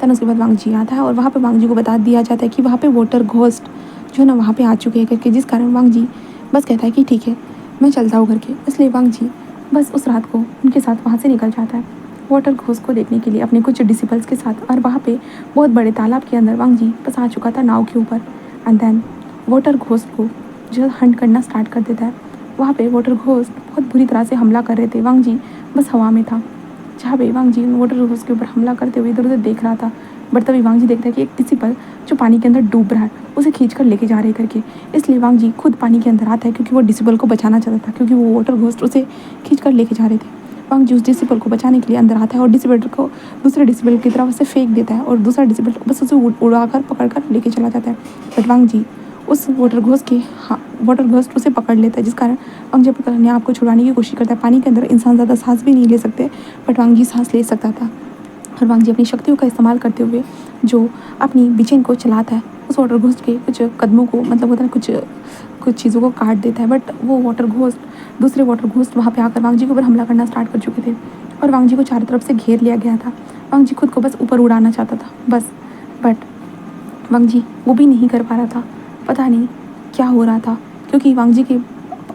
देन उसके बाद वांग जी आता है और वहाँ पे वांग जी को बता दिया जाता है कि वहाँ पे वाटर घोस्ट जो है ना वहाँ पे आ चुके हैं करके, जिस कारण वांग जी बस कहता है कि ठीक है मैं चलता हूँ करके। इसलिए वांग जी बस उस रात को उनके साथ वहाँ से निकल जाता है वाटर घोस्ट को देखने के लिए अपने कुछ डिसिपल्स के साथ। और वहाँ पे बहुत बड़े तालाब के अंदर वांग जी बस आ चुका था नाव के ऊपर। एंड देन वाटर घोस्ट को जो हंट करना स्टार्ट कर देता है। वहाँ पे वाटर घोस्ट बहुत बुरी तरह से हमला कर रहे थे। वांग जी बस हवा में था, जहाँ पे वांग जी वाटर घोस्ट के ऊपर हमला करते हुए इधर उधर देख रहा था। बट तभी वांग जी देखता है कि एक डिसिपल जो पानी के अंदर डूब रहा है उसे खींच कर लेके जा रहे करके। इसलिए वांग जी खुद पानी के अंदर आता है क्योंकि वो डिसिपल को बचाना चाहता था, क्योंकि वो वाटर घोस्ट उसे खींच कर लेके जा रहे थे। वांग जी उस डिसिपल को बचाने के लिए अंदर आता है और डिसिपल को दूसरे डिसिपल की तरफ से फेंक देता है और दूसरा डिसिपल बस उसे उड़ा कर पकड़ कर लेके चला जाता है। बट वांग जी उस वाटर घोस्ट उसे पकड़ लेता है, जिस कारण वांग जी अपने आप को छुड़ाने की कोशिश करता है। पानी के अंदर इंसान ज़्यादा सांस भी नहीं ले सकते, बट वांग जी सांस ले सकता था। और वांग जी अपनी शक्तियों का इस्तेमाल करते हुए जो अपनी बिचेन को चलाता है उस वाटर घोस्ट के कुछ कदमों को, मतलब होता है कुछ चीज़ों को काट देता है। बट वो दूसरे वाटर घोस्ट वहाँ पे आकर वांग जी के ऊपर हमला करना स्टार्ट कर चुके थे और वांग जी को चारों तरफ से घेर लिया गया था। वांग जी खुद को बस ऊपर उड़ाना चाहता था बस, बट वांग जी वो भी नहीं कर पा रहा था। पता नहीं क्या हो रहा था, क्योंकि वांग जी के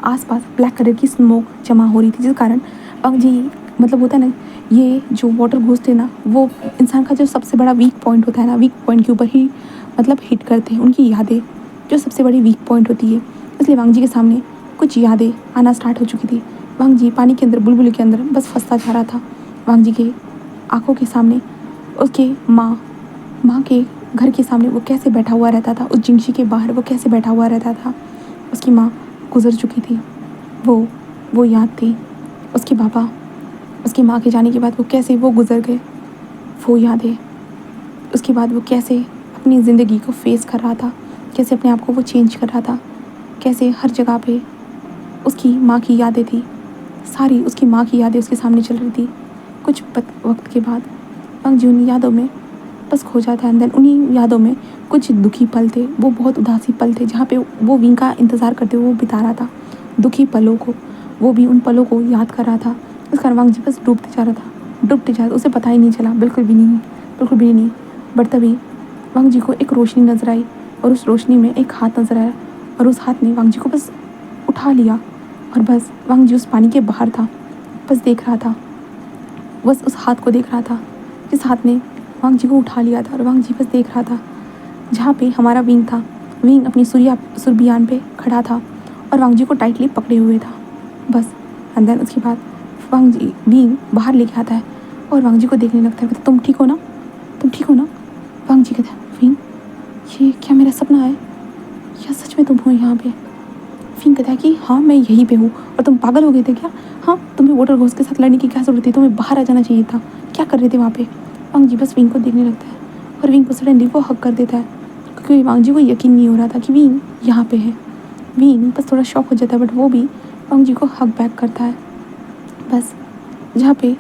आसपास ब्लैक कलर की स्मोक जमा हो रही थी, जिस कारण वांग जी, मतलब होता है ना, ये जो वाटर घोस्ट है ना वो इंसान का जो सबसे बड़ा वीक पॉइंट होता है ना, वीक पॉइंट के ऊपर ही मतलब हिट करते हैं। उनकी यादें जो सबसे बड़ी वीक पॉइंट होती है, इसलिए वांग जी के सामने कुछ यादें आना स्टार्ट हो चुकी थी। वांग जी पानी के अंदर बुलबुल के अंदर बस फंसता जा रहा था। वांग जी के आंखों के सामने उसके माँ के घर के सामने वो कैसे बैठा हुआ रहता था, उस जिंगशी के बाहर वो कैसे बैठा हुआ रहता था। उसकी माँ गुजर चुकी थी, वो याद थी। उसके पापा उसकी माँ के जाने के बाद वो कैसे वो गुजर गए, वो यादें। उसके बाद वो कैसे अपनी ज़िंदगी को फेस कर रहा था, कैसे अपने आप को वो चेंज कर रहा था, कैसे हर जगह पे उसकी माँ की यादें थी, सारी उसकी माँ की यादें उसके सामने चल रही थी। कुछ वक्त के बाद वांग जी उन यादों में बस खो जाता है। अंदर उन्हीं यादों में कुछ दुखी पल थे, वो बहुत उदासी पल थे जहाँ पे वो विंग का इंतज़ार करते हुए वो बिता रहा था दुखी पलों को। वो भी उन पलों को याद कर रहा था। इस कारण वांग जी बस डूबते जा रहा था, उसे पता ही नहीं चला, बिल्कुल भी नहीं। बट तभी वांग जी को एक रोशनी नजर आई और उस रोशनी में एक हाथ नजर आया और उस हाथ ने वांग जी को बस उठा लिया और बस वांग जी उस पानी के बाहर था, बस देख रहा था, बस उस हाथ को देख रहा था जिस हाथ ने वांग जी को उठा लिया था। और वांग जी बस देख रहा था जहाँ पे हमारा विंग था। विंग अपनी सुरबियान पे खड़ा था और वांग जी को टाइटली पकड़े हुए था बस। एंड देन उसके बाद विंग बाहर लेके आता है और वांग जी को देखने लगता है, कहता तुम ठीक हो ना, तुम ठीक हो ना? वांग जी कहता है विंग ये क्या मेरा सपना है या सच में तुम हो यहाँ पे? विंग कहता है कि हाँ मैं यहीं पे हूँ। और तुम पागल हो गए थे क्या? हाँ, तुम्हें वाटर घोस्ट के साथ लड़ने की क्या ज़रूरत थी, तुम्हें बाहर आ जाना चाहिए था, क्या कर रहे थे वहाँ पे? वांग जी बस विंग को देखने लगता है और विंग को सडनली वो हक कर देता है, क्योंकि वांग जी को यकीन नहीं हो रहा था कि विंग यहाँ पे है। विंग बस थोड़ा शॉक हो जाता है, बट वो भी वांग जी को हक बैक करता है। बस जहाँ पे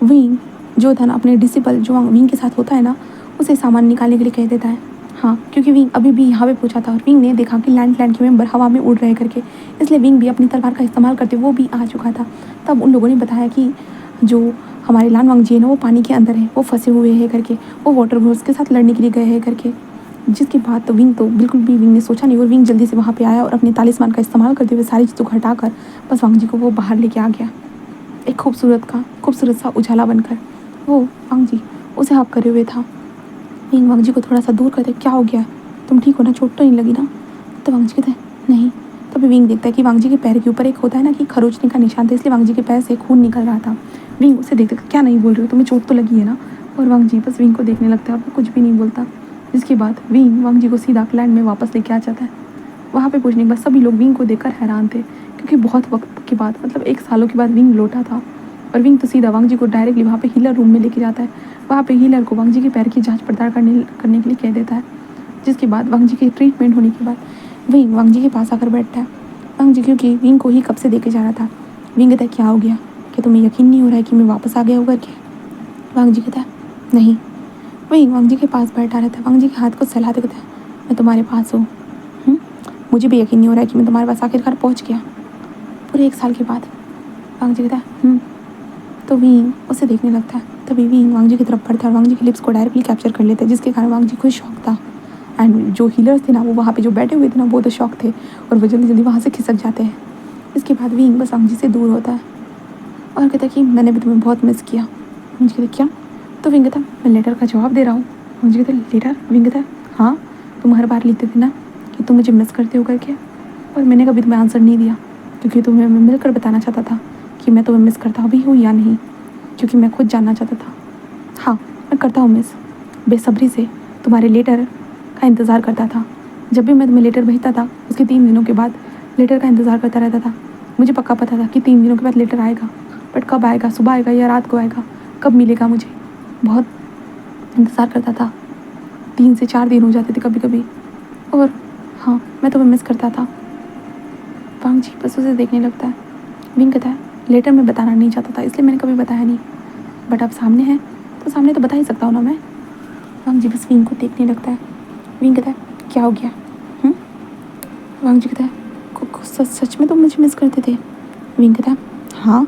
विंग जो था ना अपने डिसिबल जो विंग के साथ होता है ना, उसे सामान निकालने के लिए कह देता है। हाँ, क्योंकि विंग अभी भी यहाँ पे पूछा था और विंग ने देखा कि लैंड के मेंबर हवा में उड़ रहे करके, इसलिए विंग भी अपनी तलवार का इस्तेमाल करते वो भी आ चुका था। तब उन लोगों ने बताया कि जो हमारे लान वांग जी है ना वो पानी के अंदर है, वो फंसे हुए हैं करके, वो वाटर घोर्स के साथ लड़ने के लिए गए हैं करके। जिसके बाद तो विंग तो बिल्कुल भी विंग ने सोचा नहीं और विंग जल्दी से वहाँ पे आया और अपने तालिस्मान का इस्तेमाल करते हुए सारी चीज़ों को हटाकर बस वांग जी को वो बाहर लेके आ गया। एक खूबसूरत सा उजाला बनकर वो वांग जी उसे हक करे हुए था। विंग वांग जी को थोड़ा सा दूर करते, क्या हो गया, तुम ठीक हो ना, चोट तो नहीं लगी ना? तो वांग जी कहते हैं नहीं। तभी विंग देखता है कि वांग जी के पैर के ऊपर एक होता है ना कि खरोचने का निशान था, इसलिए वांग जी के पैर से खून निकल रहा था। विंग उसे देखते, क्या नहीं बोल रहे हो, तुम्हें चोट तो लगी है ना? और वांग जी बस विंग को देखने लगता है और वो कुछ भी नहीं बोलता। जिसके बाद विंग वांग जी को सीधा लैंड में वापस लेके आ जाता है। वहाँ पे पहुँचने के बाद सभी लोग विंग को देखकर हैरान थे, क्योंकि बहुत वक्त के बाद मतलब 1 सालों के बाद विंग लौटा था। और विंग तो सीधा वांग जी को डायरेक्टली वहाँ पे हीलर रूम में लेके जाता है। वहाँ पे हीलर को वांग जी के पैर की जांच पड़ताल करने के लिए कह देता है। जिसके बाद वांग जी के ट्रीटमेंट होने के बाद विंग वांग जी के पास आकर बैठता है। वांग जी क्योंकि विंग को ही कब से देखे जा रहा था। विंग कहता है क्या हो गया, क्या तुम्हें यकीन नहीं हो रहा है कि मैं वापस आ गया हूँ करके? वांग जी कहता है नहीं। विंग वांग जी के पास बैठा रहता है, वांग जी के हाथ को सहलाते कहता है मैं तुम्हारे पास हूँ। मुझे भी यकीन नहीं हो रहा है कि मैं तुम्हारे पास आखिरकार पहुँच गया पूरे 1 साल के बाद। वांग जी कहता है तो विंग उसे देखने लगता है। तभी विंग वांग जी की तरफ बढ़ता है और वांग जी के लिप्स को डायरेक्टली कैप्चर कर लेता है, जिसके कारण वांग जी को शौक था। एंड जो हीलर्स थे ना वो वहाँ पे जो बैठे हुए थे ना वो तो शौक थे और वो जल्दी जल्दी वहाँ से खिसक जाते हैं। इसके बाद विंग बस वांग जी से दूर होता है और कहता है कि मैंने भी तुम्हें बहुत मिस किया। वांग जी कहते क्या? तो विंग कहता मैं लेटर का जवाब दे रहा हूँ। वांग जी कहते लेटर? विंग कहता हाँ, तुम हर बार लिखते थे ना कि तुम मुझे मिस करते हो करके, और मैंने कभी तुम्हें आंसर नहीं दिया क्योंकि तुम्हें मैं मिलकर बताना चाहता था कि मैं तुम्हें मिस करता भी हूँ या नहीं, क्योंकि मैं खुद जानना चाहता था। हाँ, मैं करता हूँ मिस, बेसब्री से तुम्हारे लेटर का इंतज़ार करता था। जब भी मैं तुम्हें लेटर भेजता था उसके 3 दिनों के बाद लेटर का इंतज़ार करता रहता था। मुझे पक्का पता था कि 3 दिनों के बाद लेटर आएगा, बट कब आएगा, सुबह आएगा या रात को आएगा, कब मिलेगा मुझे, बहुत इंतज़ार करता था। 3 से 4 दिन हो जाते थे कभी कभी। और हाँ, मैं तुम्हें मिस करता था। वांग जी बस उसे देखने लगता है। विंग कहता है लेटर में बताना नहीं चाहता था इसलिए मैंने कभी बताया नहीं, बट अब सामने है तो सामने तो बता ही सकता हूँ ना मैं। वांग जी बस विंग को देखने लगता है। विंग कहता है क्या हो गया? वांग जी कहता है सच में तुम मुझे मिस करते थे? विंग कहता है हाँ,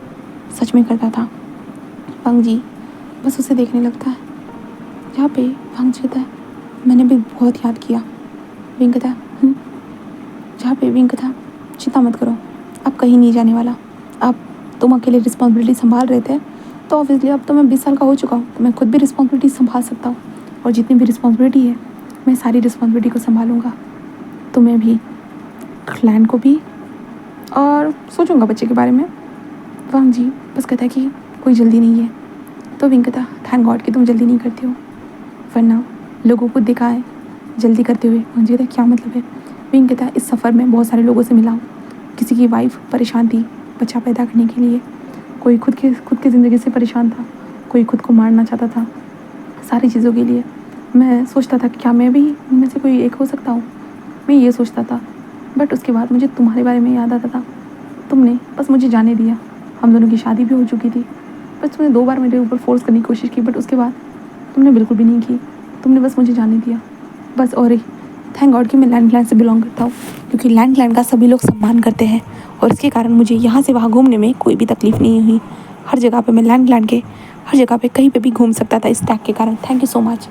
सच में करता था। वांग जी बस उसे देखने लगता है। जहाँ पे वांग जी कहता है मैंने भी बहुत याद किया। विंग कहता है जहाँ पे विंग कहता है चिंता मत करो, अब कहीं नहीं जाने वाला। अब तुम अकेले रिस्पॉन्सिबिलिटी संभाल रहे थे तो ऑब्वियसली अब तो मैं 20 साल का हो चुका हूँ तो मैं खुद भी रिस्पॉन्सिबिलिटी संभाल सकता हूँ, और जितनी भी रिस्पॉन्सिबिलिटी है मैं सारी रिस्पॉन्सिबिलिटी को संभालूंगा, तुम्हें भी, क्लैन को भी, और सोचूंगा बच्चे के बारे में। वांग जी बस कहता है कि कोई जल्दी नहीं है। तो विंग कहता थैंक गॉड कि तुम जल्दी नहीं करती हो, वरना लोगों को देखा है जल्दी करते हुए। वांग जी कहता क्या मतलब है? विंग कहता इस सफ़र में बहुत सारे लोगों से मिला हूँ। किसी की वाइफ परेशान थी बच्चा पैदा करने के लिए, कोई खुद के ज़िंदगी से परेशान था, कोई खुद को मारना चाहता था, सारी चीज़ों के लिए। मैं सोचता था कि क्या मैं भी इनमें से कोई एक हो सकता हूँ, मैं ये सोचता था। बट उसके बाद मुझे तुम्हारे बारे में याद आता था। तुमने बस मुझे जाने दिया, हम दोनों की शादी भी हो चुकी थी। बस तुमने 2 बार मेरे ऊपर फोर्स करने की कोशिश की, बट उसके बाद तुमने बिल्कुल भी नहीं की, तुमने बस मुझे जाने दिया बस। और थैंक गॉड कि मैं लैंड से बिलोंग करता हूँ, क्योंकि लैंड का सभी लोग सम्मान करते हैं और इसके कारण मुझे यहाँ से वहाँ घूमने में कोई भी तकलीफ़ नहीं हुई। हर जगह पे मैं लैंड के हर जगह पे कहीं पे भी घूम सकता था इस टैग के कारण। Thank you so much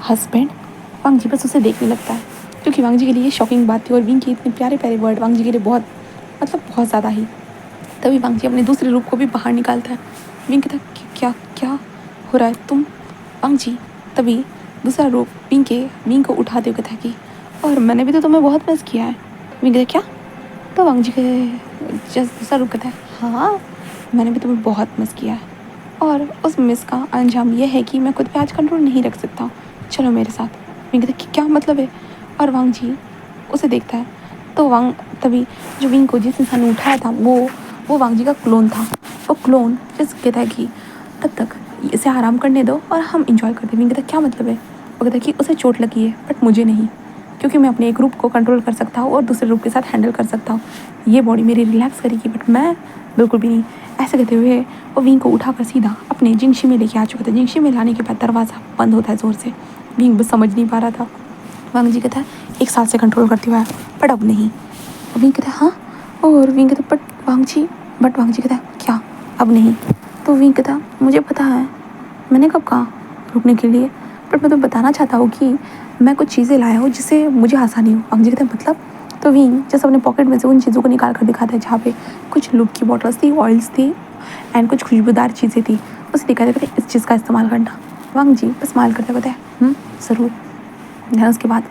husband. Wang ji बस उसे देखने लगता है, क्योंकि वांग जी के लिए शॉकिंग बात थी और विंग के इतने प्यारे प्यारे वर्ड वांग जी के लिए बहुत बहुत ज़्यादा ही। तभी वांग जी अपने दूसरे रूप को भी बाहर निकालता है। विंग कहता क्या क्या हो रहा है तुम? वांग जी तभी दूसरा रूप विंग को उठाते हुए कहता है कि और मैंने भी तो तुम्हें बहुत मिस किया है। विंग कहता क्या? तो वांग जी के जस्ट दूसरा रूप कहता है हाँ, मैंने भी तुम्हें बहुत मिस किया है, और उस मिस का अंजाम यह है कि मैं खुद पे आज कंट्रोल नहीं रख सकता, चलो मेरे साथ। विंग कहता क्या मतलब है? और वांग जी उसे देखता है तो तभी जो विंग को जिस इंसान ने उठाया था वो वांग जी का क्लोन था। वो क्लोन जस्ट कहता है कि तब तक इसे आराम करने दो और हम इंजॉय करते हैं। विंग कहता क्या मतलब है? वो कहता है कि उसे चोट लगी है बट मुझे नहीं, क्योंकि मैं अपने एक ग्रुप को कंट्रोल कर सकता हूँ और दूसरे ग्रुप के साथ हैंडल कर सकता हूँ। ये बॉडी मेरी रिलैक्स करेगी, बट मैं बिल्कुल भी नहीं। ऐसे कहते हुए वो विंग को उठाकर सीधा अपने जिंगशी में लेके आ चुका था। जिंगशी में लाने के बाद दरवाज़ा बंद होता है ज़ोर से। विंग बस समझ नहीं पा रहा था। वांग जी कहता है 1 साल से कंट्रोल करते हुआ है, बट अब नहीं। विंग कहता है हाँ, और विंग कहता है बट वांग जी कहता है क्या अब नहीं? तो विंग कहता है मुझे पता है, मैंने कब कहा रुकने के लिए, बट मैं तो बताना चाहता हूँ कि मैं कुछ चीज़ें लाया हूँ जिससे मुझे आसानी हो। वांग जी कहता है मतलब? तो विंग जैसे अपने पॉकेट में से उन चीज़ों को निकाल कर दिखाता है जहाँ पे कुछ लूप की बॉटल्स थी, ऑयल्स थी एंड कुछ खुशबूदार चीज़ें थी। उसे दिखाते कहते इस चीज़ का इस्तेमाल करना। वांग जी बस स्माइल करते कहते हैं ज़रूर। ध्यान उसके बाद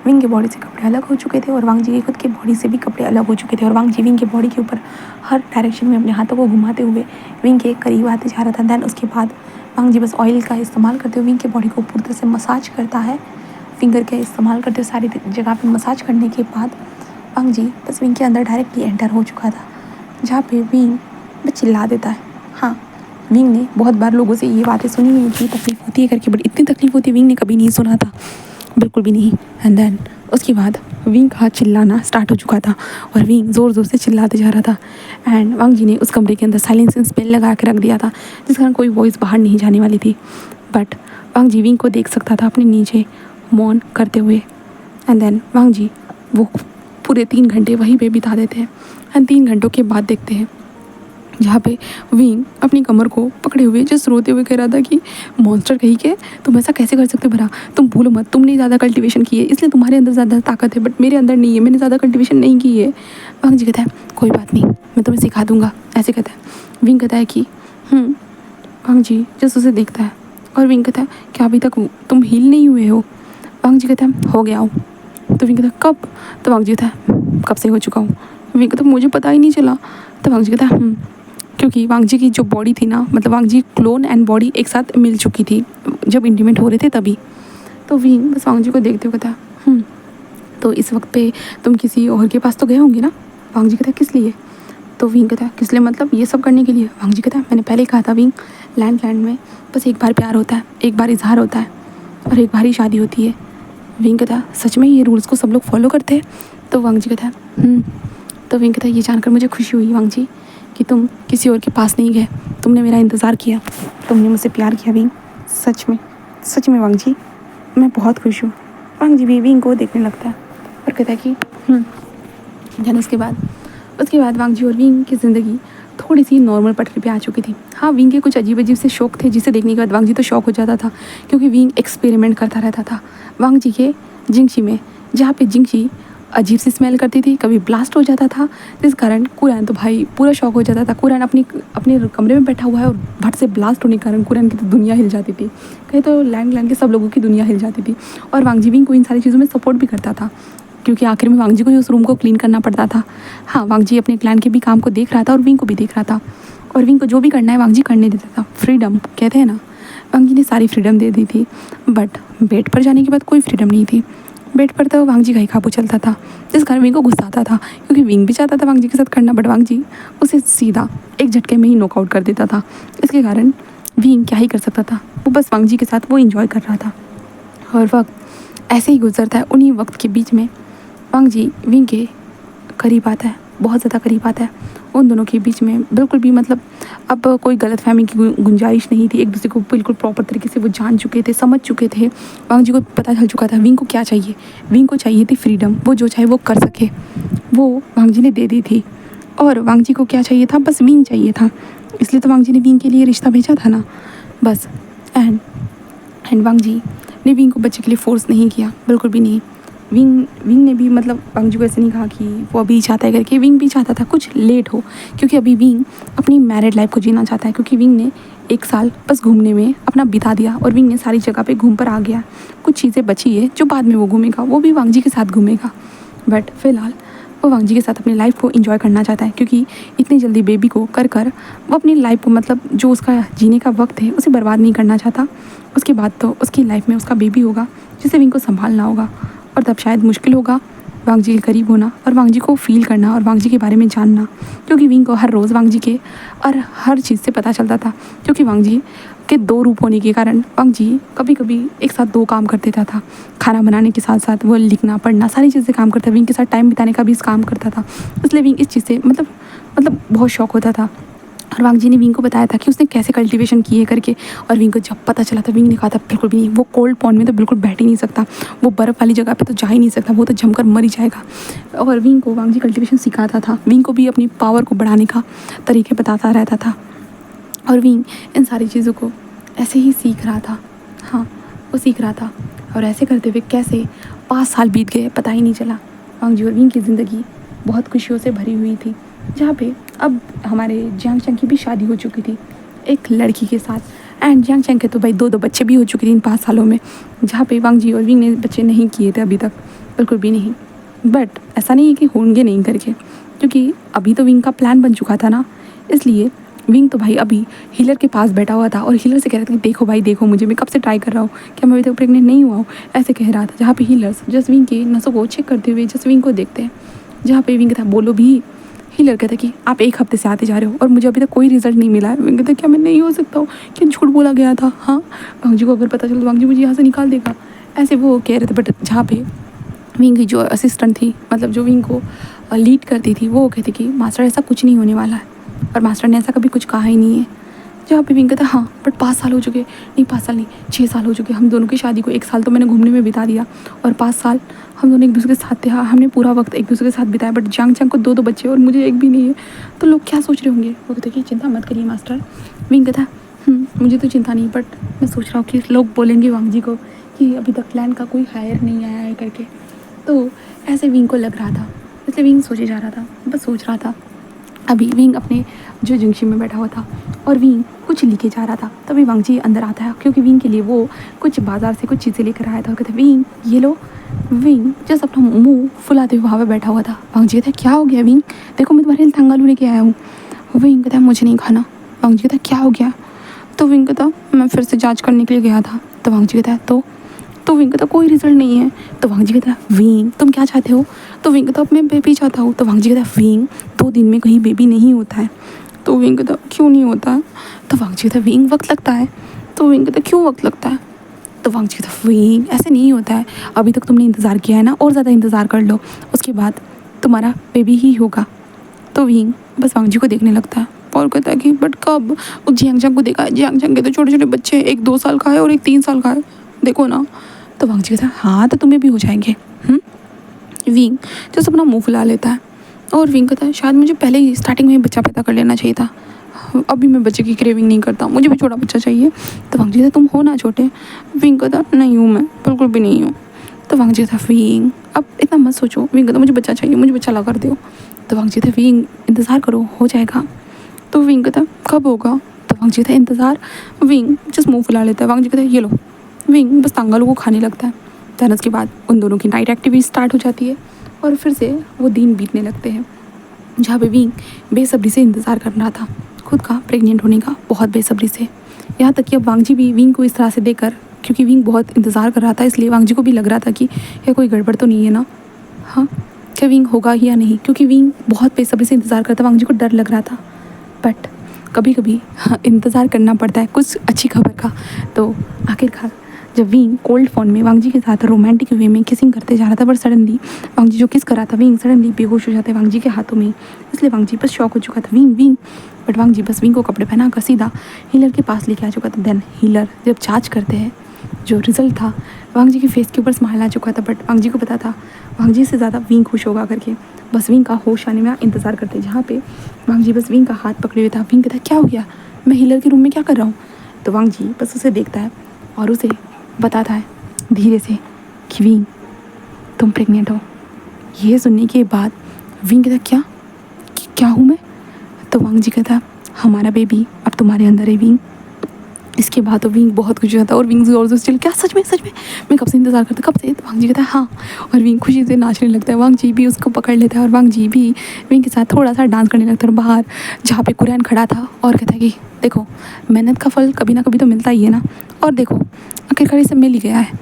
विंग के बॉडी से कपड़े अलग हो चुके थे और वांग जी के खुद के बॉडी से भी कपड़े अलग हो चुके थे और वांग जी विंग के बॉडी के ऊपर हर डायरेक्शन में अपने हाथों को घुमाते हुए विंग के करीब आते जा रहा था। दैन उसके बाद वांग जी बस ऑयल का इस्तेमाल करते हुए विंग के बॉडी को पूरी तरह से मसाज करता है। फिंगर के इस्तेमाल करते हुए सारी जगह पे मसाज करने के बाद वांग जी बस विंग के अंदर डायरेक्टली एंटर हो चुका था, जहाँ पे विंग बस चिल्ला देता है। हाँ, विंग ने बहुत बार लोगों से ये बातें सुनी है कि तकलीफ़ होती है करके, बट इतनी तकलीफ़ होती है विंग ने कभी नहीं सुना था, बिल्कुल भी नहीं। एंड देन उसके बाद विंग का चिल्लाना स्टार्ट हो चुका था और विंग ज़ोर ज़ोर से चिल्लाते जा रहा था। एंड वांग जी ने उस कमरे के अंदर साइलेंसिंग स्पेल लगा के रख दिया था, जिस कारण कोई वॉइस बाहर नहीं जाने वाली थी। बट वांग जी विंग को देख सकता था अपने नीचे मौन करते हुए। एंड देन वांग जी वो पूरे 3 घंटे वहीं पे बिता देते हैं। एंड 3 घंटों के बाद देखते हैं जहाँ पे विंग अपनी कमर को पकड़े हुए जस्ट रोते हुए कह रहा था कि मॉन्स्टर कहीं के तुम ऐसा कैसे कर सकते हो भला, तुम भूलो मत तुमने ज़्यादा कल्टीवेशन की है इसलिए तुम्हारे अंदर ज़्यादा ताकत है, बट मेरे अंदर नहीं है, मैंने ज़्यादा कल्टीवेशन नहीं की है। वांग जी कहता है कोई बात नहीं, मैं तुम्हें सिखा दूंगा, ऐसे कहता है। विंग कहता है कि वांग जी जस्ट उसे देखता है और विंग कहता है क्या अभी तक तुम हील नहीं हुए हो? वांग जी कहता है हो गया हूँ। तो विंग कहता है कब? तो वांग जी कहता है कब से हो चुका हूँ। विंग कहता है मुझे पता ही नहीं चला। तो वांग जी कहता है क्योंकि वांग जी की जो बॉडी थी ना, मतलब वांग जी क्लोन एंड बॉडी एक साथ मिल चुकी थी जब इंटीमेट हो रहे थे तभी। तो विंग बस वांग जी को देखते हुए कहता तो इस वक्त पे तुम किसी और के पास तो गए होंगे ना? वांग जी कहता है किस लिए? तो विंग कहता है किस लिए मतलब ये सब करने के लिए? वांग जी कहता है मैंने पहले ही कहा था विंग, लैंड में बस एक बार प्यार होता है, एक बार इजहार होता है और एक बार ही शादी होती है। विंग कहता है सच में ये रूल्स को सब लोग फॉलो करते हैं? तो वांग जी कहता है तो विंग कहता है ये जानकर मुझे खुशी हुई वांग जी कि तुम किसी और के पास नहीं गए, तुमने मेरा इंतज़ार किया, तुमने मुझसे प्यार किया विंग। सच में वांग जी मैं बहुत खुश हूँ। वांग जी भी विंग को देखने लगता है और कहता है कि जाने उसके बाद वांग जी और विंग की ज़िंदगी थोड़ी सी नॉर्मल पटरी पे आ चुकी थी। हाँ, विंग के कुछ अजीब से शौक थे जिसे देखने के बाद वांग जी तो शौक हो जाता था, क्योंकि विंग एक्सपेरिमेंट करता रहता था वांग जी के जिंगशी में, जहाँ पे जिंगशी अजीब सी स्मेल करती थी, कभी ब्लास्ट हो जाता था, जिस कारण कुरैन तो भाई पूरा शौक हो जाता था। कुरैन अपने कमरे में बैठा हुआ है और भट से ब्लास्ट होने के कारण कुरैन की तो दुनिया हिल जाती थी, कहीं तो लैंड के सब लोगों की दुनिया हिल जाती थी। और वांग जी विंग को इन सारी चीज़ों में सपोर्ट भी करता था, क्योंकि आखिर में वांग जी को ही उस रूम को क्लीन करना पड़ता था। हाँ, वांग जी अपने क्लैन के भी काम को देख रहा था और विंग को भी देख रहा था, और विंग को जो भी करना है वांग जी करने देता था। फ्रीडम कहते हैं ना, वांग जी ने सारी फ्रीडम दे दी थी, बट बेड पर जाने के बाद कोई फ्रीडम नहीं थी। बेड पर तो वांग जी का ही काबू चलता था, जिस कारण विंग को गुस्सा आता था, क्योंकि विंग भी चाहता था वांग जी के साथ करना, बट वांग जी उसे सीधा एक झटके में ही नॉकआउट कर देता था। इसके कारण विंग क्या ही कर सकता था, वो बस वांग जी के साथ वो इंजॉय कर रहा था। और वक्त ऐसे ही गुजरता है। उन्हीं वक्त के बीच में वांग जी विंग के करीब आता है, बहुत ज़्यादा करीब आता है। उन दोनों के बीच में बिल्कुल भी मतलब अब कोई गलतफहमी की गुंजाइश नहीं थी। एक दूसरे को बिल्कुल प्रॉपर तरीके से वो जान चुके थे, समझ चुके थे। वांग जी को पता चल चुका था विंग को क्या चाहिए। विंग को चाहिए थी फ्रीडम, वो जो चाहे वो कर सके, वो वांग जी ने दे दी थी। और वांग जी को क्या चाहिए था, बस विंग चाहिए था, इसलिए तो वांग जी ने विंग के लिए रिश्ता भेजा था ना, बस। एंड वांग जी ने विंग को बच्चे के लिए फोर्स नहीं किया, बिल्कुल भी नहीं। विंग ने भी मतलब वांग जी को ऐसे नहीं कहा कि वो अभी चाहता है करके। विंग भी चाहता था कुछ लेट हो, क्योंकि अभी विंग अपनी मैरिड लाइफ को जीना चाहता है, क्योंकि विंग ने 1 साल बस घूमने में अपना बिता दिया और विंग ने सारी जगह पे घूम पर आ गया। कुछ चीज़ें बची है जो बाद में वो घूमेगा, वो भी वांग जी के साथ घूमेगा, बट फिलहाल वो वांग जी के साथ अपनी लाइफ को एंजॉय करना चाहता है, क्योंकि इतनी जल्दी बेबी को कर वो अपनी लाइफ को मतलब जो उसका जीने का वक्त है उसे बर्बाद नहीं करना चाहता। उसके बाद तो उसकी लाइफ में उसका बेबी होगा जिसे विंग को संभालना होगा, और तब शायद मुश्किल होगा वांग जी के करीब होना और वांग जी को फील करना और वांग जी के बारे में जानना, क्योंकि विंग को हर रोज़ वांग जी के और हर चीज़ से पता चलता था। क्योंकि वांग जी के दो रूप होने के कारण वांग जी कभी कभी एक साथ दो काम कर देता था। खाना बनाने के साथ साथ वो लिखना पढ़ना सारी चीज़ें काम करता, विंग के साथ टाइम बिताने का भी इस काम करता था। इसलिए विंग इस चीज़ से मतलब बहुत शौक होता था। और वांग जी ने विंग को बताया था कि उसने कैसे कल्टीवेशन की है करके। और विंग को जब पता चला था, विंग ने कहा था बिल्कुल भी नहीं, वो कोल्ड पॉन्ड में तो बिल्कुल बैठ ही नहीं सकता, वो बर्फ़ वाली जगह पे तो जा ही नहीं सकता, वो तो जमकर मर ही जाएगा। और विंग को वांग जी कल्टीवेशन सिखाता था, विंग को भी अपनी पावर को बढ़ाने का तरीके बताता रहता था। और विंग इन सारी चीज़ों को ऐसे ही सीख रहा था। हाँ, वो सीख रहा था। और ऐसे करते हुए कैसे 5 साल बीत गए पता ही नहीं चला। वांग जी और विंग की ज़िंदगी बहुत खुशियों से भरी हुई थी, जहाँ पे अब हमारे जियांग चंग की भी शादी हो चुकी थी एक लड़की के साथ। एंड जियांग चंग के तो भाई 2 बच्चे भी हो चुके थे इन 5 सालों में, जहाँ पे वांग जी और विंग ने बच्चे नहीं किए थे अभी तक, बिल्कुल भी नहीं। बट ऐसा नहीं है कि होंगे नहीं करके, क्योंकि अभी तो विंग का प्लान बन चुका था ना। इसलिए विंग तो भाई अभी हीलर के पास बैठा हुआ था और हीलर से कह रहा था कि देखो भाई देखो, मुझे मैं कब से ट्राई कर रहा हूँ, क्या मैं अभी तक प्रेग्नेंट नहीं हुआ हूँ, ऐसे कह रहा था। जहाँ पे हीलर्स जसविंग की नसों को चेक करते हुए जसविंग को देखते हैं, जहाँ पे विंग था बोलो भी। हीलर कहता कि आप 1 हफ्ते से आते जा रहे हो और मुझे अभी तक कोई रिजल्ट नहीं मिला है। विंग कहता क्या मैं नहीं हो सकता हूँ, क्या झूठ बोला गया था। हाँ, वांग जी को अगर पता चला तो वांग जी मुझे यहाँ से निकाल देगा, ऐसे वो कह रहे थे। बट जहाँ पे विंग की जो असिस्टेंट थी, मतलब जो विंग को लीड करती थी, वो कहती कि मास्टर ऐसा कुछ नहीं होने वाला है, और मास्टर ने ऐसा कभी कुछ कहा ही नहीं है। जहाँ पे विंग कहता हाँ बट 5 साल हो चुके, नहीं 5 साल नहीं 6 साल हो चुके, हम दोनों की शादी को 1 साल तो मैंने घूमने में बिता दिया और 5 साल हम दोनों एक दूसरे के साथ थे। हाँ, हमने पूरा वक्त एक दूसरे के साथ बिताया, बट जियांग चंग को 2 बच्चे और मुझे एक भी नहीं है, तो लोग क्या सोच रहे होंगे। वो कहते कि चिंता मत करिए मास्टर। विंग कहता मुझे तो चिंता नहीं, बट मैं सोच रहा हूँ कि लोग बोलेंगे वांग जी को कि अभी तक प्लान का कोई हायर नहीं आया है करके। तो ऐसे विंग को लग रहा था, इसलिए विंग सोचे जा रहा था, बस सोच रहा था। अभी विंग अपने जो जंक्शन में बैठा हुआ था और विंग कुछ लेके जा रहा था, तभी वांग जी अंदर आता है, क्योंकि विंग के लिए वो कुछ बाजार से कुछ चीज़ें लेकर आया था। और कहते विंग ये लो। विंग जस्ट अपना मुंह फुलाते हुए वहाँ पे बैठा हुआ था। वांग जी कहता क्या हो गया विंग, देखो मैं तुम्हारे लिए तंगालू लेके आया हूँ। विंग कहता मुझे नहीं खाना। वांग जी कहता क्या हो गया। तो विंग कहता मैं फिर से जाँच करने के लिए गया था। तो वांग जी कहता तो विंग कहता कोई रिजल्ट नहीं है। तो वांग जी कहता विंग तुम क्या चाहते हो। तो विंग कहता मैं बेबी चाहता हूँ। तो वांग जी कहता विंग 2 दिन में कहीं बेबी नहीं होता है। तो विंग कहता क्यों नहीं होता है। तो वांग जी कहता विंग वक्त लगता है। तो विंग कहता क्यों वक्त लगता है। तो वांग जी कहता विंग ऐसे नहीं होता है, अभी तक तुमने इंतज़ार किया है ना, और ज़्यादा इंतज़ार कर लो, उसके बाद तुम्हारा बेबी ही होगा। तो विंग बस वांग जी को देखने लगता है और कहता है कि बट कब। उस जियांग चंग को देखा है, जियांग चंग के तो छोटे छोटे बच्चे हैं, एक 2 साल का है और एक 3 साल का है, देखो ना। तो वांग जी कहता है हाँ तो तुम्हें भी हो जाएंगे। विंग जस्ट अपना मुंह फुला लेता है और विंग कहता है शायद मुझे पहले ही स्टार्टिंग में ही बच्चा पैदा कर लेना चाहिए था, अभी मैं बच्चे की क्रेविंग नहीं करता, मुझे भी छोटा बच्चा चाहिए। तो वांग जी कहता तुम हो ना छोटे। विंग कहता नहीं हूँ, मैं बिल्कुल भी नहीं हूँ। तो वांग जी कहता विंग अब इतना मत सोचो। विंग कहता मुझे बच्चा चाहिए, मुझे बच्चा ला कर दो। तो वांग जी कहता विंग इंतज़ार करो हो जाएगा। तो विंग कहता कब होगा। तो वांग जी कहता इंतज़ार। विंग जस्ट मुँह फुला लेता है। वांग जी कहता ये लो। विंग बस तंगालू को खाने लगता है। देन उसके बाद उन दोनों की नाइट एक्टिविटी स्टार्ट हो जाती है और फिर से वो दिन बीतने लगते हैं, जहाँ पे विंग बेसब्री से इंतज़ार कर रहा था खुद का प्रेग्नेंट होने का, बहुत बेसब्री से। यहाँ तक कि अब वांग जी भी विंग को इस तरह से देखकर, क्योंकि विंग बहुत इंतज़ार कर रहा था, इसलिए वांग जी को भी लग रहा था कि क्या कोई गड़बड़ तो नहीं है ना। हाँ, क्या विंग होगा या नहीं, क्योंकि विंग बहुत बेसब्री से इंतज़ार करता, वांग जी को डर लग रहा था। बट कभी कभी इंतज़ार करना पड़ता है कुछ अच्छी खबर का। तो आखिरकार जब विंग कोल्ड फोन में वांग जी के साथ रोमांटिक वे में किसिंग करते जा रहा था, पर सडनली वांग जी जो किस कर रहा था, विंग सडनली बेहोश हो जाता है वांग जी के हाथों में। इसलिए वांग जी बस शॉक हो चुका था, wing wing. But Wang ji बस विंग को कपड़े पहना कर सीधा हीलर के पास लेके आ चुका था। देन हीलर जब जाँच करते हैं, जो रिजल्ट था वांग जी के फेस के ऊपर स्माइल आ चुका था। बट वांग जी को पता था वांग जी से ज़्यादा विंग खुश होगा करके, बस विंग का होश आने में इंतज़ार करते, जहाँ पे वांग जी बस विंग का हाथ पकड़े हुए था। विंग कहता क्या हो गया, मैं हीलर के रूम में क्या कर रहा हूँ। तो वांग जी बस उसे देखता है और उसे बताता है धीरे से कि विंग तुम प्रेग्नेंट हो। ये सुनने के बाद विंग कहता क्या हूँ मैं। तो वांग जी कहता हमारा बेबी अब तुम्हारे अंदर है विंग। इसके बाद तो विंग बहुत खुश हो जाता है और विंग जोर से स्टिल क्या सच में मैं कब से इंतज़ार करता, कब से। तो वांग जी कहता है हाँ, और विंग खुशी से नाचने लगता है। वांग जी भी उसको पकड़ लेता है और वांग जी भी विंग के साथ थोड़ा सा डांस करने लगता है। और बाहर जहाँ पे कुरैन खड़ा था और कहता है कि देखो मेहनत का फल कभी ना कभी तो मिलता ही है ना, और देखो आखिरकार ये सब मिल ही गया है।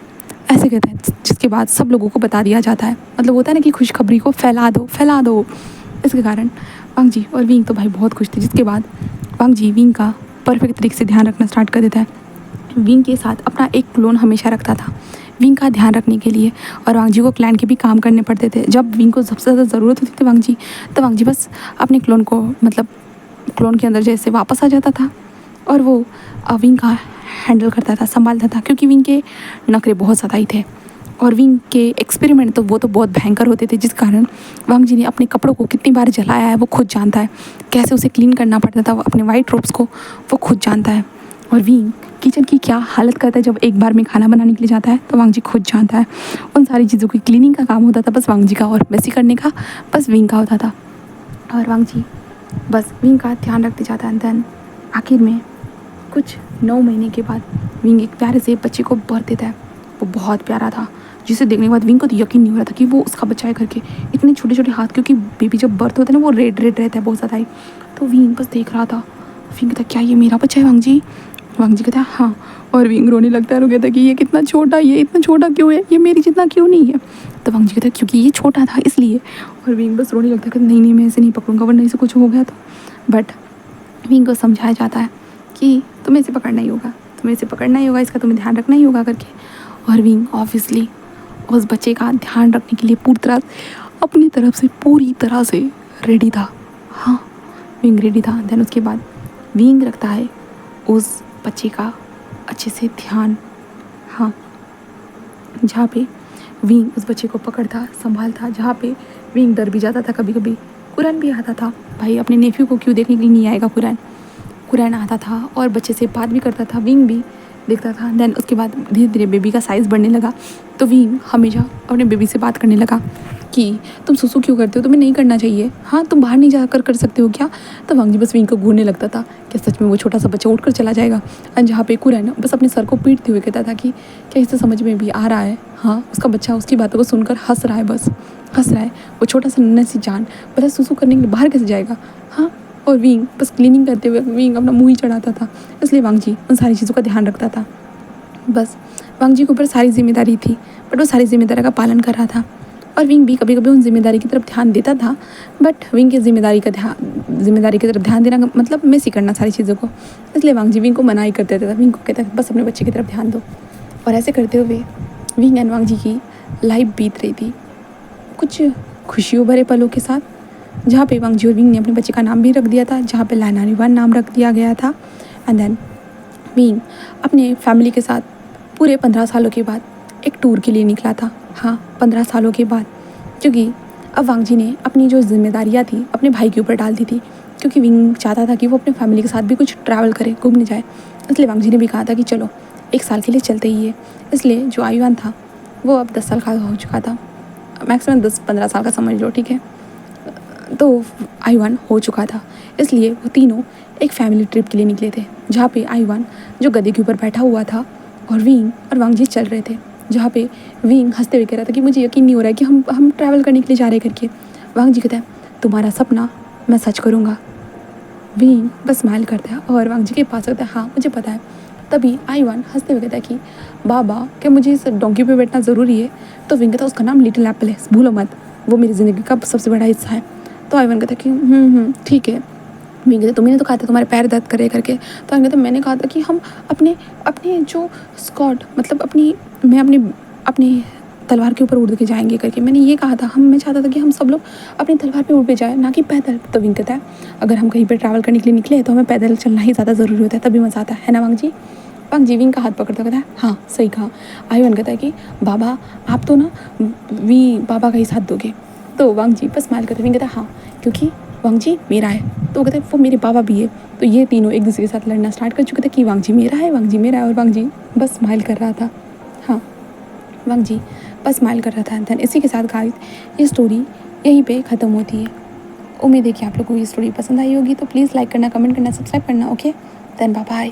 ऐसे कहता है, जिसके बाद सब लोगों को बता दिया जाता है। मतलब होता है ना कि खुशखबरी को फैला दो फैला दो। इसके कारण वांग जी और विंग तो भाई बहुत खुश थे। जिसके बाद वांग जी विंग का परफेक्ट तरीके से ध्यान रखना स्टार्ट कर देता है। विंग के साथ अपना एक क्लोन हमेशा रखता था विंग का ध्यान रखने के लिए। और वांग जी को क्लैन के भी काम करने पड़ते थे। जब विंग को सबसे ज़्यादा ज़रूरत होती थी वांग जी, तो वांग जी बस अपने क्लोन को मतलब क्लोन के अंदर जैसे वापस आ जाता था और वो विंग का हैंडल करता था, संभालता था। क्योंकि विंग के नखरे बहुत ज़्यादा ही थे और विंग के एक्सपेरिमेंट तो वो तो बहुत भयंकर होते थे। जिस कारण वांग जी ने अपने कपड़ों को कितनी बार जलाया है वो खुद जानता है। कैसे उसे क्लीन करना पड़ता था वो अपने वाइट रोब्स को, वो खुद जानता है। और विंग किचन की क्या हालत करता है जब एक बार में खाना बनाने के लिए जाता है, तो वांग जी खुद जानता है। उन सारी चीज़ों की क्लीनिंग का काम होता था बस वांग जी का, और वैसे करने का बस विंग का होता था। और वांग जी बस विंग का ध्यान रखते जाता है। देन आखिर में कुछ 9 महीने के बाद विंग एक प्यारे से बच्चे को बर्थ देता है। वो बहुत प्यारा था, जिसे देखने के बाद विंग को तो यकीन नहीं हो रहा था कि वो उसका बच्चा है करके। इतने छोटे छोटे हाथ, क्योंकि बेबी जब बर्थ होता है ना वो रेड रेड रहता है बहुत ज़्यादा ही। तो विंग बस देख रहा था। विंग कहता क्या ये मेरा बच्चा है वांग जी? वांग जी कहता है हाँ। और विंग रोने लगता है और कहता है कि ये कितना छोटा, ये इतना छोटा क्यों है, ये मेरी जितना क्यों नहीं है? तो वांग जी कहता है क्योंकि ये छोटा था इसलिए। और विंग बस रोने लगता है कि नहीं नहीं मैं ऐसे नहीं पकड़ूंगा वरना इसे कुछ हो गया तो। बट विंग को समझाया जाता है कि तुम्हें इसे पकड़ना ही होगा, तुम्हें इसे पकड़ना ही होगा, इसका तुम्हें ध्यान रखना ही होगा करके। और विंग ऑब्वियसली उस बच्चे का ध्यान रखने के लिए अपनी तरफ से पूरी तरह से रेडी था। हाँ, विंग रेडी था। देन उसके बाद विंग रखता है उस बच्चे का अच्छे से ध्यान। हाँ, जहाँ पे विंग उस बच्चे को पकड़ता संभालता, जहाँ पे विंग डर भी जाता था कभी कभी। कुरैन भी आता था। भाई अपने नेफ्यू को क्यों देखने के लिए नहीं आएगा कुरैन? कुरैन आता था और बच्चे से बात भी करता था, विंग भी देखता था। देन उसके बाद धीरे धीरे बेबी का साइज़ बढ़ने लगा, तो विंग हमेशा अपने बेबी से बात करने लगा कि तुम सुसु क्यों करते हो, तुम्हें नहीं करना चाहिए, हाँ तुम बाहर नहीं जाकर कर सकते हो क्या? तो वांग जी बस विंग को घूरने लगता था कि सच में वो छोटा सा बच्चा उठकर चला जाएगा। और जहाँ पे कुरैन बस अपने सर को पीटते हुए कहता था कि क्या इसे समझ में भी आ रहा है? हाँ, उसका बच्चा उसकी बातों को सुनकर हंस रहा है, बस हंस रहा है। वो छोटा सा नन्ही सी जान भला सुसु करने के लिए बाहर कैसे जाएगा? हाँ। और विंग बस क्लीनिंग करते हुए विंग अपना मुँह ही चढ़ाता था। इसलिए वांग जी उन सारी चीज़ों का ध्यान रखता था। बस वांग जी के ऊपर सारी जिम्मेदारी थी, बट वो सारी जिम्मेदारी का पालन कर रहा था। और विंग भी कभी कभी उन जिम्मेदारी की तरफ ध्यान देता था, बट विंग की जिम्मेदारी की तरफ ध्यान देना मतलब मिस ही करना सारी चीज़ों को। इसलिए वांग जी विंग को मना ही कर देता था। विंग को कहता था बस अपने बच्चे की तरफ ध्यान दो। और ऐसे करते हुए विंग एंड वांग जी की लाइफ बीत रही थी कुछ खुशियों भरे पलों के साथ, जहाँ पे वांग जी और विंग ने अपने बच्चे का नाम भी रख दिया था, जहाँ पे लानारीवान नाम रख दिया गया था। एंड देन विंग अपने फैमिली के साथ पूरे 15 सालों के बाद एक टूर के लिए निकला था। हाँ, 15 सालों के बाद, क्योंकि अब वांग जी ने अपनी जो जिम्मेदारियाँ थी अपने भाई के ऊपर डाल दी थी। क्योंकि विंग चाहता था कि वो अपने फैमिली के साथ भी कुछ ट्रैवल करे, घूमने जाए। इसलिए वांग जी ने भी कहा था कि चलो 1 साल के लिए चलते ही है। इसलिए जो आयुआन था वो अब 10 साल का हो चुका था, मैक्सिमम 10-15 साल का समझ लो, ठीक है। तो आयुआन हो चुका था, इसलिए वो तीनों एक फैमिली ट्रिप के लिए निकले थे, जहाँ पे आयुआन जो गधे के ऊपर बैठा हुआ था और विंग और वांग जी चल रहे थे। जहाँ पे विंग हंसते हुए कह रहा था कि मुझे यकीन नहीं हो रहा है कि हम ट्रैवल करने के लिए जा रहे करके। वांग जी कहता है तुम्हारा सपना मैं सच करूँगा। विंग बस स्माइल करता है और वांग जी के पास होता है, हाँ मुझे पता है। तभी आयुआन हंसते हुए कहता है कि बाबा क्या मुझे इस डोंकी पे बैठना ज़रूरी है? तो विंग कहता है उसका नाम लिटिल एप्पल है, भूलो मत, वो मेरी ज़िंदगी का सबसे बड़ा हिस्सा है। तो आयुआन कहता है कि ठीक है। विंग कहता तुम्हें तो कहा था तुम्हारे पैर दर्द करे करके। तो आयुआन कहता मैंने कहा था कि हम अपने अपने जो स्कॉट मतलब अपनी तलवार के ऊपर उड़ के जाएंगे करके, मैंने ये कहा था। मैं चाहता था कि हम सब लोग अपनी तलवार पे उड़ के जाए, ना कि पैदल। तो विंग कहता है अगर हम कहीं पे ट्रैवल करने के लिए निकले तो हमें पैदल चलना ही ज़्यादा ज़रूरी होता है, तभी मज़ा आता है ना वांग जी? वांग जी विंग का हाथ पकड़ता कहता है हाँ सही कहा। आयुआन कहता है कि बाबा आप तो ना बाबा का ही साथ दोगे। तो वांग जी बस स्माइल करते। विंग कहता है हाँ क्योंकि वांग जी मेरा है। तो वो कहते हैं वो मेरे बाबा भी है। तो ये तीनों एक दूसरे के साथ लड़ना स्टार्ट कर चुके थे कि वांग जी मेरा है, वांग जी मेरा है। और वांग जी बस स्माइल कर रहा था। हाँ, वांग जी बस स्माइल कर रहा था। दैन इसी के साथ गाइस ये स्टोरी यहीं पे ख़त्म होती है। उम्मीद है कि आप लोगों को ये स्टोरी पसंद आई होगी। तो प्लीज़ लाइक करना, कमेंट करना, सब्सक्राइब करना। Okay, then bye bye.